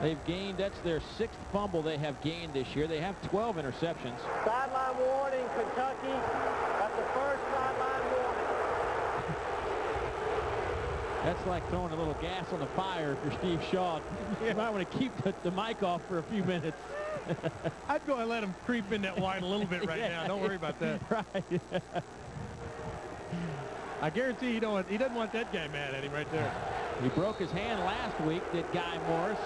They've gained, that's their 6th fumble they have gained this year. They have 12 interceptions. Sideline warning, Kentucky. That's the first sideline warning. That's like throwing a little gas on the fire if you're Steve Shaw. You might want to keep the mic off for a few minutes. I'd go and let him creep in that wide a little bit right now. Don't worry about that. Right. I guarantee he doesn't want that guy mad at him right there. He broke his hand last week, did Guy Morris.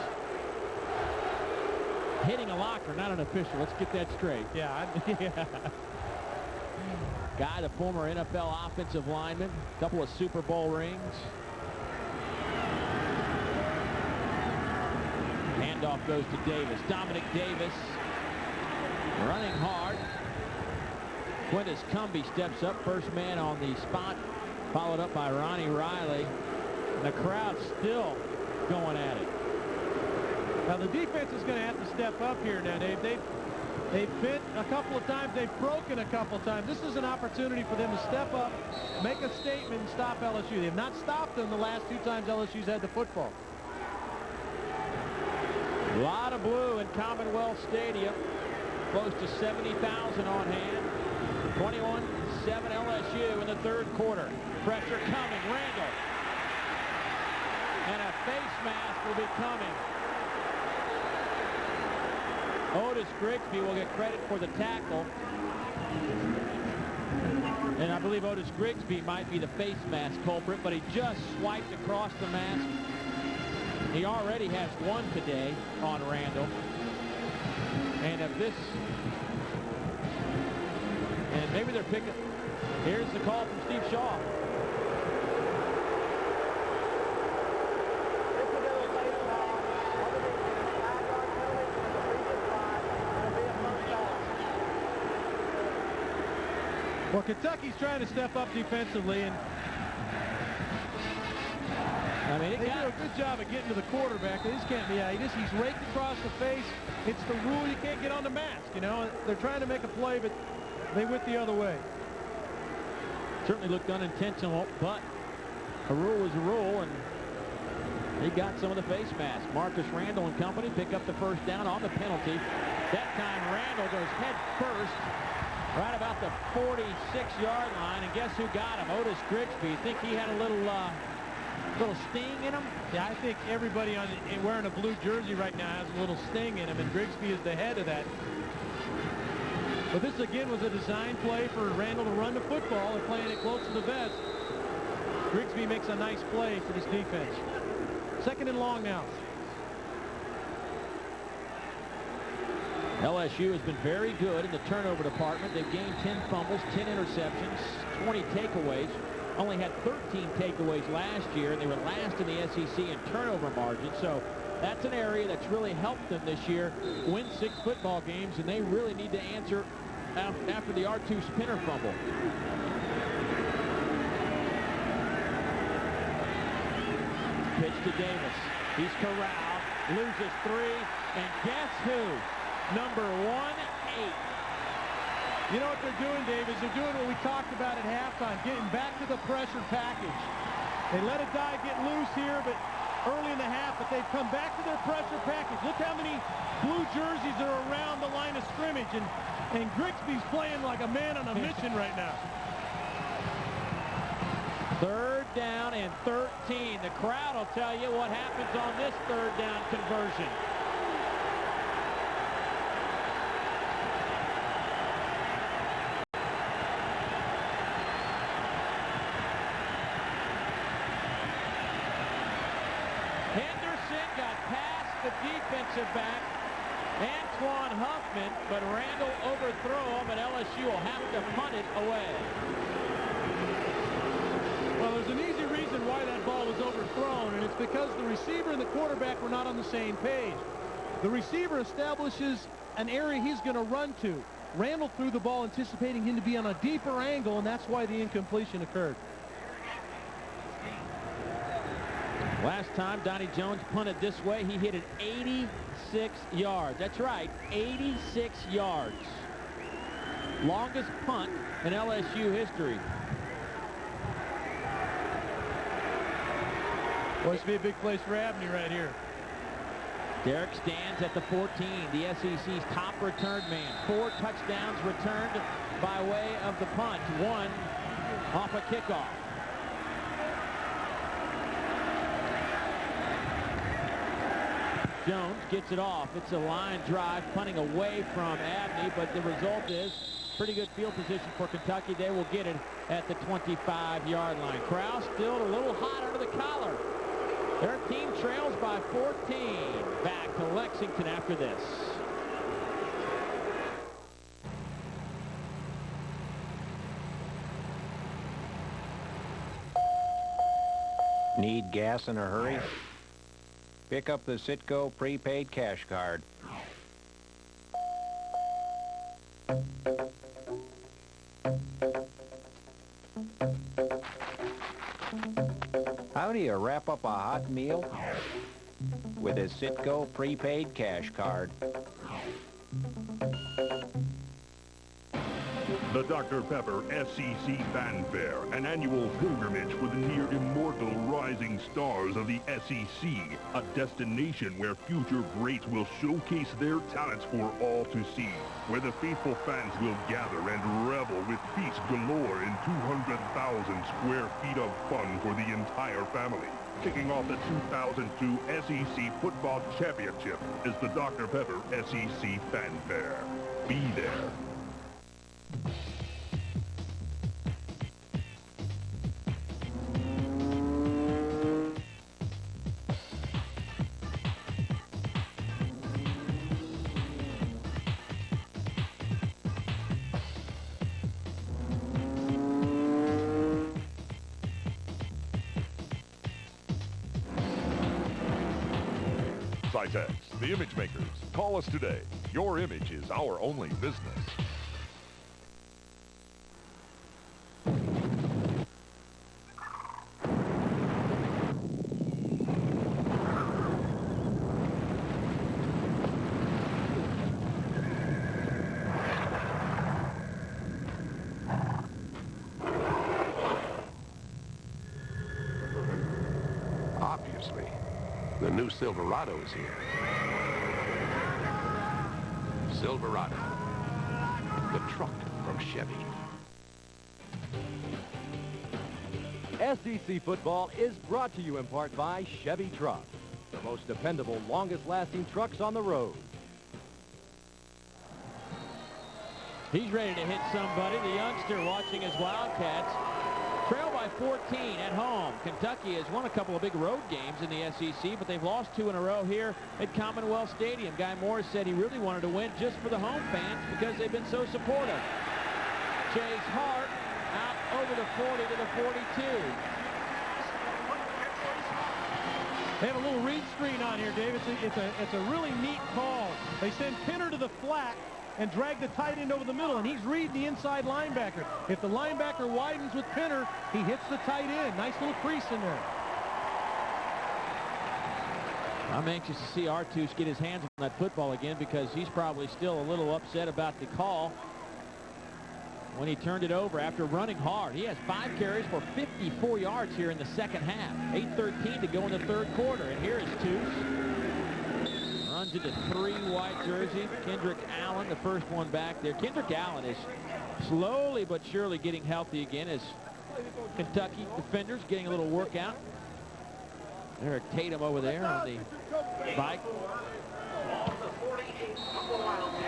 Hitting a locker, not an official. Let's get that straight. Yeah. Guy, the former NFL offensive lineman, a couple of Super Bowl rings. Handoff goes to Davis. Dominic Davis running hard. Quintus Cumbie steps up, first man on the spot, followed up by Ronnie Riley. And the crowd's still going at it. Now the defense is going to have to step up here now, Dave. They've bit a couple of times. They've broken a couple of times. This is an opportunity for them to step up, make a statement, and stop LSU. They have not stopped them the last 2 times LSU's had the football. A lot of blue in Commonwealth Stadium. Close to 70,000 on hand. 21-7 LSU in the 3rd quarter. Pressure coming. Randall. And a face mask will be coming. Otis Grigsby will get credit for the tackle. And I believe Otis Grigsby might be the face mask culprit, but he just swiped across the mask. He already has 1 today on Randall. And if this... And maybe they're picking... Here's the call from Steve Shaw. Well, Kentucky's trying to step up defensively, and I mean, they do a good job of getting to the quarterback. They just can't be out. He's raked across the face. It's the rule you can't get on the mask, you know. They're trying to make a play, but they went the other way. Certainly looked unintentional, but a rule is a rule, and he got some of the face mask. Marcus Randall and company pick up the first down on the penalty. That time Randall goes head first right about the 46-yard line, and guess who got him? Otis Grigsby. You think he had a little sting in him? Yeah, I think everybody wearing a blue jersey right now has a little sting in him, and Grigsby is the head of that. But this, again, was a design play for Randall to run the football. They're playing it close to the vest. Grigsby makes a nice play for this defense. 2nd and long now. LSU has been very good in the turnover department. They've gained 10 fumbles, 10 interceptions, 20 takeaways. Only had 13 takeaways last year, and they were last in the SEC in turnover margin. So that's an area that's really helped them this year win 6 football games, and they really need to answer after the R2 spinner fumble. Pitch to Davis. He's corralled, loses 3, and guess who? Number 1-8. You know what they're doing, Dave, is they're doing what we talked about at halftime, getting back to the pressure package. They let a guy get loose here, but early in the half, but they've come back to their pressure package. Look how many blue jerseys are around the line of scrimmage, and Grigsby's playing like a man on a mission right now. 3rd down and 13. The crowd will tell you what happens on this 3rd down conversion. Henderson got past the defensive back, Antoine Huffman, but Randall overthrew him, and LSU will have to punt it away. Well, there's an easy reason why that ball was overthrown, and it's because the receiver and the quarterback were not on the same page. The receiver establishes an area he's going to run to. Randall threw the ball anticipating him to be on a deeper angle, and that's why the incompletion occurred. Last time Donnie Jones punted this way, he hit it 86 yards. That's right, 86 yards. Longest punt in LSU history. Well, this would be a big place for Abney right here. Derek stands at the 14, the SEC's top return man. 4 touchdowns returned by way of the punt. 1 off a kickoff. Jones gets it off. It's a line drive, punting away from Abney, but the result is pretty good field position for Kentucky. They will get it at the 25-yard line. Krause still a little hot under the collar. Their team trails by 14. Back to Lexington after this. Need gas in a hurry? Pick up the Citgo prepaid cash card. How do you wrap up a hot meal? With a Citgo prepaid cash card. The Dr. Pepper SEC Fanfare, an annual pilgrimage for the near-immortal rising stars of the SEC, a destination where future greats will showcase their talents for all to see, where the faithful fans will gather and revel with feast galore in 200,000 square feet of fun for the entire family. Kicking off the 2002 SEC Football Championship is the Dr. Pepper SEC Fanfare. Be there. Cytex, the image makers. Call us today. Your image is our only business. Obviously, the new Silverado is here. Silverado, the truck from Chevy. SEC Football is brought to you in part by Chevy Trucks, the most dependable, longest-lasting trucks on the road. He's ready to hit somebody. The youngster watching his Wildcats trail by 14 at home. Kentucky has won a couple of big road games in the SEC, but they've lost 2 in a row here at Commonwealth Stadium. Guy Morris said he really wanted to win just for the home fans because they've been so supportive. Chase Hart out over the 40 to the 42. They have a little read screen on here, Dave. It's a really neat call. They send Pinner to the flat and drag the tight end over the middle, and he's reading the inside linebacker. If the linebacker widens with Pinner, he hits the tight end. Nice little crease in there. I'm anxious to see Artus get his hands on that football again because he's probably still a little upset about the call when he turned it over after running hard. He has 5 carries for 54 yards here in the second half. 8:13 to go in the third quarter, and here is Toos. Runs into 3 white jersey. Kendrick Allen, the first one back there. Kendrick Allen is slowly but surely getting healthy again as Kentucky defenders getting a little workout. Eric Tatum over there on the bike.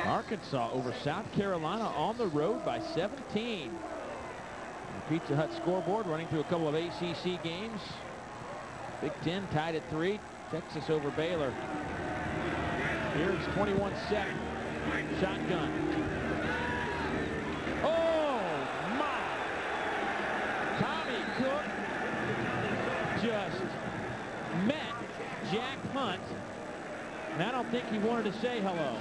Arkansas over South Carolina on the road by 17. The Pizza Hut scoreboard running through a couple of ACC games. Big Ten tied at 3. Texas over Baylor. Here it's 21-7. Shotgun. Oh, my. Tommy Cook just met Jack Hunt. And I don't think he wanted to say hello.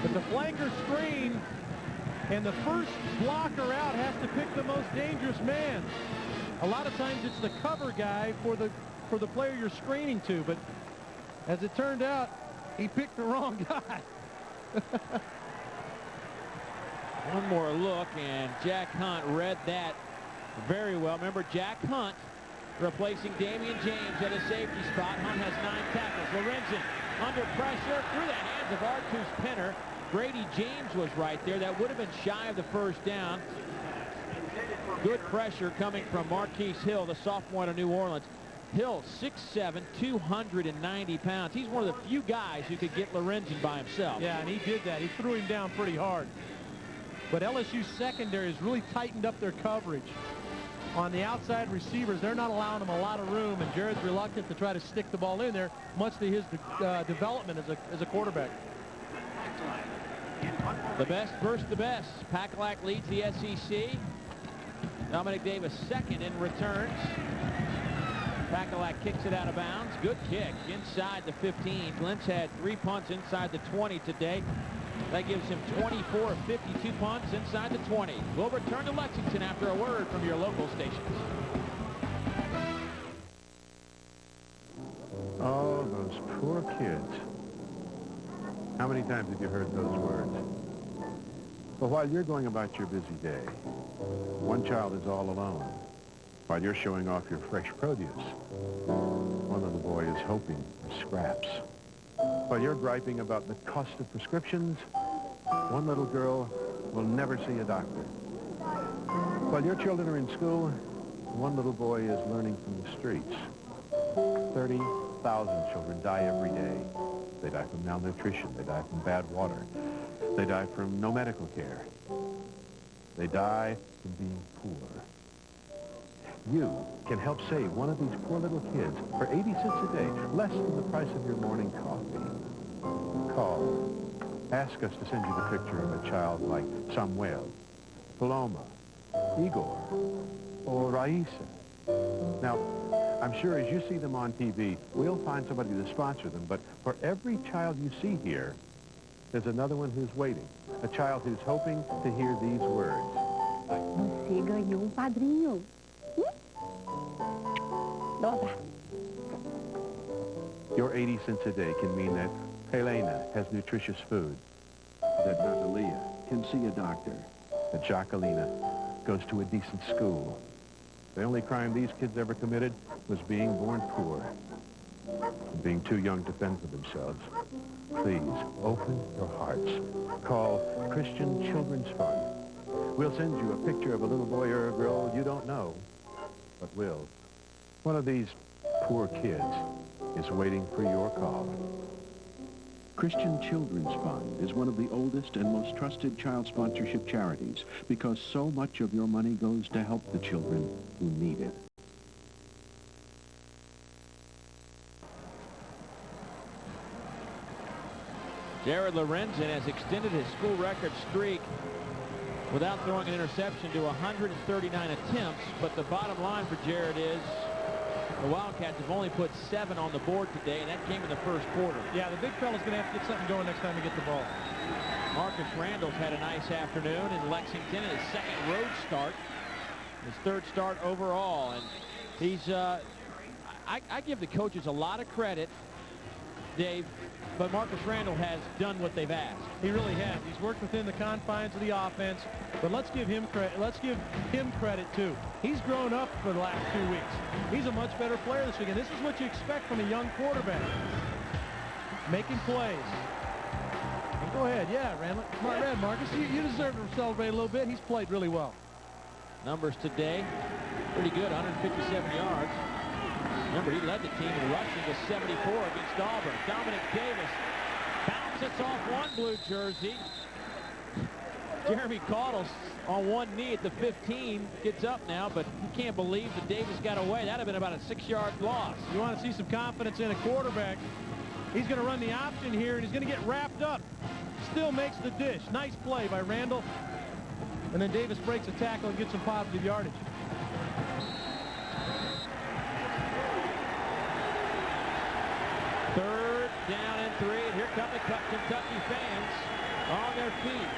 But the flanker screen and the first blocker out has to pick the most dangerous man. A lot of times it's the cover guy for the player you're screening to, but as it turned out, he picked the wrong guy. One more look, and Jack Hunt read that very well. Remember, Jack Hunt replacing Damian James at a safety spot. Hunt has 9 tackles. Lorenzen under pressure through the hands of Artus Penner. Grady James was right there. That would have been shy of the first down. Good pressure coming from Marquise Hill, the sophomore out of New Orleans. Hill, 6'7", 290 pounds. He's one of the few guys who could get Lorenzen by himself. Yeah, and he did that. He threw him down pretty hard. But LSU secondary has really tightened up their coverage. On the outside receivers, they're not allowing them a lot of room, and Jared's reluctant to try to stick the ball in there, much to his development as a quarterback. The best versus the best. Packalack leads the SEC. Dominic Davis second in returns. Packalack kicks it out of bounds. Good kick inside the 15. Glintz had 3 punts inside the 20 today. That gives him 24 of 52 punts inside the 20. We'll return to Lexington after a word from your local stations. Oh, those poor kids. How many times have you heard those words? Well, while you're going about your busy day, one child is all alone. While you're showing off your fresh produce, one little boy is hoping for scraps. While you're griping about the cost of prescriptions, one little girl will never see a doctor. While your children are in school, one little boy is learning from the streets. 30,000 children die every day. They die from malnutrition. They die from bad water. They die from no medical care. They die from being poor. You can help save one of these poor little kids for 80 cents a day, less than the price of your morning coffee. Call. Ask us to send you the picture of a child like Samuel, Paloma, Igor, or Raisa. Now, I'm sure as you see them on TV, we'll find somebody to sponsor them, but for every child you see here, there's another one who's waiting, a child who's hoping to hear these words. Você ganhou padrinho. Your 80 cents a day can mean that Helena has nutritious food, that Natalia can see a doctor, that Jacquelina goes to a decent school. The only crime these kids ever committed was being born poor, and being too young to fend for themselves. Please, open your hearts. Call Christian Children's Fund. We'll send you a picture of a little boy or a girl you don't know, but will. One of these poor kids is waiting for your call. Christian Children's Fund is one of the oldest and most trusted child sponsorship charities because so much of your money goes to help the children who need it. Jared Lorenzen has extended his school record streak without throwing an interception to 139 attempts, but the bottom line for Jared is the Wildcats have only put 7 on the board today, and that came in the first quarter. Yeah, the big fella's going to have to get something going next time he gets the ball. Marcus Randall's had a nice afternoon in Lexington in his second road start, his 3rd start overall, and he's I give the coaches a lot of credit, Dave, but Marcus Randall has done what they've asked. He really has. He's worked within the confines of the offense, but let's give him credit. Let's give him credit too. He's grown up for the last 2 weeks. He's a much better player this week, and this is what you expect from a young quarterback. Making plays. And go ahead, yeah, Randall. Come on, Red, Marcus. You deserve to celebrate a little bit. He's played really well. Numbers today, pretty good, 157 yards. Remember, he led the team in rushing with 74 against Auburn. Dominic Davis bounces off one blue jersey. Jeremy Caudle's on one knee at the 15, gets up now, but you can't believe that Davis got away. That'd have been about a 6-yard loss. You want to see some confidence in a quarterback. He's going to run the option here, and he's going to get wrapped up. Still makes the dish. Nice play by Randall. And then Davis breaks a tackle and gets some positive yardage. Third down and 3, and here come the Kentucky fans on their feet.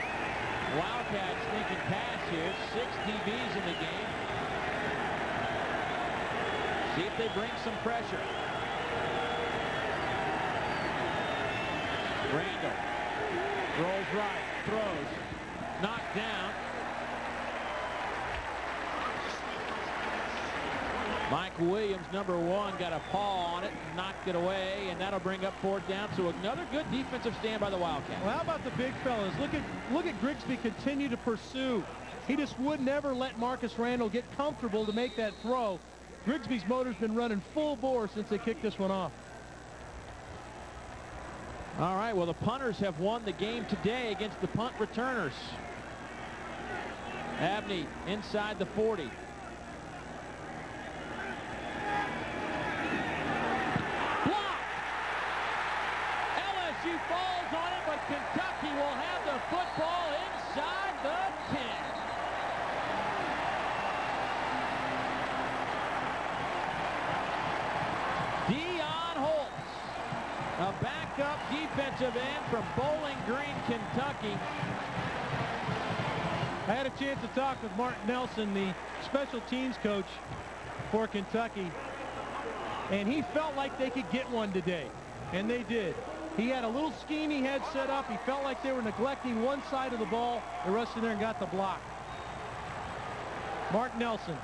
Wildcats thinking pass here, 6 DBs in the game. See if they bring some pressure. Randall rolls right, throws, knocked down. Mike Williams, number 1, got a paw on it, knocked it away, and that'll bring up 4th down. So another good defensive stand by the Wildcats. Well, how about the big fellas? Look at Grigsby continue to pursue. He just would never let Marcus Randall get comfortable to make that throw. Grigsby's motor's been running full bore since they kicked this one off. All right, well, the punters have won the game today against the punt returners. Abney inside the 40. LSU falls on it, but Kentucky will have the football inside the 10. Dion Holtz, a backup defensive end from Bowling Green, Kentucky. I had a chance to talk with Mark Nelson, the special teams coach for Kentucky, and he felt like they could get one today, and they did. He had a little scheme he had set up. He felt like they were neglecting one side of the ball. They rushed in there and got the block. Mark Nelson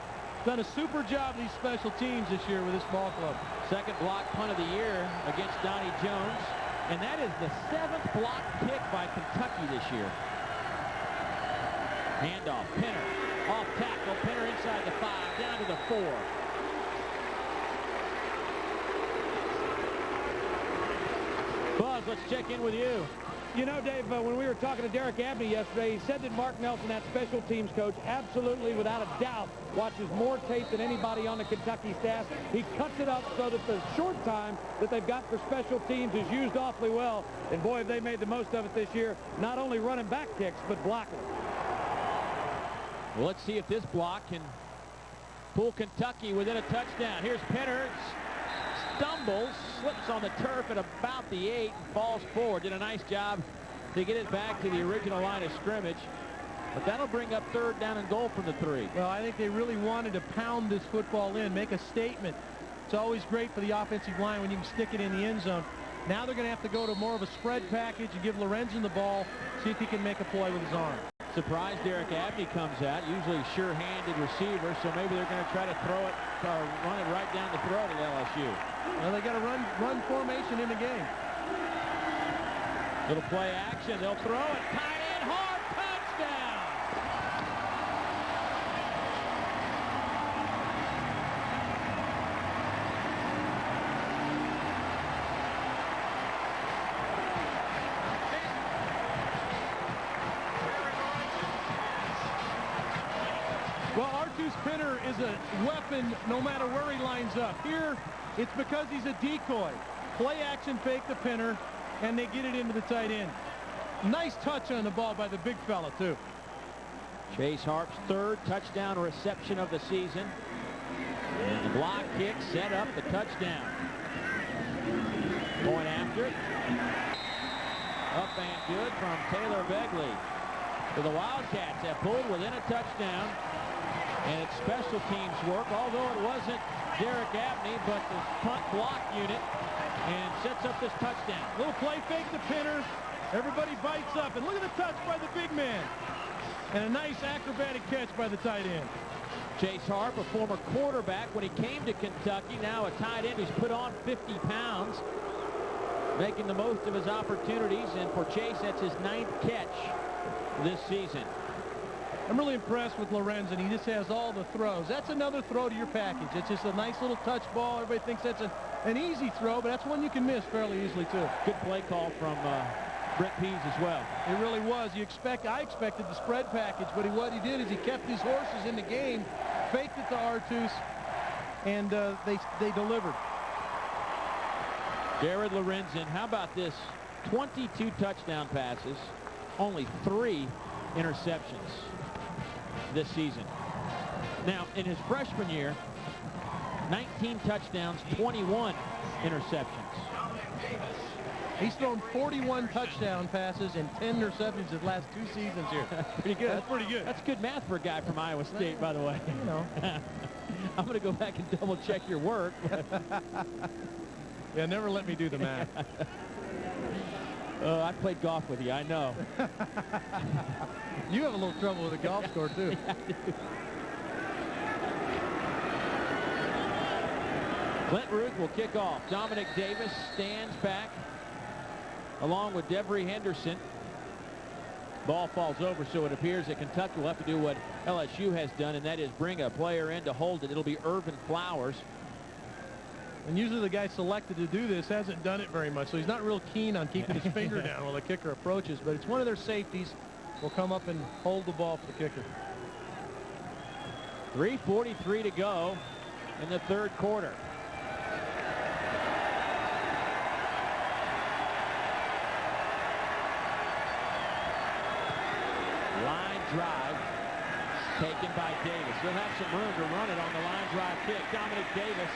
done a super job these special teams this year with this ball club. Second block punt of the year against Donnie Jones, and that is the 7th block kick by Kentucky this year. Handoff, Pinner, off tackle, Pinner inside the 5, down to the 4. Buzz, let's check in with you. You know, Dave, when we were talking to Derek Abney yesterday, he said that Mark Nelson, that special teams coach, absolutely, without a doubt, watches more tape than anybody on the Kentucky staff. He cuts it up so that the short time that they've got for special teams is used awfully well. And boy, have they made the most of it this year, not only running back kicks, but blocking. Well, let's see if this block can pull Kentucky within a touchdown. Here's Pinner. Stumbles, slips on the turf at about the 8 and falls forward. Did a nice job to get it back to the original line of scrimmage. But that'll bring up 3rd down and goal from the 3. Well, I think they really wanted to pound this football in, make a statement. It's always great for the offensive line when you can stick it in the end zone. Now they're going to have to go to more of a spread package and give Lorenzen the ball, see if he can make a play with his arm. Surprised Derek Abney comes out, usually sure-handed receiver, so maybe they're going to try to throw it or run it right down the throat of LSU. Well, they got to run formation in the game. Little play action, they'll throw it, tight end, hard, touchdown! Well, Artus Pinner is a weapon no matter where he lines up. Here, it's because he's a decoy. Play action fake the Pinner, and they get it into the tight end. Nice touch on the ball by the big fella, too. Chase Harp's 3rd touchdown reception of the season. And the block kick set up the touchdown. Going after it. Up and good from Taylor Begley. So the Wildcats have pulled within a touchdown. And it's special teams work, although it wasn't Derek Abney, but the punt block unit, and sets up this touchdown. Little play fake to Pinner. Everybody bites up, and look at the touch by the big man. And a nice acrobatic catch by the tight end. Chase Harp, a former quarterback when he came to Kentucky, now a tight end who's put on 50 pounds, making the most of his opportunities, and for Chase, that's his 9th catch this season. I'm really impressed with Lorenzen. He just has all the throws. That's another throw to your package. It's just a nice little touch ball. Everybody thinks that's an easy throw, but that's one you can miss fairly easily, too. Good play call from Brent Pease as well. It really was. I expected the spread package, but what he did is he kept his horses in the game, faked it to Artus, and they delivered. Jared Lorenzen, how about this? 22 touchdown passes, only 3 interceptions this season. Now, in his freshman year, 19 touchdowns, 21 interceptions. He's thrown 41 touchdown passes and 10 interceptions his last 2 seasons here. Pretty good. That's pretty good. That's good math for a guy from Iowa State, by the way. You know. I'm going to go back and double check your work. Yeah, never let me do the math. I played golf with you, I know. You have a little trouble with the golf score, too. Yeah, I do. Clint Ruth will kick off. Dominic Davis stands back along with Devery Henderson. Ball falls over, so it appears that Kentucky will have to do what LSU has done, and that is bring a player in to hold it. It'll be Irvin Flowers. And usually the guy selected to do this hasn't done it very much, so he's not real keen on keeping his finger down while the kicker approaches, but it's one of their safeties. Will come up and hold the ball for the kicker. 3:43 to go in the third quarter. Line drive taken by Davis. He'll have some room to run it on the line drive kick. Dominic Davis.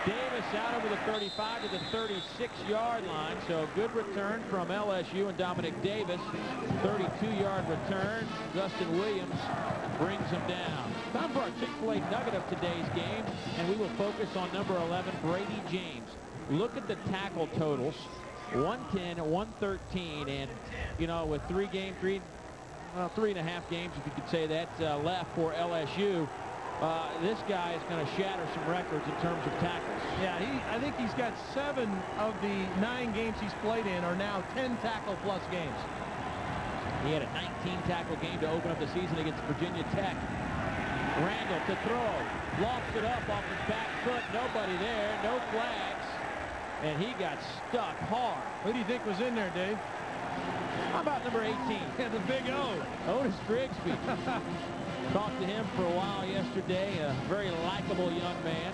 Davis out over the 35 to the 36-yard line. So good return from LSU and Dominic Davis. 32-yard return. Dustin Williams brings him down. Time for our Chick-fil-A nugget of today's game, and we will focus on number 11, Brady James. Look at the tackle totals. 110, 113, and, you know, with three and a half games, if you could say that, left for LSU. This guy is going to shatter some records in terms of tackles. Yeah, I think he's got 7 of the 9 games he's played in are now 10 tackle-plus games. He had a 19-tackle game to open up the season against Virginia Tech. Randall to throw. Lofts it up off his back foot. Nobody there. No flags. And he got stuck hard. Who do you think was in there, Dave? How about number 18? Yeah, the big O. Otis Grigsby. Talked to him for a while yesterday. A very likable young man.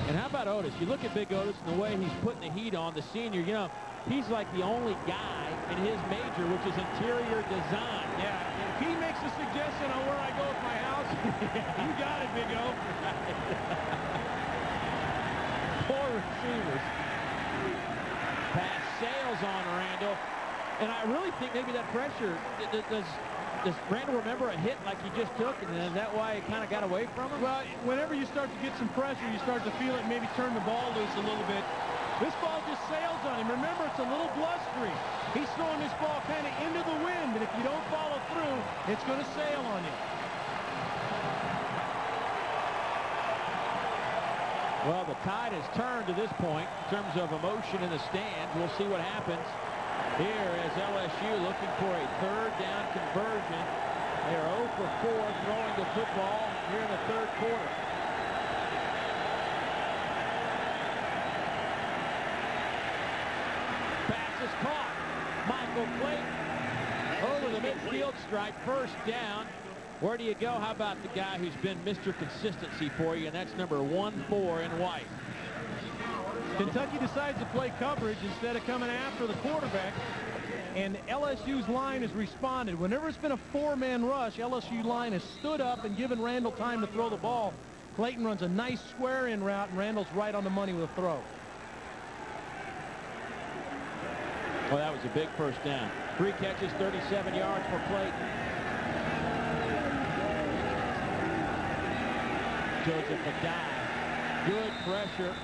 And how about Otis? You look at Big Otis and the way he's putting the heat on, the senior, you know, he's like the only guy in his major, which is interior design. Yeah, if he makes a suggestion on where I go with my house, you got it, Big O. Poor receivers. Pass sails on Randall. And I really think maybe that pressure, does Randall remember a hit like he just took, and is that why it kind of got away from him? Well, whenever you start to get some pressure, you start to feel it, maybe turn the ball loose a little bit. This ball just sails on him. Remember, it's a little blustery. He's throwing this ball kind of into the wind, and if you don't follow through, it's going to sail on you. Well, the tide has turned to this point in terms of emotion in the stands. We'll see what happens here as LSU looking for a third down conversion. They are 0 for 4 throwing the football here in the third quarter. Pass is caught. Michael Clayton over the midfield stripe, first down. Where do you go? How about the guy who's been Mr. Consistency for you, and that's number 1-4 in white. Kentucky decides to play coverage instead of coming after the quarterback, and LSU's line has responded. Whenever it's been a 4-man rush, LSU line has stood up and given Randall time to throw the ball. Clayton runs a nice square-in route, and Randall's right on the money with a throw. Well, that was a big first down. 3 catches, 37 yards for Clayton. Joseph Adai, good pressure.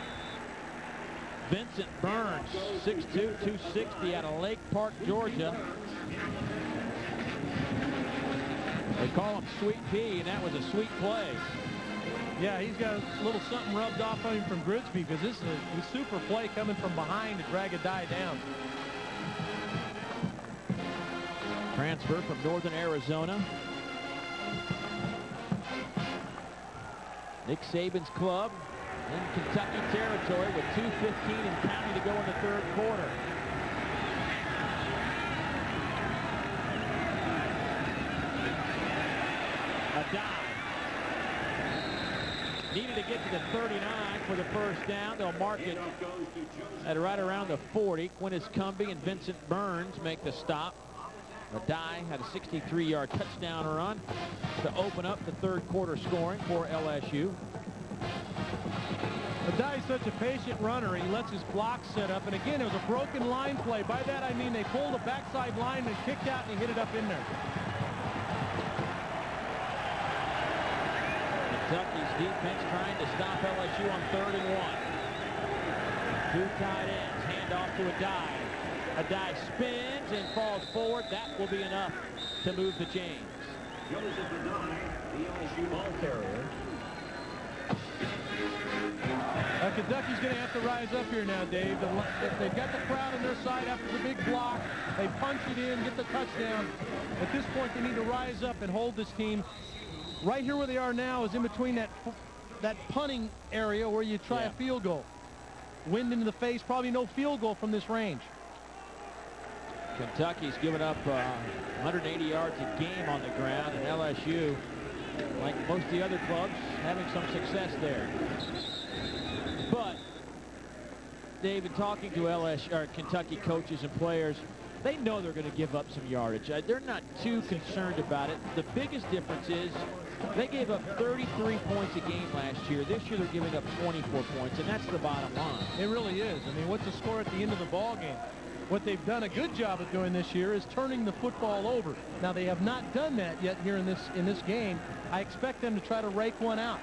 Vincent Burns, 6'2", 260 out of Lake Park, Georgia. They call him Sweet Pea, and that was a sweet play. Yeah, he's got a little something rubbed off on him from Grigsby, because this is a super play coming from behind to drag Adai down. Transfer from Northern Arizona. Nick Saban's club in Kentucky territory with 2:15 and counting to go in the third quarter. Adai needed to get to the 39 for the first down. They'll mark it at right around the 40. Quintus Cumbie and Vincent Burns make the stop. Adai had a 63-yard touchdown run to open up the third quarter scoring for LSU. Adai's such a patient runner. He lets his blocks set up. And again, it was a broken line play. By that, I mean they pulled a backside line and kicked out and he hit it up in there. Kentucky's defense trying to stop LSU on 3rd and 1. 2 tight ends, hand off to Adai. Adai spins and falls forward. That will be enough to move the chains. Joseph Adai, the LSU ball carrier. Kentucky's going to have to rise up here now, Dave. If they've got the crowd on their side after the big block, they punch it in, get the touchdown. At this point, they need to rise up and hold this team. Right here where they are now is in between that punting area where you try a field goal. Wind into the face, probably no field goal from this range. Kentucky's given up 180 yards a game on the ground, and LSU, like most of the other clubs, having some success there. But David, talking to LSU or Kentucky coaches and players, they know they're going to give up some yardage. They're not too concerned about it. The biggest difference is they gave up 33 points a game last year. This year they're giving up 24 points, and that's the bottom line. It really is. I mean, what's the score at the end of the ball game? What they've done a good job of doing this year is turning the football over. Now, they have not done that yet here in this game. I expect them to try to rake one out.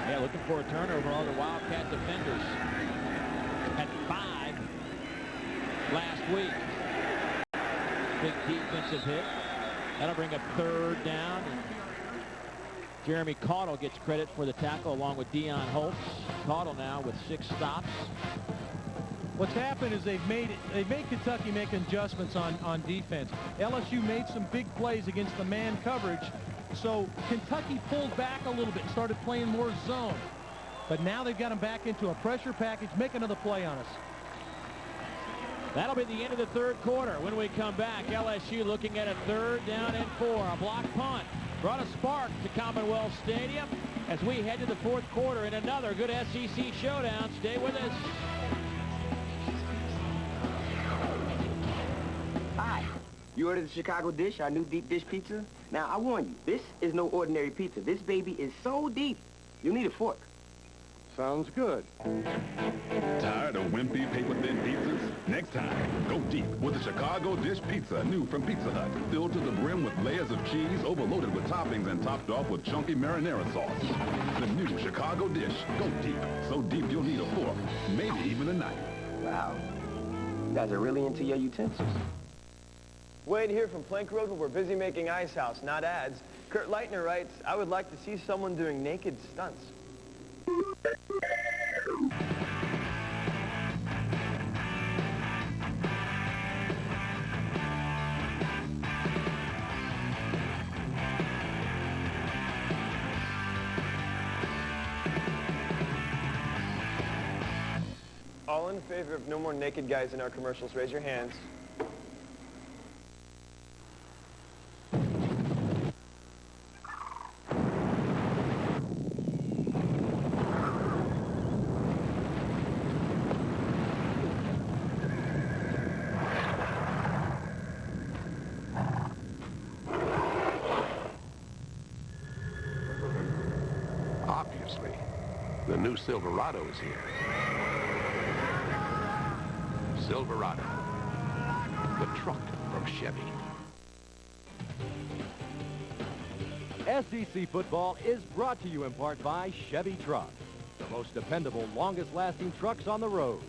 Yeah, looking for a turnover on the Wildcat defenders at 5 last week. Big defensive hit. That'll bring up 3rd down. And Jeremy Caudle gets credit for the tackle along with Deion Holtz. Caudle now with 6 stops. What's happened is they've made Kentucky make adjustments on defense. LSU made some big plays against the man coverage, so Kentucky pulled back a little bit, started playing more zone. But now they've got them back into a pressure package. Make another play on us. That'll be the end of the 3rd quarter. When we come back, LSU looking at a 3rd down and 4. A block punt brought a spark to Commonwealth Stadium as we head to the 4th quarter in another good SEC showdown. Stay with us. Hi. You ordered the Chicago dish, our new deep dish pizza? Now, I warn you, this is no ordinary pizza. This baby is so deep, you'll need a fork. Sounds good. Tired of wimpy, paper-thin pizzas? Next time, go deep with the Chicago Dish Pizza, new from Pizza Hut. Filled to the brim with layers of cheese, overloaded with toppings, and topped off with chunky marinara sauce. The new Chicago Dish. Go deep. So deep you'll need a fork, maybe even a knife. Wow. You guys are really into your utensils. Wade here from Plank Road, where we're busy making Ice House, not ads. Kurt Leitner writes, I would like to see someone doing naked stunts. All in favor of no more naked guys in our commercials, raise your hands. Obviously, the new Silverado is here. Silverado, the truck from Chevy. SEC Football is brought to you in part by Chevy Trucks, the most dependable, longest-lasting trucks on the road.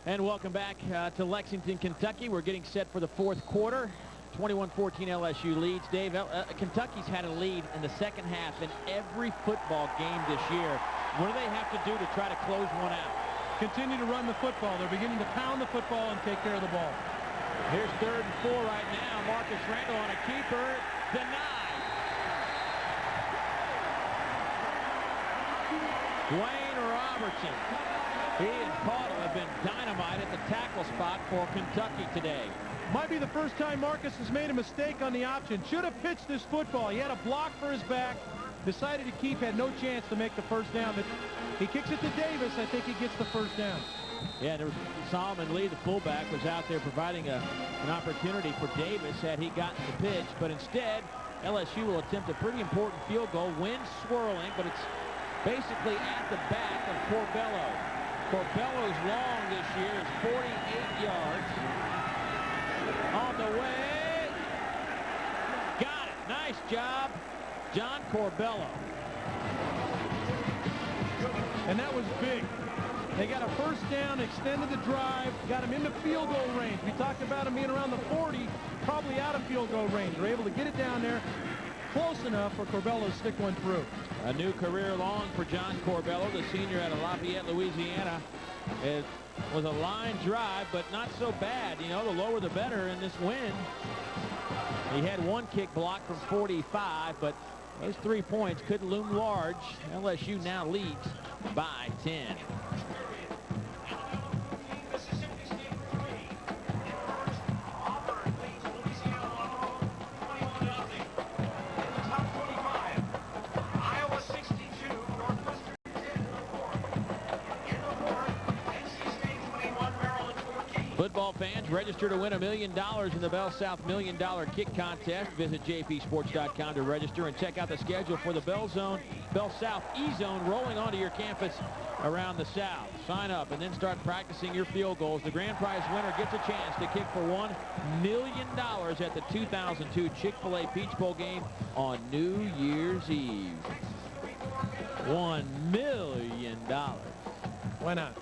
And welcome back to Lexington, Kentucky. We're getting set for the 4th quarter. 21-14 LSU leads. Dave, Kentucky's had a lead in the second half in every football game this year. What do they have to do to try to close one out? Continue to run the football. They're beginning to pound the football and take care of the ball. Here's 3rd and 4 right now. Marcus Randall on a keeper. Denied. Dwayne Robertson. He and Caudle have been dynamite at the tackle spot for Kentucky today. Might be the first time Marcus has made a mistake on the option. Should have pitched this football. He had a block for his back. Decided to keep, had no chance to make the first down. But he kicks it to Davis. I think he gets the first down. Yeah, there was Solomon Lee, the fullback, was out there providing an opportunity for Davis had he gotten the pitch. But instead, LSU will attempt a pretty important field goal. Wind swirling, but it's basically at the back of Corbello. Corbello's long this year is 48 yards. On the way. Got it. Nice job, John Corbello. And that was big. They got a first down, extended the drive, got him into field goal range. We talked about him being around the 40, probably out of field goal range. They're able to get it down there close enough for Corbello to stick one through. A new career long for John Corbello, the senior out of Lafayette, Louisiana. It was a line drive, but not so bad. You know, the lower the better in this win. He had one kick block from 45, but those 3 points could loom large. LSU now leads by 10. Football fans, register to win $1 million in the Bell South $1 Million Kick Contest. Visit jpsports.com to register and check out the schedule for the Bell South E-Zone rolling onto your campus around the South. Sign up and then start practicing your field goals. The grand prize winner gets a chance to kick for $1 million at the 2002 Chick-fil-A Peach Bowl game on New Year's Eve. $1 million. Why not?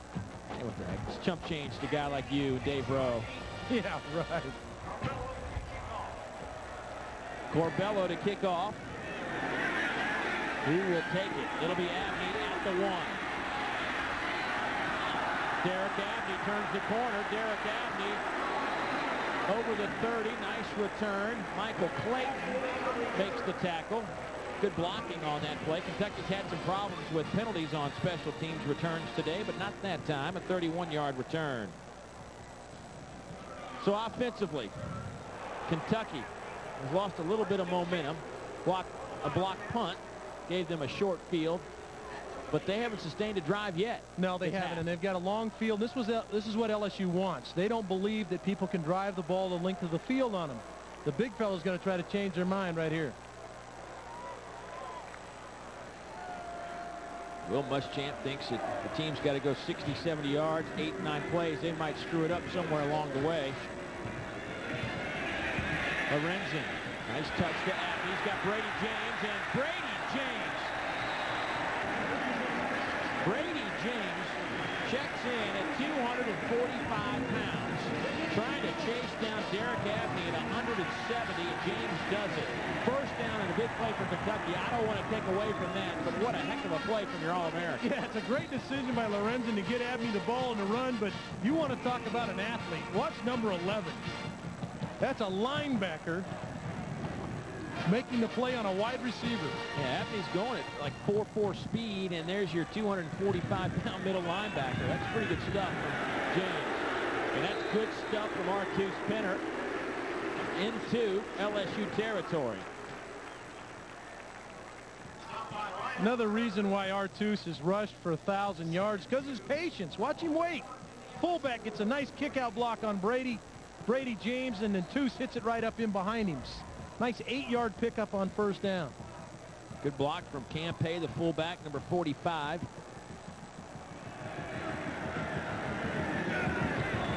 What the heck? It's chump change to a guy like you and Dave Rowe. Yeah, right. Corbello to kick off. Who will take it? It'll be Abney at the 1. Derek Abney turns the corner. Derek Abney over the 30. Nice return. Michael Clayton makes the tackle. Good blocking on that play. Kentucky's had some problems with penalties on special teams returns today, but not that time. A 31-yard return. So offensively, Kentucky has lost a little bit of momentum. A block punt gave them a short field, but they haven't sustained a drive yet. No, they haven't, and they've got a long field. This is what LSU wants. They don't believe that people can drive the ball the length of the field on them. The big fella's going to try to change their mind right here. Will Muschamp thinks that the team's got to go 60, 70 yards, 8, 9 plays. They might screw it up somewhere along the way. Lorenzen, nice touch to Abney. He's got Brady James, and Brady James checks in at 245 pounds, trying to chase down Derek Abney at 170, and James does it. First down and a big play for Kentucky. I don't want to take away from that, but what a heck of a play from your All-American. Yeah, it's a great decision by Lorenzen to get Abney the ball in the run, but you want to talk about an athlete. Watch number 11. That's a linebacker making the play on a wide receiver. Yeah, Abney's going at like 4.4 speed, and there's your 245-pound middle linebacker. That's pretty good stuff from James. And that's good stuff from Artus Penner into LSU territory. Another reason why Artus is rushed for 1,000 yards, because his patience. Watch him wait. Fullback gets a nice kick-out block on Brady James, and then Artus hits it right up in behind him. Nice 8-yard pickup on first down. Good block from Campay, the fullback, number 45.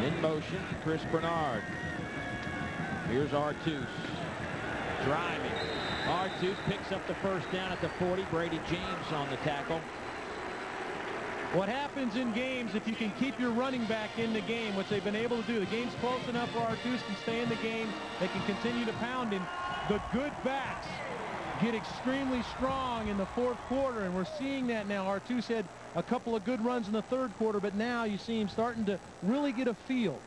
In motion, Chris Bernard. Here's Artus. Driving. Artus picks up the first down at the 40. Brady James on the tackle. What happens in games if you can keep your running back in the game, which they've been able to do. The game's close enough for Artus to stay in the game. They can continue to pound him. The good backs get extremely strong in the fourth quarter, and we're seeing that now. Artus had a couple of good runs in the third quarter, but now you see him starting to really get a feel.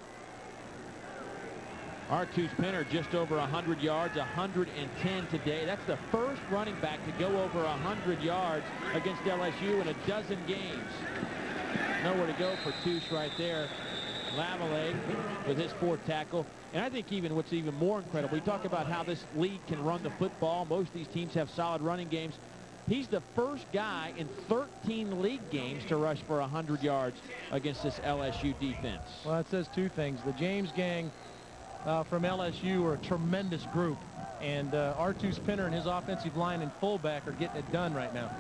Artus Penner just over 100 yards, 110 today. That's the first running back to go over 100 yards against LSU in a dozen games. Nowhere to go for Artus right there. Lavallee with his fourth tackle. And I think even what's even more incredible, we talk about how this league can run the football. Most of these teams have solid running games. He's the first guy in 13 league games to rush for 100 yards against this LSU defense. Well, it says two things. The James gang from LSU are a tremendous group, and Artus Penner and his offensive line and fullback are getting it done right now.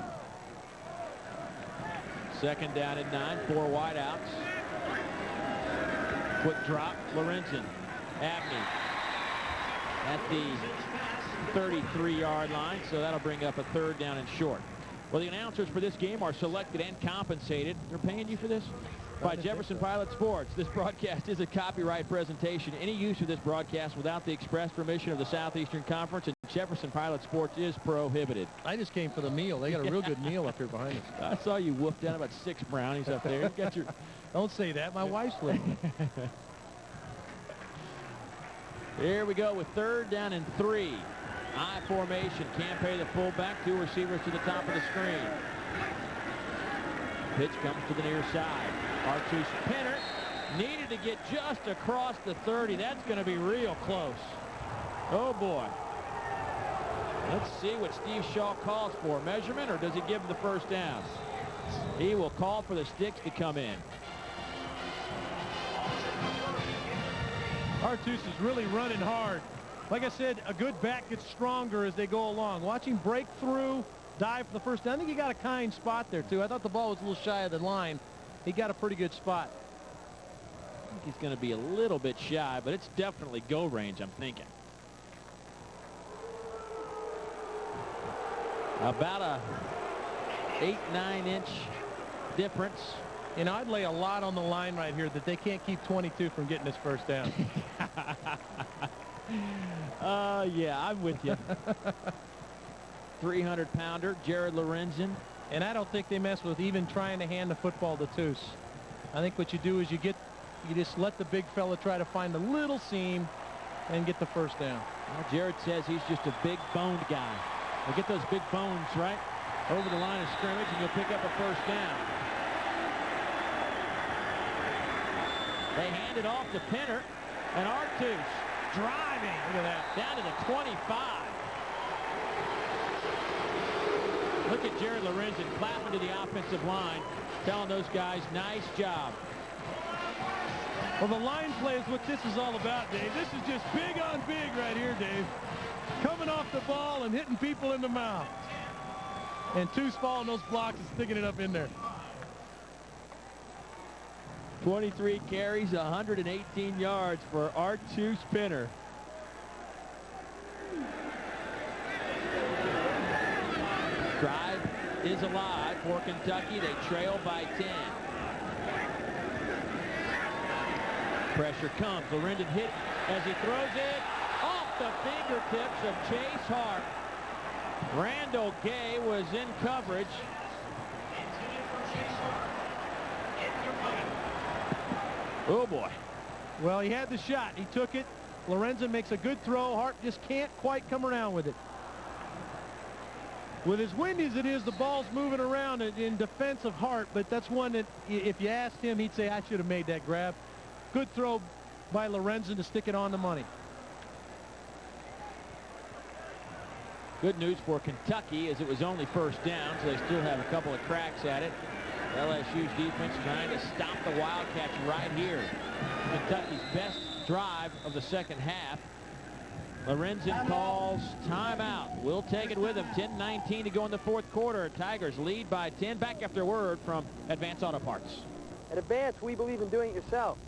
Second down and 9, 4 wideouts. Quick drop, Lorenzen. Abney at the 33-yard line, so that'll bring up a third down and short. Well, the announcers for this game are selected and compensated. They're paying you for this? By Jefferson Pilot Sports. This broadcast is a copyright presentation. Any use of this broadcast without the express permission of the Southeastern Conference and Jefferson Pilot Sports is prohibited. I just came for the meal. They got a real good meal up here behind us. I saw you wolf down about 6 brownies up there. You got your... Don't say that. My wife's living. Here we go with 3rd down and 3. I formation. Campay the fullback. 2 receivers to the top of the screen. Pitch comes to the near side. Artus Pinner needed to get just across the 30. That's going to be real close. Oh, boy. Let's see what Steve Shaw calls for. Measurement, or does he give him the first down? He will call for the sticks to come in. Artus is really running hard. Like I said, a good back gets stronger as they go along. Watch him break through, dive for the first down. I think he got a kind spot there, too. I thought the ball was a little shy of the line. He got a pretty good spot. I think he's going to be a little bit shy, but it's definitely go range, I'm thinking. About a 8-9 inch difference. You know, I'd lay a lot on the line right here that they can't keep 22 from getting this first down. Yeah, I'm with you. 300-pounder, Jared Lorenzen. And I don't think they mess with even trying to hand the football to Toos. I think what you do is you just let the big fella try to find a little seam and get the first down. Well, Jared says he's just a big-boned guy. We'll get those big bones right over the line of scrimmage, and you'll pick up a first down. They hand it off to Pinner, and Artus driving. Look at that. Down to the 25. Look at Jared Lorenzen clapping to the offensive line, telling those guys, nice job. Well, the line play is what this is all about, Dave. This is just big on big right here, Dave. Coming off the ball and hitting people in the mouth. And Toos following those blocks and sticking it up in there. 23 carries, 118 yards for Artus Pinner. Drive is alive for Kentucky. They trail by 10. Pressure comes. Lorenzen hit as he throws it off the fingertips of Chase Hart. Randall Gay was in coverage. Oh, boy. Well, he had the shot. He took it. Lorenzen makes a good throw. Hart just can't quite come around with it. With as windy as it is, the ball's moving around in defense of Hart, but that's one that if you asked him, he'd say, I should have made that grab. Good throw by Lorenzen to stick it on the money. Good news for Kentucky as it was only first down, so they still have a couple of cracks at it. LSU's defense trying to stop the Wildcats right here. Kentucky's best drive of the second half. Lorenzen calls timeout. We'll take it with him. 10:19 to go in the fourth quarter. Tigers lead by 10. Back after a word from Advance Auto Parts. At Advance, we believe in doing it yourself.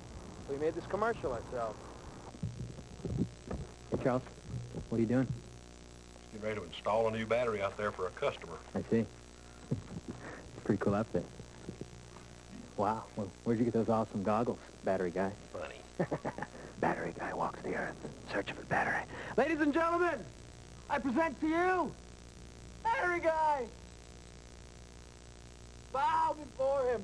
We made this commercial ourselves. Hey, Charles, what are you doing? Getting ready to install a new battery out there for a customer. I see. Pretty cool outfit. Wow. Well, where'd you get those awesome goggles, battery guy? Funny. Battery guy walks the earth searching for battery. Ladies and gentlemen, I present to you, Battery Guy. Bow before him.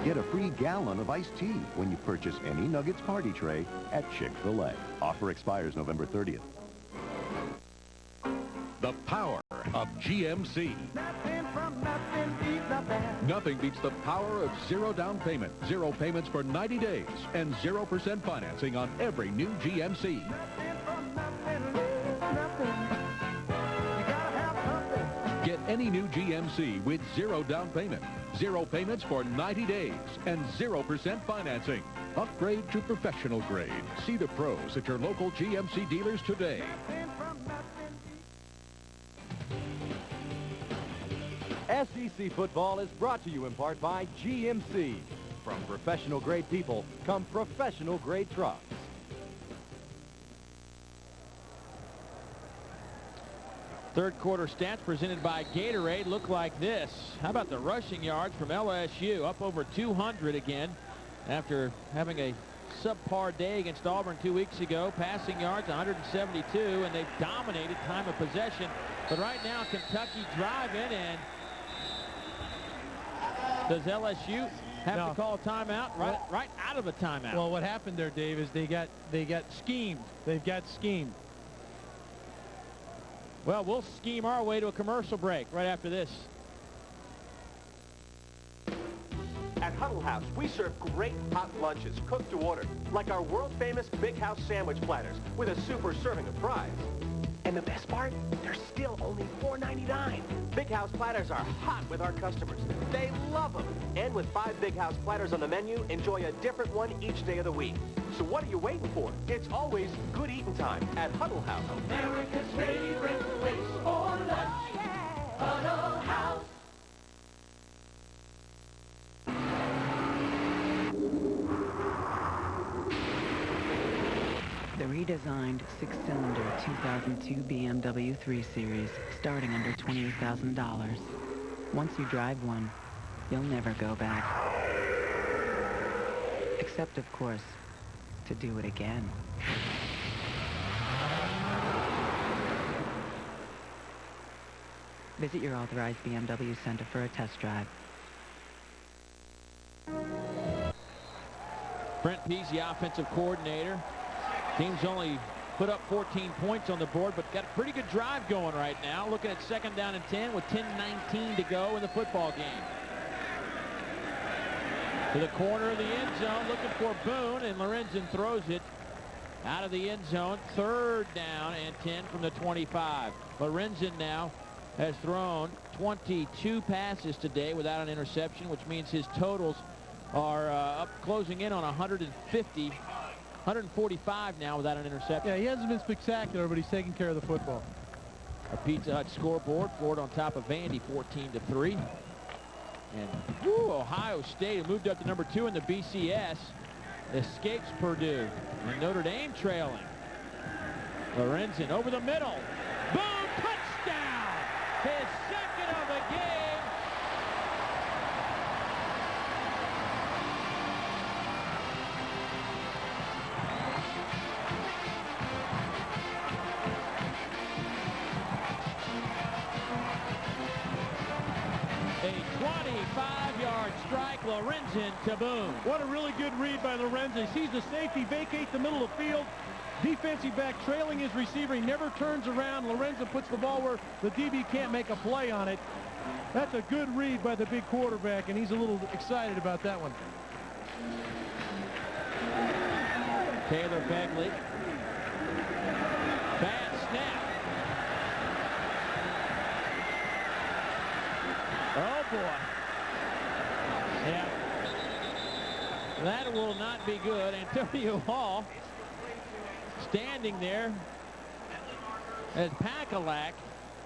Get a free gallon of iced tea when you purchase any Nuggets party tray at Chick-fil-A. Offer expires November 30th. The power of GMC. Nothing beats the power of zero down payment, zero payments for 90 days, and 0% financing on every new GMC. Get any new GMC with zero down payment, zero payments for 90 days, and 0% financing. Upgrade to professional grade. See the pros at your local GMC dealers today. SEC Football is brought to you in part by GMC. From professional-grade people come professional-grade trucks. Third quarter stats presented by Gatorade look like this. How about the rushing yards from LSU? Up over 200 again after having a subpar day against Auburn 2 weeks ago. Passing yards 172, and they've dominated time of possession. But right now Kentucky driving, and does LSU have to call a timeout? Right out of a timeout. Well, what happened there, Dave, is they got schemed. They've got schemed. Well, we'll scheme our way to a commercial break right after this. At Huddle House, we serve great hot lunches cooked to order, like our world-famous Big House sandwich platters with a super serving of fries. And the best part, they're still only $4.99. Big House platters are hot with our customers. They love them. And with 5 Big House platters on the menu, enjoy a different one each day of the week. So what are you waiting for? It's always good eating time at Huddle House. America's favorite place for lunch. Huddle House. The redesigned 6-cylinder 2002 BMW 3 Series, starting under $28,000. Once you drive one, you'll never go back. Except, of course, to do it again. Visit your authorized BMW center for a test drive. Brent Pease, the offensive coordinator. Team's only put up 14 points on the board, but got a pretty good drive going right now. Looking at 2nd down and 10 with 10:19 to go in the football game. To the corner of the end zone, looking for Boone, and Lorenzen throws it out of the end zone. 3rd down and 10 from the 25. Lorenzen now has thrown 22 passes today without an interception, which means his totals are up closing in on 150. 145 now without an interception. Yeah, he hasn't been spectacular, but he's taking care of the football. A Pizza Hut scoreboard. Ford on top of Vandy, 14-3. And Ohio State, who moved up to number 2 in the BCS, escapes Purdue. And Notre Dame trailing. Lorenzen over the middle. Boom! Touchdown! His 2nd of the game. A 25-yard strike, Lorenzen to Boone. What a really good read by Lorenzen. He sees the safety vacate the middle of the field. Defensive back trailing his receiver. He never turns around. Lorenzen puts the ball where the DB can't make a play on it. That's a good read by the big quarterback, and he's a little excited about that one. Taylor Begley. Bad snap. Oh, boy. Yeah. That will not be good. Antonio Hall standing there as Pakalak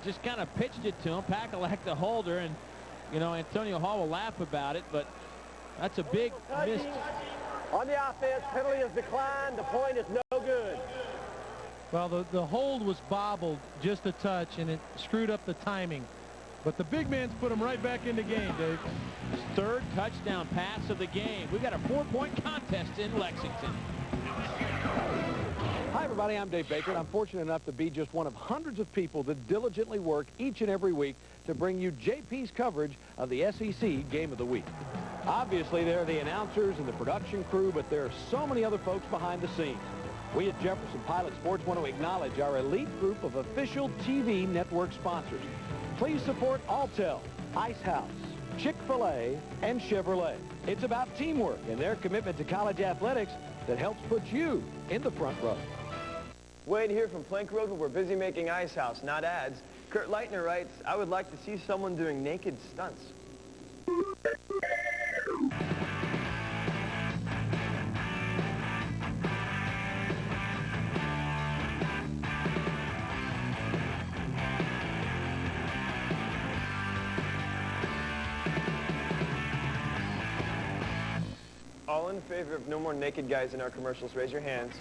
just kind of pitched it to him. Pakalak, the holder, and, you know, Antonio Hall will laugh about it, but that's a big miss. On the offense, penalty is declined. The point is no good. Well, the hold was bobbled just a touch, and it screwed up the timing. But the big man's put him right back in the game, Dave. 3rd touchdown pass of the game. We've got a 4-point contest in Lexington. Hi, everybody. I'm Dave Baker, and I'm fortunate enough to be just one of hundreds of people that diligently work each and every week to bring you JP's coverage of the SEC Game of the Week. Obviously, there are the announcers and the production crew, but there are so many other folks behind the scenes. We at Jefferson Pilot Sports want to acknowledge our elite group of official TV network sponsors. Please support Alltel, Ice House, Chick-fil-A, and Chevrolet. It's about teamwork and their commitment to college athletics that helps put you in the front row. Wade here from Plank Road, where we're busy making Ice House, not ads. Kurt Leitner writes, I would like to see someone doing naked stunts. All in favor of no more naked guys in our commercials, raise your hands.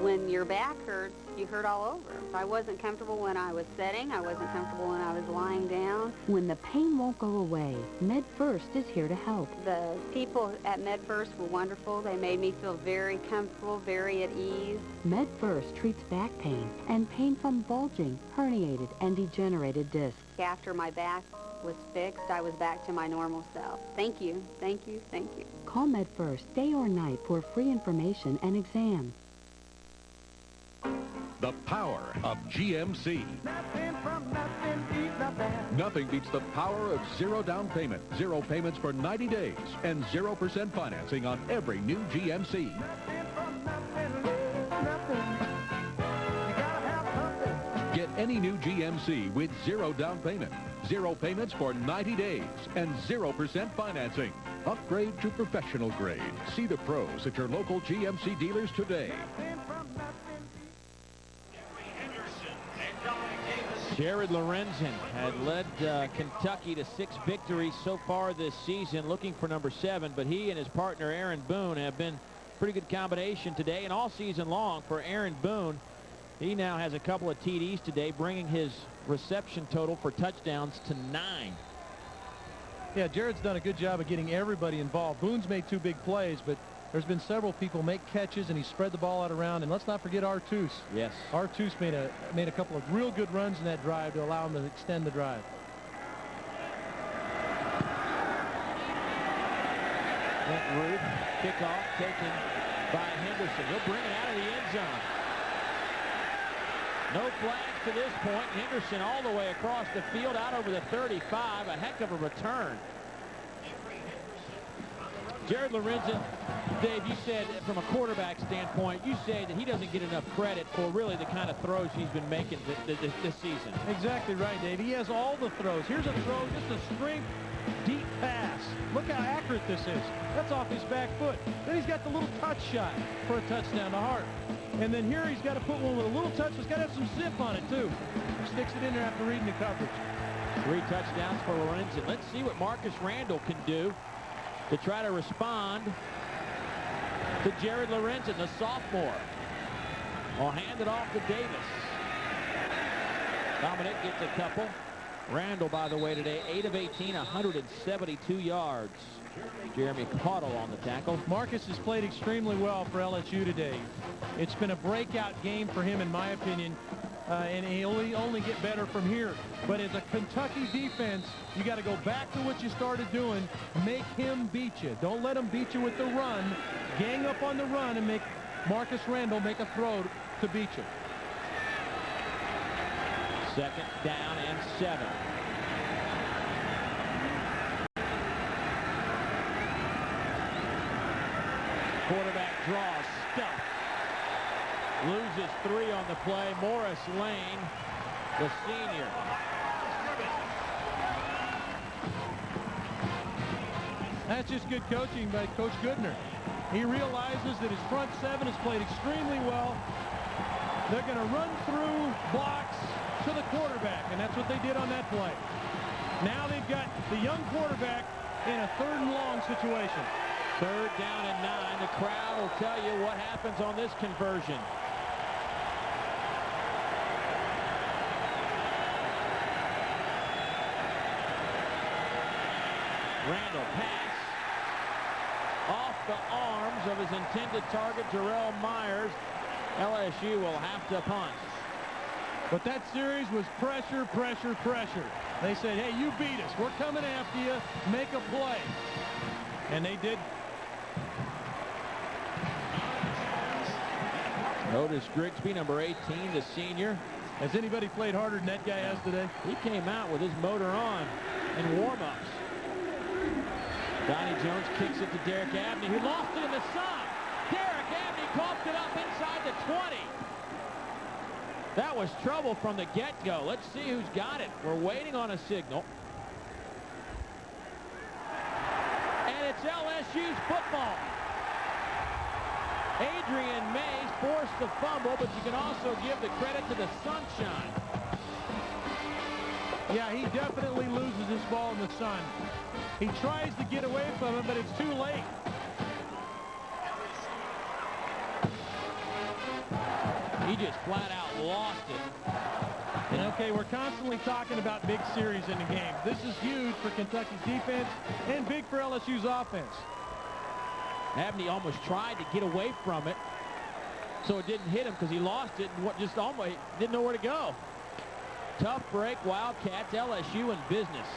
When your back hurts, you hurt all over. I wasn't comfortable when I was sitting. I wasn't comfortable when I was lying down. When the pain won't go away, MedFirst is here to help. The people at MedFirst were wonderful. They made me feel very comfortable, very at ease. MedFirst treats back pain and pain from bulging, herniated, and degenerated discs. After my back was fixed, I was back to my normal self. Thank you, thank you, thank you. Call MedFirst day or night for free information and exam. The power of GMC. Nothing beats the power of zero down payment, zero payments for 90 days, and 0% financing on every new GMC. Get any new GMC with zero down payment, zero payments for 90 days, and 0% financing. Upgrade to professional grade. See the pros at your local GMC dealers today. Jared Lorenzen had led Kentucky to 6 victories so far this season, looking for number 7, but he and his partner Aaron Boone have been a pretty good combination today and all season long for Aaron Boone. He now has a couple of TDs today, bringing his reception total for touchdowns to 9. Yeah, Jared's done a good job of getting everybody involved. Boone's made 2 big plays, but there's been several people make catches, and he spread the ball out around. And let's not forget Artus. Yes. Artus made a couple of real good runs in that drive to allow him to extend the drive. Ruth, kickoff taken by Henderson. He'll bring it out of the end zone. No flags to this point. Henderson all the way across the field, out over the 35. A heck of a return. Jared Lorenzen, Dave, you said from a quarterback standpoint, you say that he doesn't get enough credit for really the kind of throws he's been making this season. Exactly right, Dave. He has all the throws. Here's a throw, just a straight, deep pass. Look how accurate this is. That's off his back foot. Then he's got the little touch shot for a touchdown to Hart. And then here he's got to put one with a little touch. It's got to have some zip on it, too. Sticks it in there after reading the coverage. 3 touchdowns for Lorenzen. Let's see what Marcus Randall can do to try to respond to Jared Lorenzen, the sophomore. Will hand it off to Davis. Dominic gets a couple. Randall, by the way, today, 8 of 18, 172 yards. Jeremy Caudle on the tackle. Marcus has played extremely well for LSU today. It's been a breakout game for him, in my opinion, and he'll only get better from here. But as a Kentucky defense, you got to go back to what you started doing. Make him beat you. Don't let him beat you with the run. Gang up on the run and make Marcus Randall make a throw to beat you. 2nd down and 7. Quarterback draw, stuffed. Loses 3 on the play. Morris Lane, the senior. That's just good coaching by Coach Goodner. He realizes that his front 7 has played extremely well. They're going to run through blocks to the quarterback, and that's what they did on that play. Now they've got the young quarterback in a 3rd and long situation. 3rd down and 9. The crowd will tell you what happens on this conversion. Randall pass off the arms of his intended target, Jarrell Myers. LSU will have to punt. But that series was pressure, pressure, pressure. They said, hey, you beat us. We're coming after you. Make a play. And they did. Otis Grigsby, number 18, the senior. Has anybody played harder than that guy has today? He came out with his motor on in warm-ups. Donnie Jones kicks it to Derek Abney, who lost it in the sun. Derek Abney coughed it up inside the 20. That was trouble from the get-go. Let's see who's got it. We're waiting on a signal. And it's LSU's football. Adrian Mays forced the fumble, but you can also give the credit to the sunshine. Yeah, he definitely loses his ball in the sun. He tries to get away from him, but it's too late. He just flat out lost it. And okay, we're constantly talking about big series in the game. This is huge for Kentucky's defense and big for LSU's offense. Abney almost tried to get away from it, so it didn't hit him because he lost it and just almost didn't know where to go. Tough break, Wildcats, LSU in business.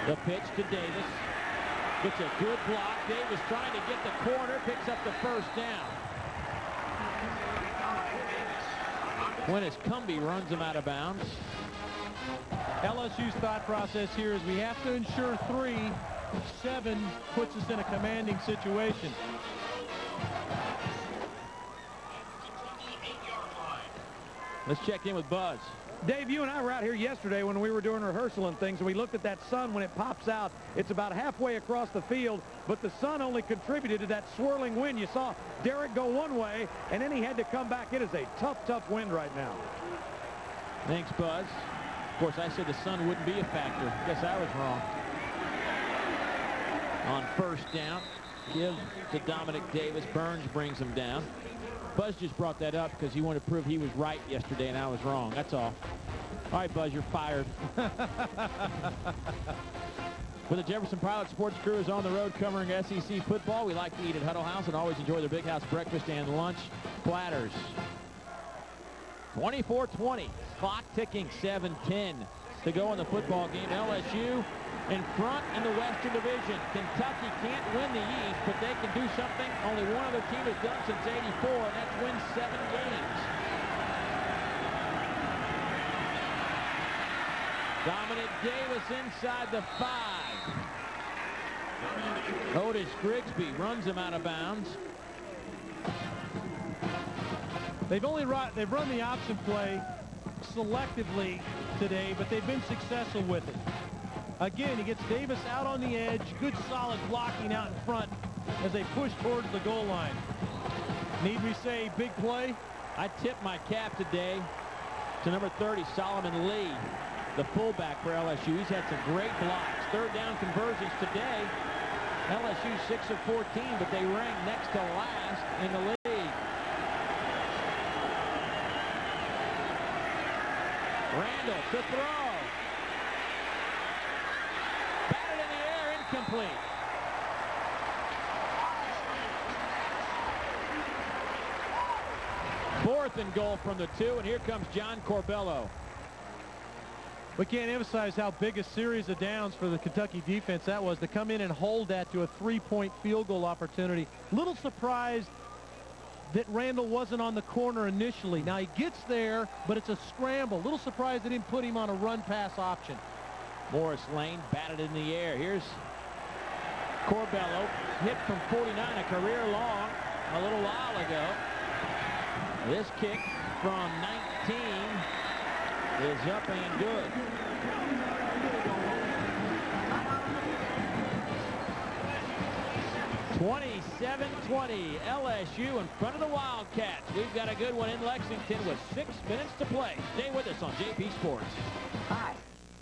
The pitch to Davis. Gets a good block. Davis trying to get the corner, picks up the first down. Quintus Cumbie runs him out of bounds. LSU's thought process here is we have to ensure 3. 7 puts us in a commanding situation. Let's check in with Buzz. Dave, you and I were out here yesterday when we were doing rehearsal and things, and we looked at that sun when it pops out. It's about halfway across the field, but the sun only contributed to that swirling wind. You saw Derek go one way, and then he had to come back. It is a tough, tough wind right now. Thanks, Buzz. Of course, I said the sun wouldn't be a factor. Guess I was wrong. On first down, give to Dominic Davis. Burns brings him down. Buzz just brought that up because he wanted to prove he was right yesterday and I was wrong. That's all. All right, Buzz, you're fired. When the Jefferson Pilot Sports Crew is on the road covering SEC football, we like to eat at Huddle House and always enjoy their Big House breakfast and lunch platters. 24-20, clock ticking, 7-10 to go in the football game. LSU in front in the Western Division. Kentucky can't win the East, but they can do something only one other team has done since '84, and that's win 7 games. Dominic Davis inside the 5. Otis Grigsby runs him out of bounds. They've run the option play selectively today, but they've been successful with it. Again, he gets Davis out on the edge. Good solid blocking out in front as they push towards the goal line. Need we say big play? I tip my cap today to number 30, Solomon Lee, the fullback for LSU. He's had some great blocks. Third down conversions today. LSU 6 of 14, but they rank next to last in the league. Randall to throw. Batted in the air, incomplete. Fourth and goal from the 2, and here comes John Corbello. We can't emphasize how big a series of downs for the Kentucky defense that was, to come in and hold that to a 3-point field goal opportunity. Little surprised that Randall wasn't on the corner initially. Now he gets there, but it's a scramble. Little surprised they didn't put him on a run-pass option. Morris Lane batted in the air. Here's Corbello, hit from 49, a career long a little while ago. This kick from 19 is up and good. (27-20) LSU in front of the Wildcats. We've got a good one in Lexington with 6 minutes to play. Stay with us on JP Sports. Hi.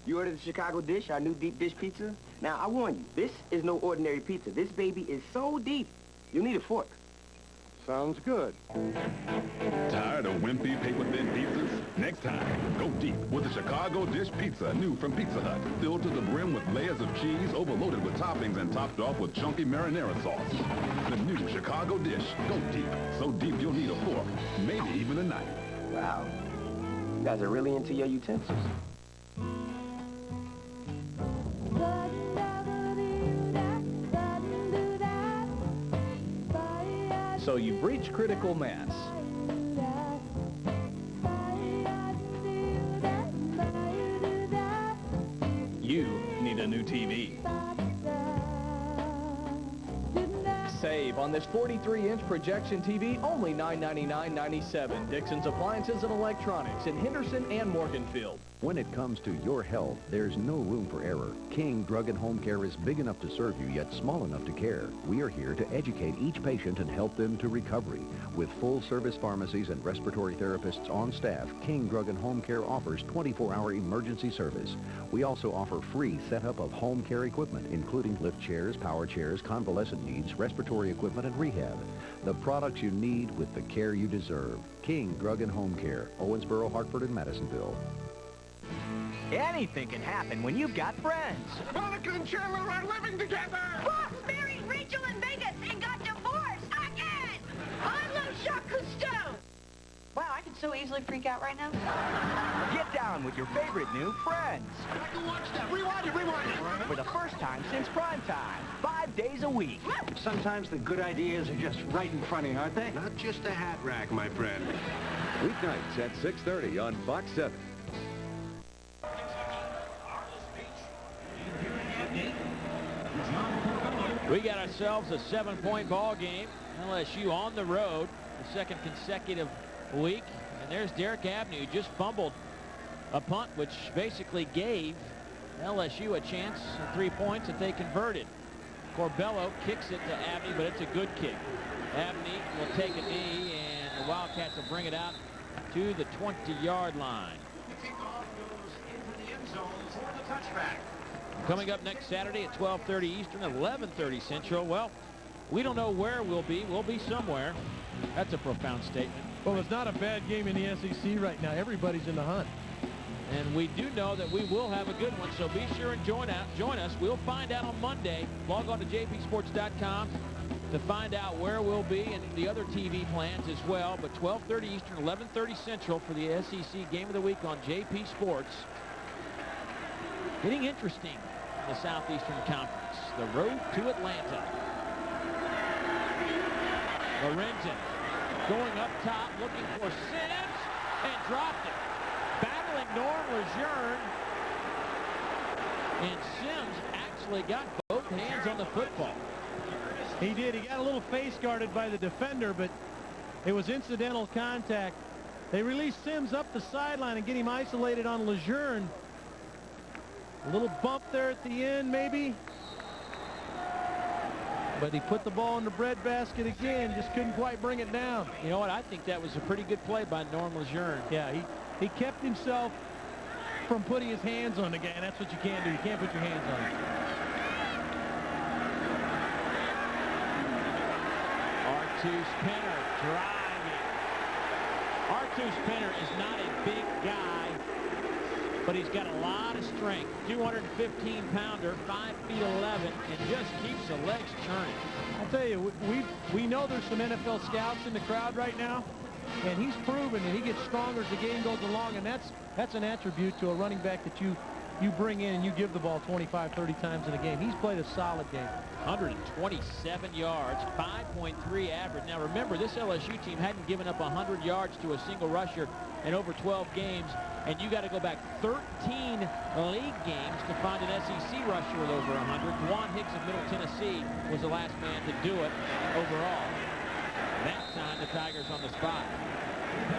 You ordered the Chicago dish, our new deep dish pizza? Now, I warn you, this is no ordinary pizza. This baby is so deep, you'll need a fork. Sounds good. Tired of wimpy, paper-thin pizzas? Next time, go deep with the Chicago Dish Pizza, new from Pizza Hut. Filled to the brim with layers of cheese, overloaded with toppings, and topped off with chunky marinara sauce. The new Chicago Dish. Go deep. So deep you'll need a fork, maybe even a knife. Wow. You guys are really into your utensils. So you've reached critical mass. You need a new TV. Save on this 43-inch projection TV, only $999.97. Dixon's Appliances and Electronics in Henderson and Morganfield. When it comes to your health, there's no room for error. King Drug and Home Care is big enough to serve you, yet small enough to care. We are here to educate each patient and help them to recovery. With full-service pharmacies and respiratory therapists on staff, King Drug and Home Care offers 24-hour emergency service. We also offer free setup of home care equipment, including lift chairs, power chairs, convalescent needs, respiratory equipment, and rehab. The products you need with the care you deserve. King Drug and Home Care, Owensboro, Hartford, and Madisonville. Anything can happen when you've got friends. Monica and Chandler are living together! Ross married Rachel in Vegas and got divorced again! I love Jacques Cousteau! Wow, I could so easily freak out right now. Get down with your favorite new friends. I can watch that. Rewind it. For the first time since prime time. 5 days a week. Sometimes the good ideas are just right in front of you, aren't they? Not just a hat rack, my friend. Weeknights at 6:30 on Fox 7. We got ourselves a 7-point ball game. LSU on the road, the second consecutive week. And there's Derek Abney, who just fumbled a punt, which basically gave LSU a chance at 3 points that they converted. Corbello kicks it to Abney, but it's a good kick. Abney will take a knee, and the Wildcats will bring it out to the 20-yard line. The kickoff goes into the end zone for the touchback. Coming up next Saturday at 12:30 Eastern, 11:30 Central. Well, we don't know where we'll be. We'll be somewhere. That's a profound statement. Well, it's not a bad game in the SEC right now. Everybody's in the hunt. And we do know that we will have a good one, so be sure and join us. We'll find out on Monday. Log on to jpsports.com to find out where we'll be and the other TV plans as well. But 12:30 Eastern, 11:30 Central for the SEC Game of the Week on JP Sports. Getting interesting in the Southeastern Conference. The road to Atlanta. Lorenzen going up top, looking for Sims, and dropped it. Battling Norm Lejeune. And Sims actually got both hands on the football. He did. He got a little face guarded by the defender, but it was incidental contact. They released Sims up the sideline and get him isolated on Lejeune. A little bump there at the end, maybe. But he put the ball in the breadbasket again, just couldn't quite bring it down. You know what? I think that was a pretty good play by Norm Lejeune. Yeah, he kept himself from putting his hands on the guy, and that's what you can't do. You can't put your hands on him. Artus Penner driving. Artus Penner is not a big guy, but he's got a lot of strength. 215-pounder, 5 feet 11, and just keeps the legs churning. I'll tell you, we know there's some NFL scouts in the crowd right now, and he's proven that he gets stronger as the game goes along, and that's an attribute to a running back that you bring in and you give the ball 25, 30 times in a game. He's played a solid game. 127 yards, 5.3 average. Now remember, this LSU team hadn't given up 100 yards to a single rusher in over 12 games, and you got to go back 13 league games to find an SEC rusher with over 100. Juan Hicks of Middle Tennessee was the last man to do it overall. That time the Tigers on the spot.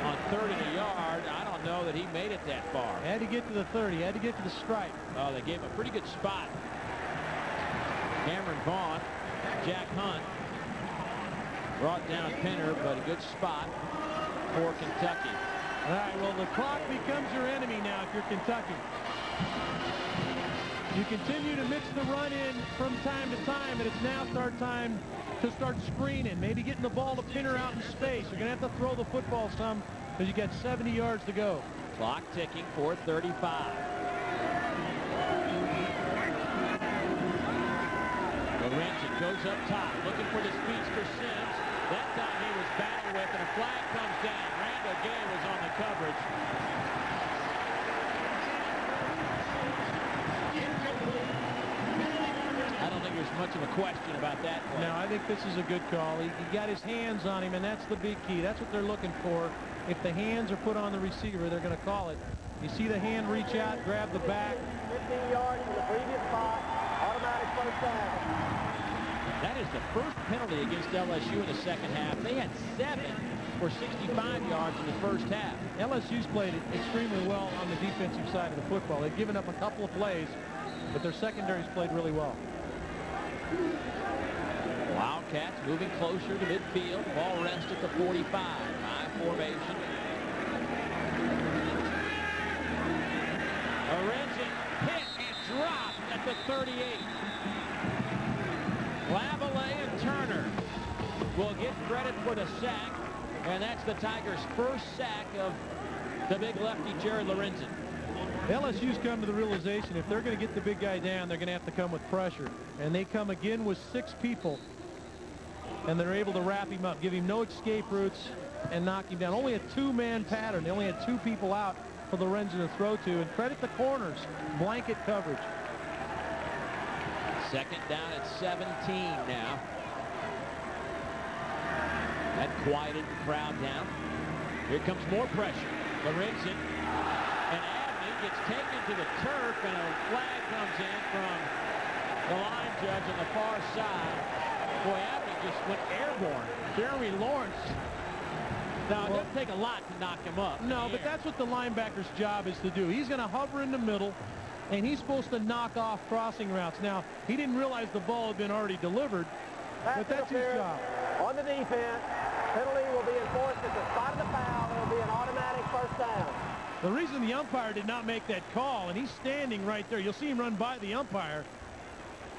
On 30 a yard, I don't know that he made it that far. Had to get to the 30, had to get to the stripe. Oh, they gave him a pretty good spot. Cameron Vaughn, Jack Hunt brought down Penner, but a good spot for Kentucky. All right, well, the clock becomes your enemy now if you're Kentucky. You continue to mix the run in from time to time, and it's now time to start screening, maybe getting the ball to Penner out in space. You're going to have to throw the football some because you got 70 yards to go. Clock ticking, 4:35. Lorenzen goes up top, looking for the speedster Sims. That time he was battled with, and a flag comes down. Randall Gay was on the coverage. I don't think there's much of a question about that play. No, I think this is a good call. He got his hands on him, and that's the big key. That's what they're looking for. If the hands are put on the receiver, they're going to call it. You see the hand reach out, grab the back. 15 yards from the previous spot, automatic first down. That is the first penalty against LSU in the second half. They had 7 for 65 yards in the first half. LSU's played extremely well on the defensive side of the football. They've given up a couple of plays, but their secondary's played really well. Wildcats moving closer to midfield. Ball rests at the 45. High formation. Lorenzen hit and dropped at the 38. Lavallee and Turner will get credit for the sack, and that's the Tigers' first sack of the big lefty, Jared Lorenzen. LSU's come to the realization if they're going to get the big guy down, they're going to have to come with pressure. And they come again with 6 people, and they're able to wrap him up, give him no escape routes, and knock him down. Only a 2-man pattern. They only had 2 people out for Lorenzen to throw to. And credit the corners, blanket coverage. Second down at 17 now. That quieted the crowd down. Here comes more pressure. Lorenzen and Abney gets taken to the turf, and a flag comes in from the line judge on the far side. Boy, Abney just went airborne. Jeremy Lawrence. Now, it doesn't take a lot to knock him up. No, but that's what the linebacker's job is to do. He's going to hover in the middle, and he's supposed to knock off crossing routes. Now, he didn't realize the ball had been already delivered, but that's his job. On the defense, penalty will be enforced at the spot of the foul. It will be an automatic first down. The reason the umpire did not make that call, and he's standing right there. You'll see him run by the umpire.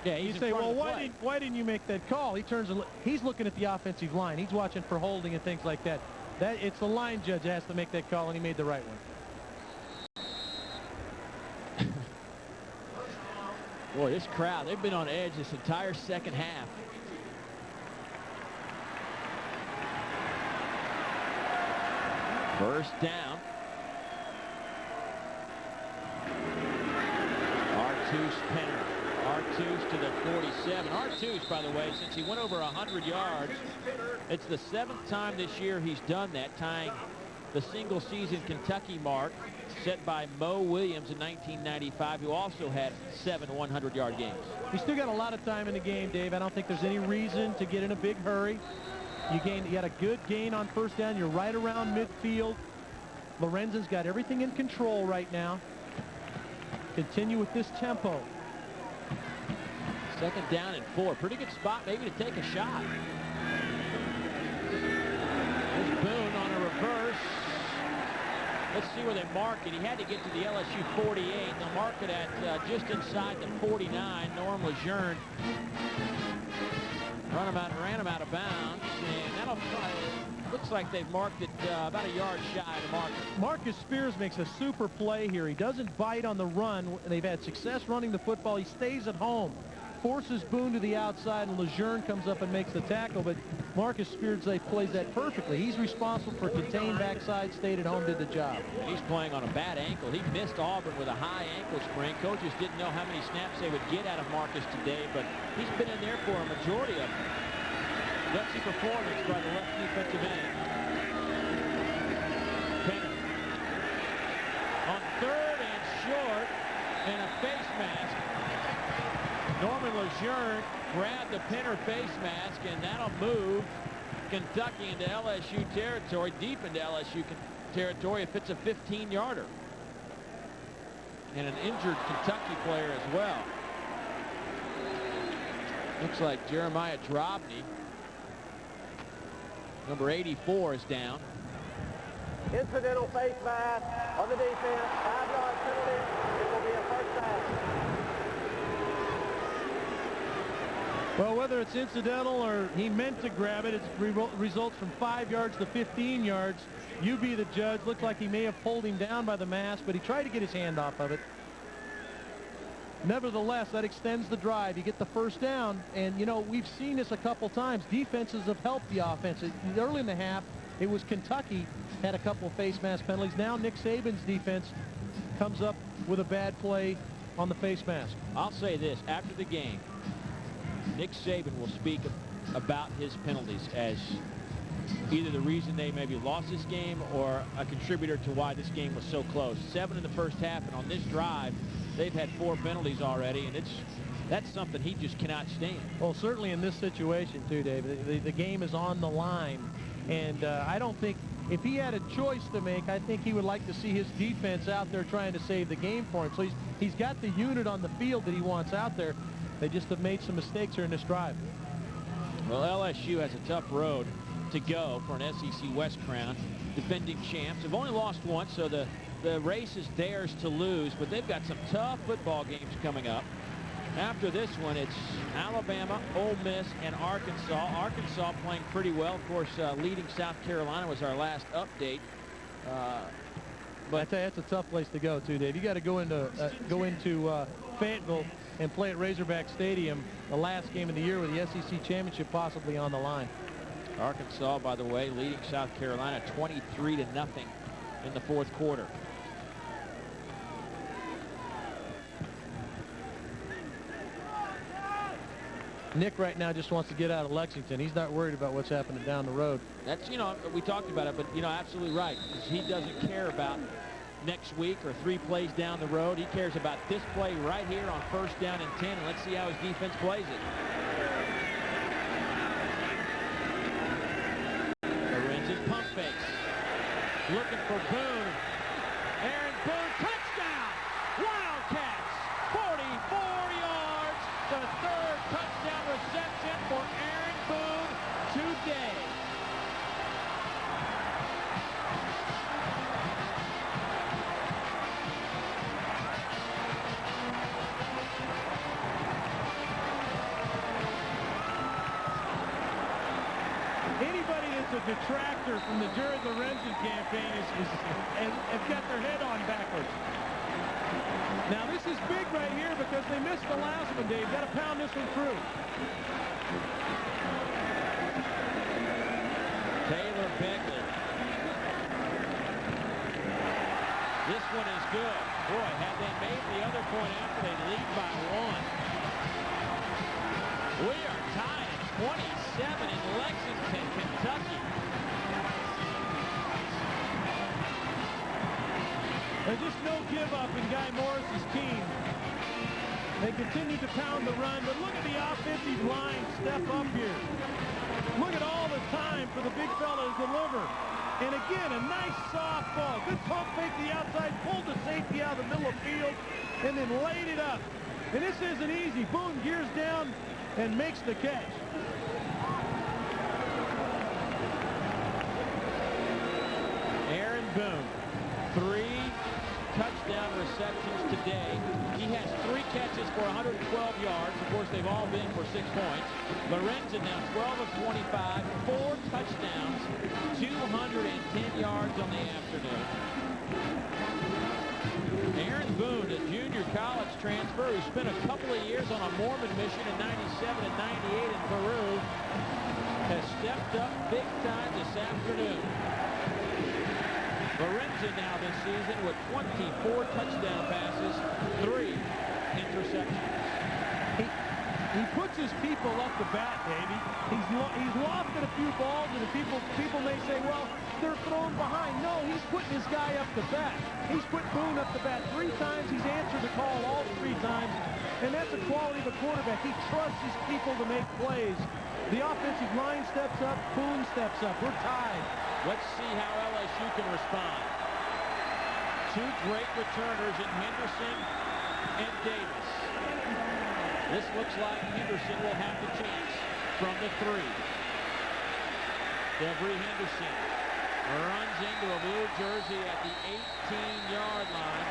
Yeah, you say, well, why didn't you make that call? He turns and he's looking at the offensive line. He's watching for holding and things like that. It's the line judge that has to make that call, and he made the right one. Boy, this crowd, they've been on edge this entire second half. First down. Artuse Penner. Artuse to the 47. Artuse, by the way, since he went over 100 yards, it's the 7th time this year he's done that, tying the single-season Kentucky mark set by Mo Williams in 1995, who also had 7 100-yard games. He's still got a lot of time in the game, Dave. I don't think there's any reason to get in a big hurry. You had a good gain on first down. You're right around midfield. Lorenzen's got everything in control right now. Continue with this tempo. Second down and 4. Pretty good spot maybe to take a shot. There's Boone on a reverse. Let's see where they mark it. He had to get to the LSU 48. They'll mark it at just inside the 49. Norm Lejeune ran him out of bounds. And that'll looks like they've marked it about a yard shy to mark it. Marcus Spears makes a super play here. He doesn't bite on the run. They've had success running the football. He stays at home. Forces Boone to the outside, and Lejeune comes up and makes the tackle, but Marcus Spears plays that perfectly. He's responsible for contained backside, stayed at home, did the job. He's playing on a bad ankle. He missed Auburn with a high ankle sprain. Coaches didn't know how many snaps they would get out of Marcus today, but he's been in there for a majority of them. Gutsy performance by the left defensive end. Penner on 3rd and short, and a face mask. Norman Lejeune grabbed the Penner face mask, and that'll move Kentucky into LSU territory, deep into LSU territory if it's a 15-yarder. And an injured Kentucky player as well. Looks like Jeremiah Drobny, number 84, is down. Incidental face mask on the defense. 5-yard penalty. It will be a first down. Well, whether it's incidental or he meant to grab it, it results from 5 yards to 15 yards. You be the judge. Looks like he may have pulled him down by the mask, but he tried to get his hand off of it. Nevertheless, that extends the drive. You get the first down, and, you know, we've seen this a couple times. Defenses have helped the offense. Early in the half, it was Kentucky had a couple of face mask penalties. Now Nick Saban's defense comes up with a bad play on the face mask. I'll say this. After the game, Nick Saban will speak about his penalties as either the reason they maybe lost this game or a contributor to why this game was so close. 7 in the first half, and on this drive, they've had 4 penalties already, and That's something he just cannot stand. Well, certainly in this situation, too, Dave. The game is on the line. And I don't think, if he had a choice to make, I think he would like to see his defense out there trying to save the game for him. So he's got the unit on the field that he wants out there. They just have made some mistakes here in this drive. Well, LSU has a tough road to go for an SEC West crown. Defending champs. They've only lost once, so the race is theirs to lose, but they've got some tough football games coming up. After this one, it's Alabama, Ole Miss, and Arkansas. Arkansas playing pretty well. Of course, leading South Carolina was our last update. But I tell you, that's a tough place to go, too, Dave. You got to go into Fayetteville and play at Razorback Stadium the last game of the year with the SEC championship possibly on the line. Arkansas, by the way, leading South Carolina 23-0 in the fourth quarter. Nick right now just wants to get out of Lexington. He's not worried about what's happening down the road. That's, we talked about it, but, absolutely right. He doesn't care about next week or 3 plays down the road. He cares about this play right here on 1st down and 10, and let's see how his defense plays it. Lorenzen pump fakes. Looking for Boone. Aaron Boone, touchdown! Wildcats, 44 yards. The 3rd touchdown reception for Aaron Boone today. Anybody that's a detractor from the Jared Lorenzen campaign has got their head on backwards. Now this is big right here because they missed the last one, Dave. Got to pound this one through. Taylor Begley. This one is good. Boy, had they made the other point after, they lead by 1. We are tied at 27 in Lexington, Kentucky. There's just no give up in Guy Morris's team. They continue to pound the run, but look at the offensive line step up here. Look at all the time for the big fella to deliver. And again, a nice soft ball. Good pump fake to the outside, pulled the safety out of the middle of the field, and then laid it up. And this isn't easy. Boone gears down and makes the catch. Aaron Boone, 3 touchdown receptions today. He has 3 catches for 112 yards. Of course, they've all been for 6 points. Lorenzen now 12 of 25, 4 touchdowns, 210 yards on the afternoon. Aaron Boone, a junior college transfer who spent a couple of years on a Mormon mission in 97 and 98 in Peru, has stepped up big time this afternoon. Lorenzen now this season with 24 touchdown passes, 3 interceptions. He puts his people up the bat, Davey. He's lofted a few balls, and people may say, well, they're thrown behind. No, he's putting his guy up the bat. He's put Boone up the bat 3 times. He's answered the call all 3 times, and that's the quality of a quarterback. He trusts his people to make plays. The offensive line steps up. Boone steps up. We're tied. Let's see how LSU can respond. 2 great returners in Henderson and Davis. This looks like Henderson will have the chance from the 3. Devery Henderson runs into a blue jersey at the 18-yard line.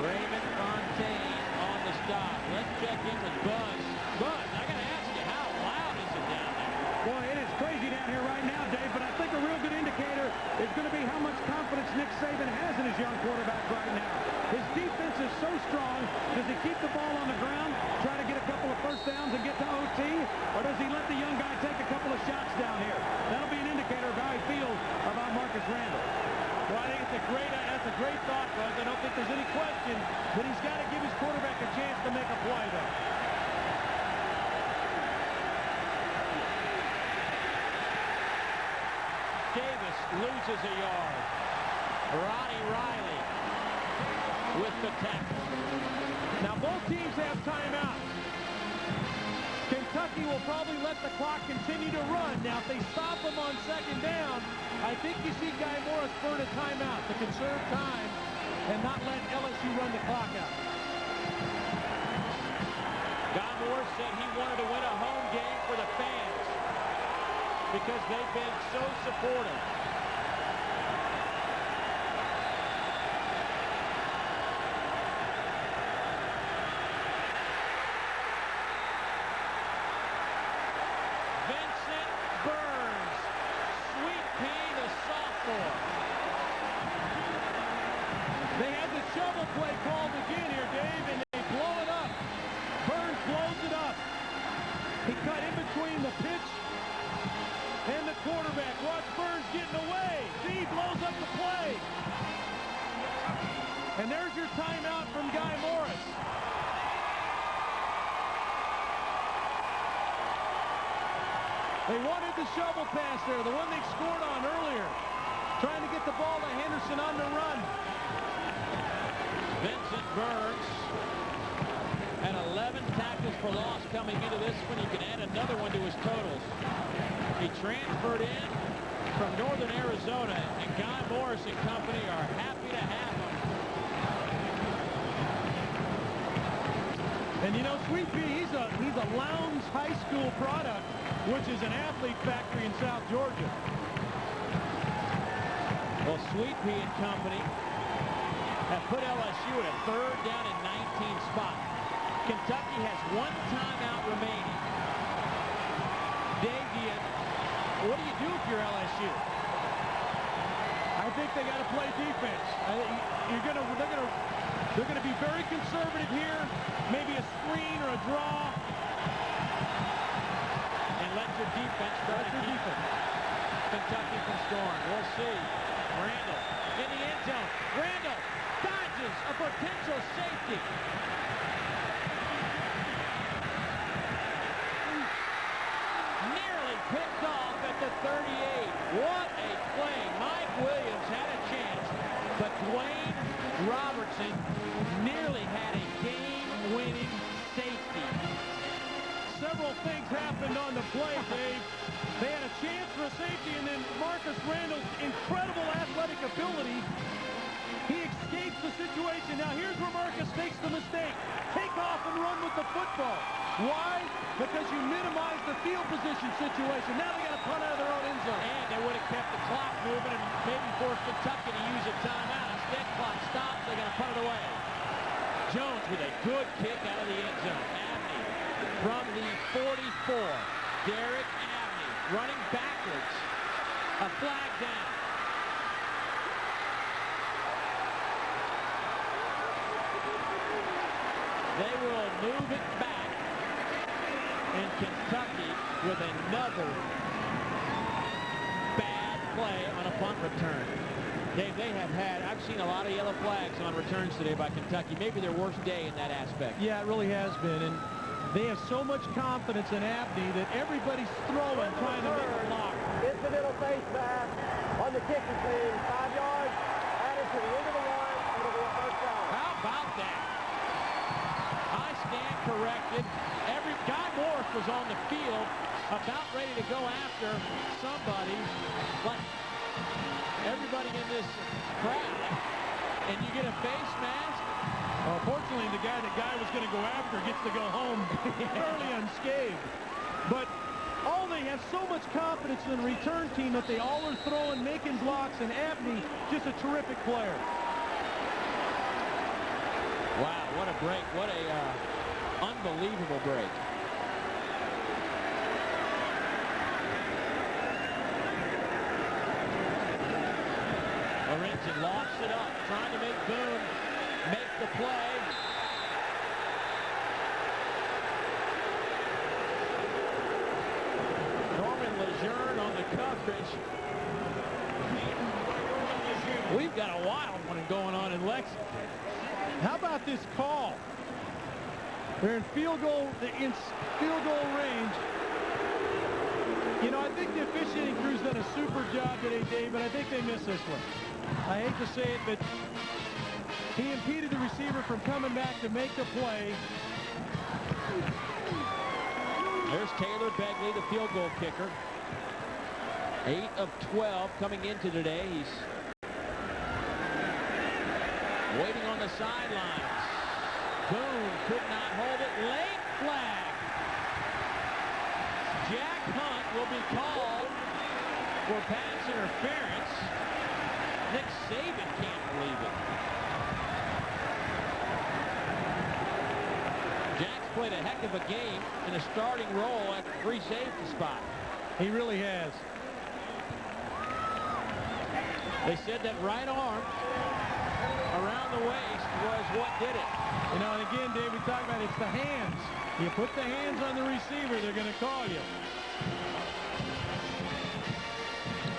Raymond Fontaine on the stop. Let's check in with Buzz. Buzz, I got to ask you, how loud is it down there? Boy, it is crazy down here right now, Dave, but I think a real good indicator is going to be how much confidence Nick Saban has in his young quarterback right now. His defense is so strong. Does he keep the ball on the ground, try to get a couple of 1st downs and get to OT, or does he let the young guy take a couple of shots down here? That'll be an indicator of how he feels about Marcus Randall. Well, I think that's a great thought, Buzz. I don't think there's any question, but he's got to give his quarterback a chance to make a play, though. Davis loses a yard. Ronnie Riley with the tackle. Now, both teams have timeouts. Kentucky will probably let the clock continue to run. Now, if they stop them on second down, I think you see Guy Morris burn a timeout to conserve time and not let LSU run the clock out. Guy Morris said he wanted to win a home game for the fans because they've been so supportive. Vincent Burns, Sweet Pea, the sophomore. They have the shovel play called again here, Dave, and they blow it up. Burns blows it up. He cut in between the pitch and the quarterback. Watch Burns getting away. See, blows up the play. And there's your timeout from Guy Morris. They wanted the shovel pass there, the one they scored on earlier. Trying to get the ball to Henderson on the run. Vincent Burns had 11 tackles for loss coming into this one. He can add another one to his totals. He transferred in from Northern Arizona, and Guy Morris and company are happy to have him. And you know, Sweet Pea, he's a Lowndes High School product, which is an athlete factory in South Georgia. Well, Sweet Pea and company have put LSU at a 3rd down and 19 spot. Kentucky has 1 timeout remaining. Dave, what do you do if you're LSU? I think they got to play defense. They're gonna be very conservative here. Maybe a screen or a draw. And let your defense try to keep Kentucky from scoring. We'll see. Randall in the end zone. Randall dodges a potential safety. Nearly picked off at the 38. What a play. Mike Williams had a chance, but Dwayne Robertson nearly had a game-winning safety. Several things happened on the play, Dave. They had a chance for a safety, and then Marcus Randall's incredible athletic ability, he escapes the situation. Now here's where Marcus makes the mistake. Take off and run with the football. Why? Because you minimize the field position situation. Now they got to punt out of their own end zone. And they would have kept the clock moving and maybe forced Kentucky to use a timeout. Instead, clock stops. They got to punt it away. Jones with a good kick out of the end zone. Abney from the 44. Derek Abney running backwards. A flag down. They will move it back. And Kentucky with another bad play on a punt return. Dave, they have had, I've seen a lot of yellow flags on returns today by Kentucky. Maybe their worst day in that aspect. Yeah, it really has been. And they have so much confidence in Abney that everybody's throwing, trying to make a block. Incidental face mask on the kicking team. 5 yards. Added to the end of the line. It'll be a first down. How about that? I stand corrected. Guy Morris was on the field about ready to go after somebody, like everybody in this crowd, and you get a face mask. Well, fortunately, the guy was going to go after gets to go home fairly unscathed. But they have so much confidence in the return team that they all are throwing, making blocks, and Abney, just a terrific player. Wow, what a break. What a unbelievable break. Lorenzen lofts it up, trying to make Boone make the play. Norman Lejeune on the coverage. We've got a wild one going on in Lexington. How about this call? They're in field goal range. You know, I think the officiating crew's done a super job today, Dave, but I think they missed this one. I hate to say it, but He impeded the receiver from coming back to make the play. There's Taylor Begley, the field goal kicker. 8 of 12 coming into today. He's waiting on the sidelines. Boone could not hold it. Late flag. Jack Hunt will be called for pass interference. Nick Saban can't believe it. Jack's played a heck of a game in a starting role at the free safety spot. He really has. They said that right arm around the waist was what did it. You know, and again, Dave, we talk about it's the hands. You put the hands on the receiver, they're going to call you.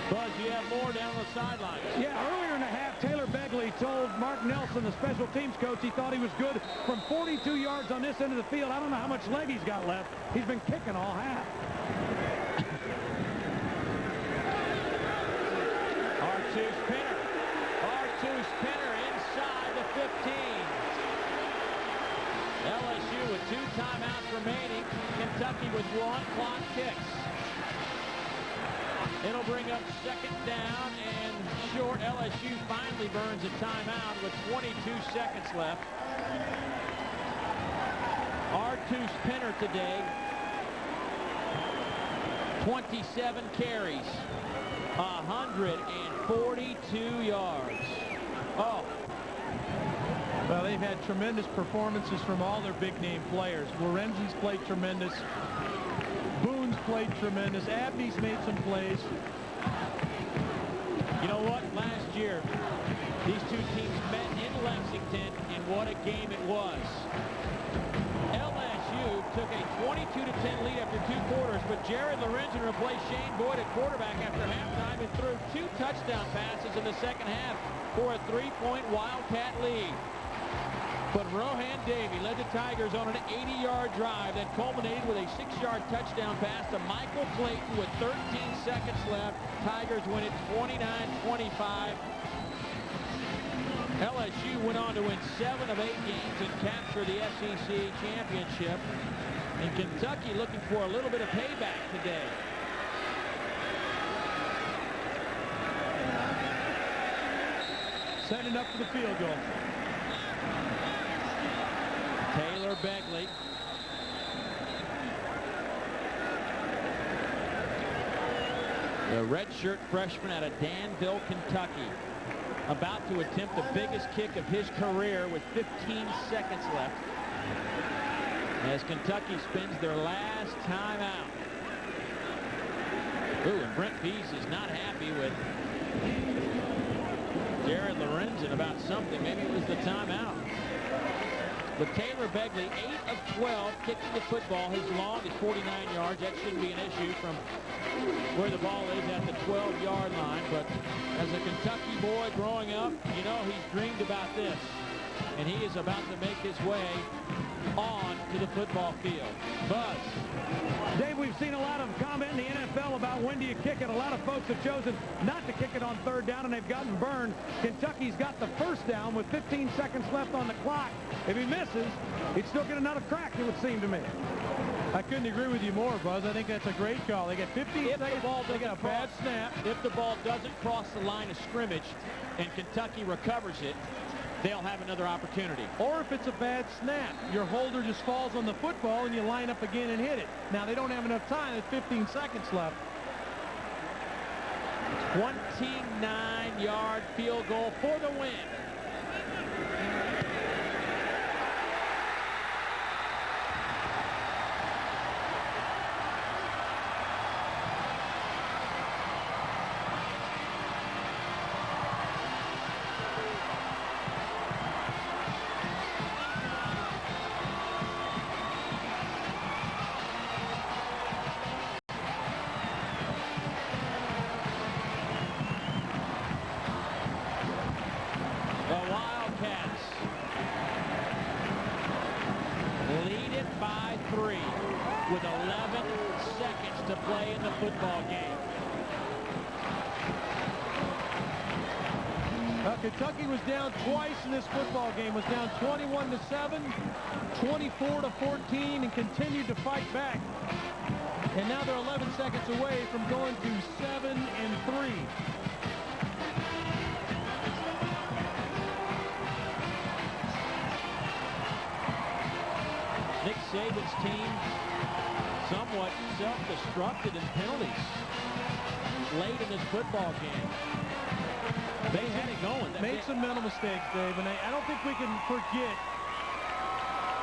Buzz, you have more down the sidelines. Yeah, earlier in the half, Taylor Begley told Mark Nelson, the special teams coach, he thought he was good from 42 yards on this end of the field. I don't know how much leg he's got left. He's been kicking all half. R2 spinner. R2 spinner inside the 15. LSU with 2 timeouts remaining. Kentucky with 1. Clock ticks. It'll bring up second down and short. LSU finally burns a timeout with 22 seconds left. R2 spinner today. 27 carries. 142 yards. Oh. Well, they've had tremendous performances from all their big-name players. Lorenzen's played tremendous. Boone's played tremendous. Abney's made some plays. You know what? Last year, these two teams met in Lexington, and what a game it was. LSU took a 22-10 lead after 2 quarters, but Jared Lorenzen replaced Shane Boyd at quarterback after halftime and threw 2 touchdown passes in the second half for a 3-point Wildcat lead. But Rohan Davey led the Tigers on an 80-yard drive that culminated with a 6-yard touchdown pass to Michael Clayton with 13 seconds left. Tigers win it 29-25. LSU went on to win 7 of 8 games and capture the SEC championship. And Kentucky looking for a little bit of payback today. Setting up for the field goal. Taylor Begley. The redshirt freshman out of Danville, Kentucky, about to attempt the biggest kick of his career with 15 seconds left as Kentucky spends their last timeout. Ooh, and Brent Pease is not happy with Jared Lorenzen about something. Maybe it was the timeout. But Taylor Begley, 8 of 12, kicking the football. His long is 49 yards. That shouldn't be an issue from where the ball is at the 12-yard line. But as a Kentucky boy growing up, you know he's dreamed about this. And he is about to make his way on to the football field. Buzz. Dave, we've seen a lot of comment in the NFL about when do you kick it. A lot of folks have chosen not to kick it on 3rd down, and they've gotten burned. Kentucky's got the 1st down with 15 seconds left on the clock. If he misses, he'd still get another crack, it would seem to me. I couldn't agree with you more, Buzz. I think that's a great call. They got 15 seconds. The ball they got a bad snap. If the ball doesn't cross the line of scrimmage and Kentucky recovers it, they'll have another opportunity. Or if it's a bad snap, your holder just falls on the football and you line up again and hit it. Now, they don't have enough time. There's 15 seconds left. 29-yard field goal for the win. With 11 seconds to play in the football game. Kentucky was down twice in this football game. Was down 21-7, 24-14, and continued to fight back. And now they're 11 seconds away from going to 7-3. Nick Saban's team somewhat self-destructed in penalties late in this football game. They had it going. Made some mental mistakes, Dave, and I don't think we can forget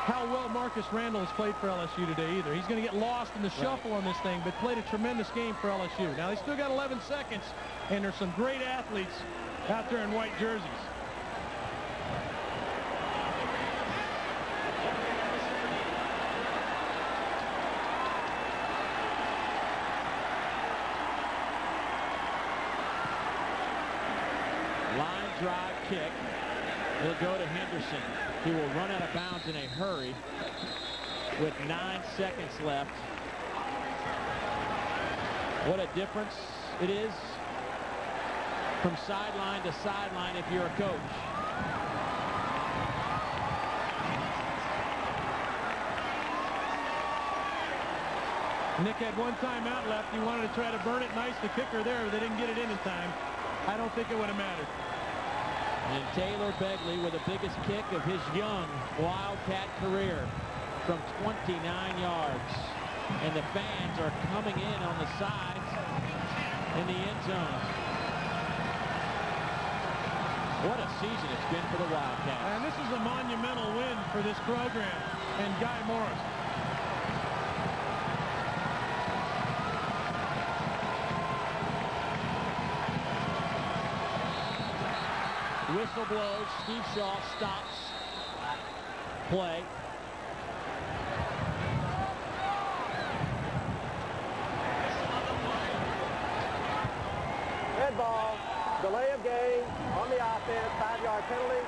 how well Marcus Randall has played for LSU today either. He's going to get lost in the shuffle on this thing, but played a tremendous game for LSU. Now, they still got 11 seconds, and there's some great athletes out there in white jerseys. Line drive kick will go to Henderson. He will run out of bounds in a hurry with 9 seconds left. What a difference it is from sideline to sideline if you're a coach. Nick had one timeout left. He wanted to try to burn it nice. The kicker there, but they didn't get it in time. I don't think it would have mattered. And Taylor Begley with the biggest kick of his young Wildcat career from 29 yards. And the fans are coming in on the sides in the end zone. What a season it's been for the Wildcats. And this is a monumental win for this program and Guy Morris. Whistle blows. Steve Shaw stops play. Red ball, delay of game on the offense, 5-yard penalty,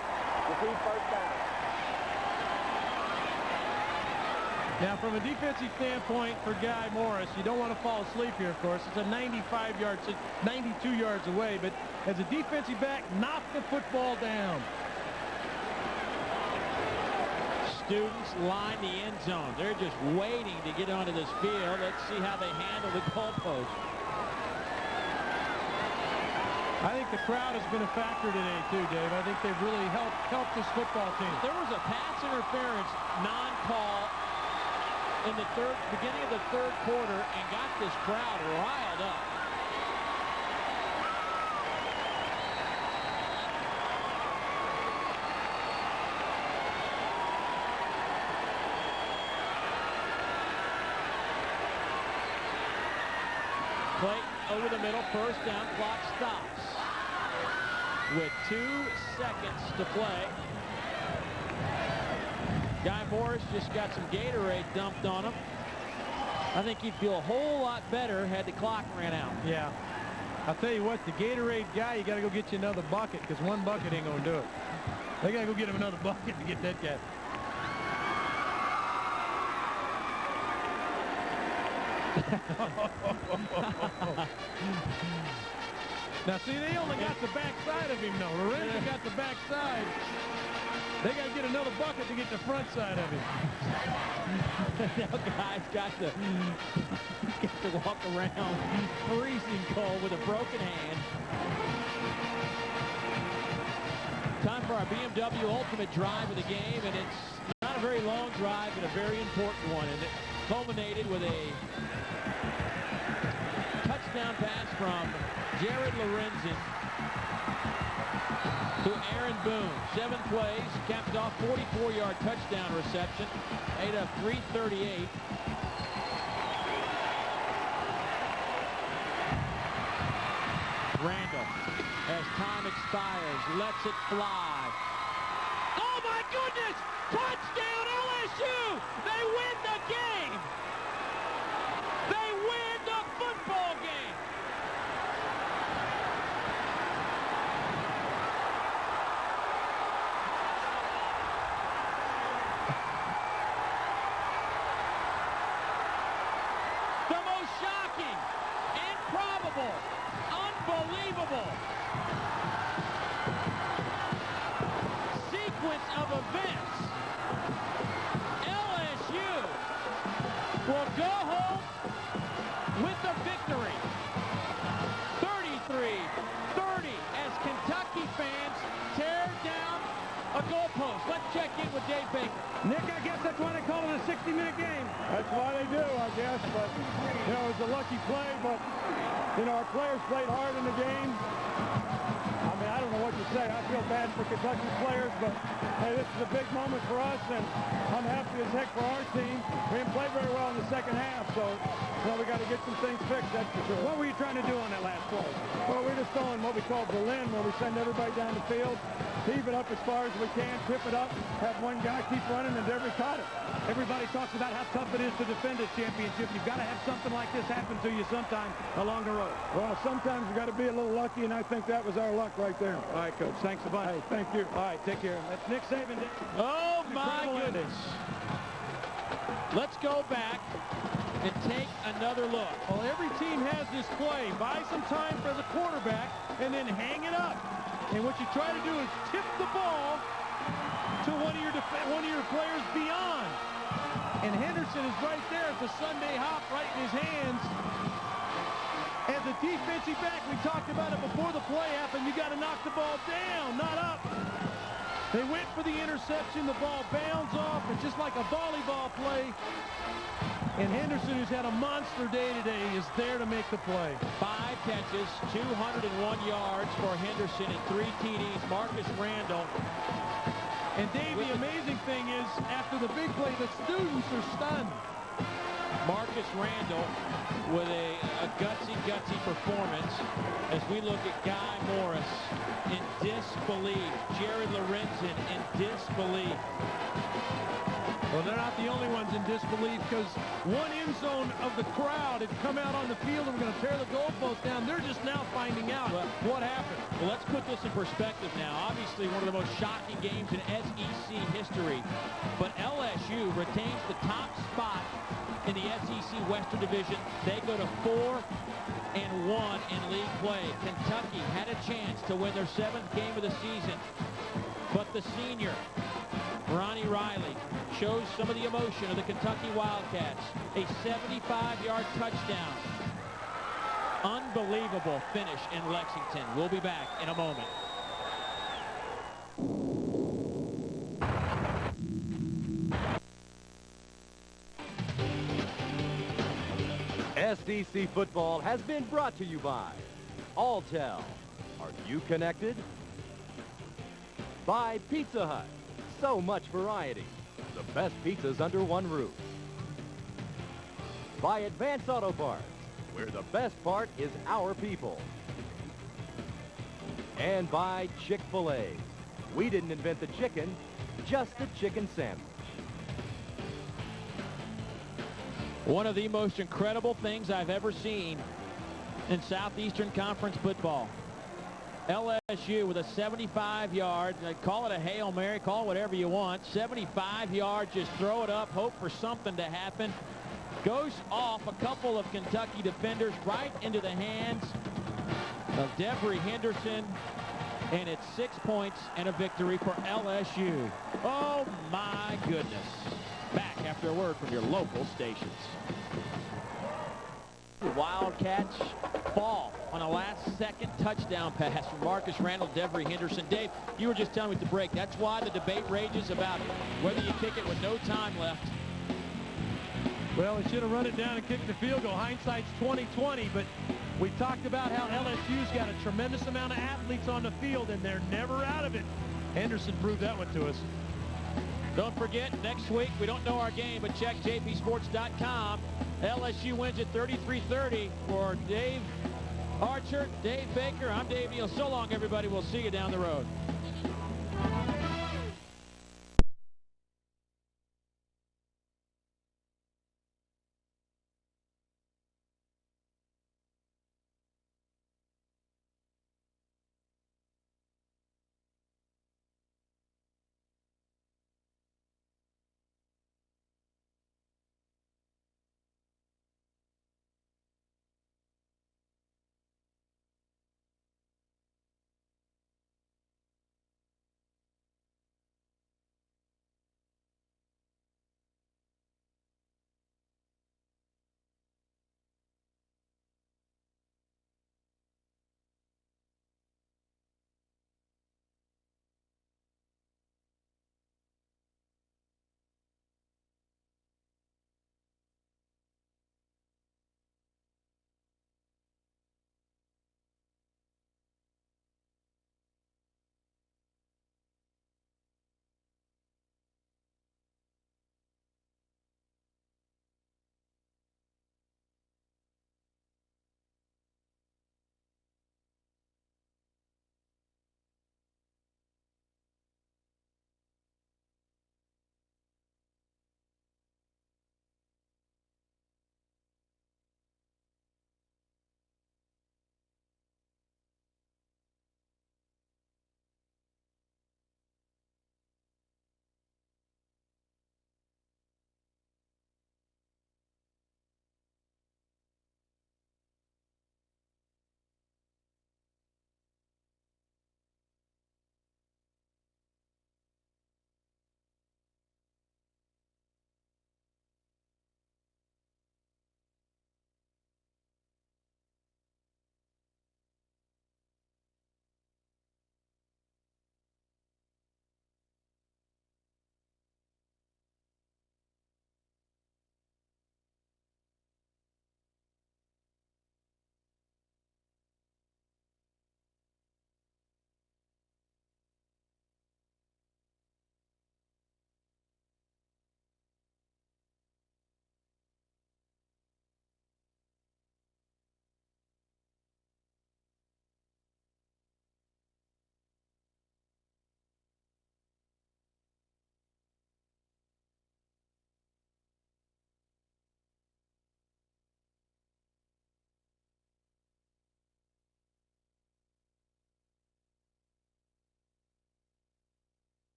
repeat first down. Now, from a defensive standpoint for Guy Morris, you don't want to fall asleep here, of course. It's a 92 yards away, but as a defensive back, knock the football down. Students line the end zone. They're just waiting to get onto this field. Let's see how they handle the goalpost. I think the crowd has been a factor today, too, Dave. I think they've really helped this football team. There was a pass interference non-call in the beginning of the third quarter and got this crowd riled up. Play over the middle, first down, clock stops with 2 seconds to play. Guy Morris just got some Gatorade dumped on him. I think he'd feel a whole lot better had the clock ran out. Yeah. I'll tell you what, the Gatorade guy, you got to go get you another bucket, because one bucket ain't going to do it. They got to go get him another bucket to get that guy. Now, see, they only got the backside of him, though. Lorenzo got the backside. They got to get another bucket to get the front side of him. Now, guys got to walk around freezing cold with a broken hand. Time for our BMW Ultimate Drive of the game, and it's not a very long drive, but a very important one. And it culminated with a touchdown pass from Jared Lorenzen to Aaron Boone. 7 plays, capped off 44-yard touchdown reception, ate up 338. Randall, as time expires, lets it fly. Oh my goodness! Touchdown LSU! They win the game! They win the football game! The most shocking, improbable, unbelievable. victory. 33-30 as Kentucky fans tear down a goalpost. Let's check in with Dave Baker. Nick, I guess that's why they call it a 60-minute game. That's why they do, I guess. But, you know, it was a lucky play, but, you know, our players played hard in the game. I mean, I don't know what to say. I feel bad for Kentucky players, but, hey, this is a big moment for us, and I'm happy as heck for our team. We didn't play very well in the second half, so, you know, we got to get some things fixed, that's for sure. What were you trying to do on that last play? Well, we're just going what we call Berlin, where we send everybody down the field, heave it up as far as we can, tip it up, have one guy keep running, and Devery caught it. Everybody talks about how tough it is to defend this championship. You've got to have something like this happen to you sometime along the road. Well, sometimes we've got to be a little lucky, and I think that was our luck right there. All right, Coach. Thanks a bunch. Hey, thank you. All right, take care. That's Nick Saban. Oh, my goodness. Let's go back and take another look. Well, every team has this play. Buy some time for the quarterback, and then hang it up. And what you try to do is tip the ball to one of your players beyond. And Henderson is right there at the Sunday hop right in his hands. As a defensive back, we talked about it before the play happened, you got to knock the ball down, not up. They went for the interception, the ball bounds off, and just like a volleyball play. And Henderson, who's had a monster day today, is there to make the play. 5 catches, 201 yards for Henderson and 3 TDs. Marcus Randall. And Dave, the amazing thing is, after the big play, the students are stunned. Marcus Randall with a gutsy performance as we look at Guy Morris in disbelief. Jared Lorenzen in disbelief. Well, they're not the only ones in disbelief because one end zone of the crowd had come out on the field and we're going to tear the goalpost down. They're just now finding out what happened. Well, let's put this in perspective now. Obviously, one of the most shocking games in SEC history. But LSU retains the top spot in the SEC Western Division. They go to 4-1 in league play. Kentucky had a chance to win their 7th game of the season. But the senior, Ronnie Riley, shows some of the emotion of the Kentucky Wildcats. A 75-yard touchdown. Unbelievable finish in Lexington. We'll be back in a moment. SEC football has been brought to you by Alltel. Are you connected? By Pizza Hut. So much variety. The best pizzas under one roof. By Advance Auto Parts, where the best part is our people. And by Chick-fil-A. We didn't invent the chicken, just the chicken sandwich. One of the most incredible things I've ever seen in Southeastern Conference football. LSU with a 75-yard, call it a Hail Mary, call it whatever you want, 75 yards, just throw it up, hope for something to happen. Goes off a couple of Kentucky defenders right into the hands of Devery Henderson, and it's 6 points and a victory for LSU. Oh, my goodness. Back after a word from your local stations. The Wildcats fall on a last-second touchdown pass from Marcus Randall, Devery Henderson. Dave, you were just telling me at the break, that's why the debate rages about whether you kick it with no time left. Well, we should have run it down and kicked the field goal. Hindsight's 20/20, but we talked about how LSU's got a tremendous amount of athletes on the field, and they're never out of it. Henderson proved that one to us. Don't forget, next week, we don't know our game, but check jpsports.com. LSU wins at 33-30. For Dave Archer, Dave Baker, I'm Dave Neal. So long, everybody. We'll see you down the road.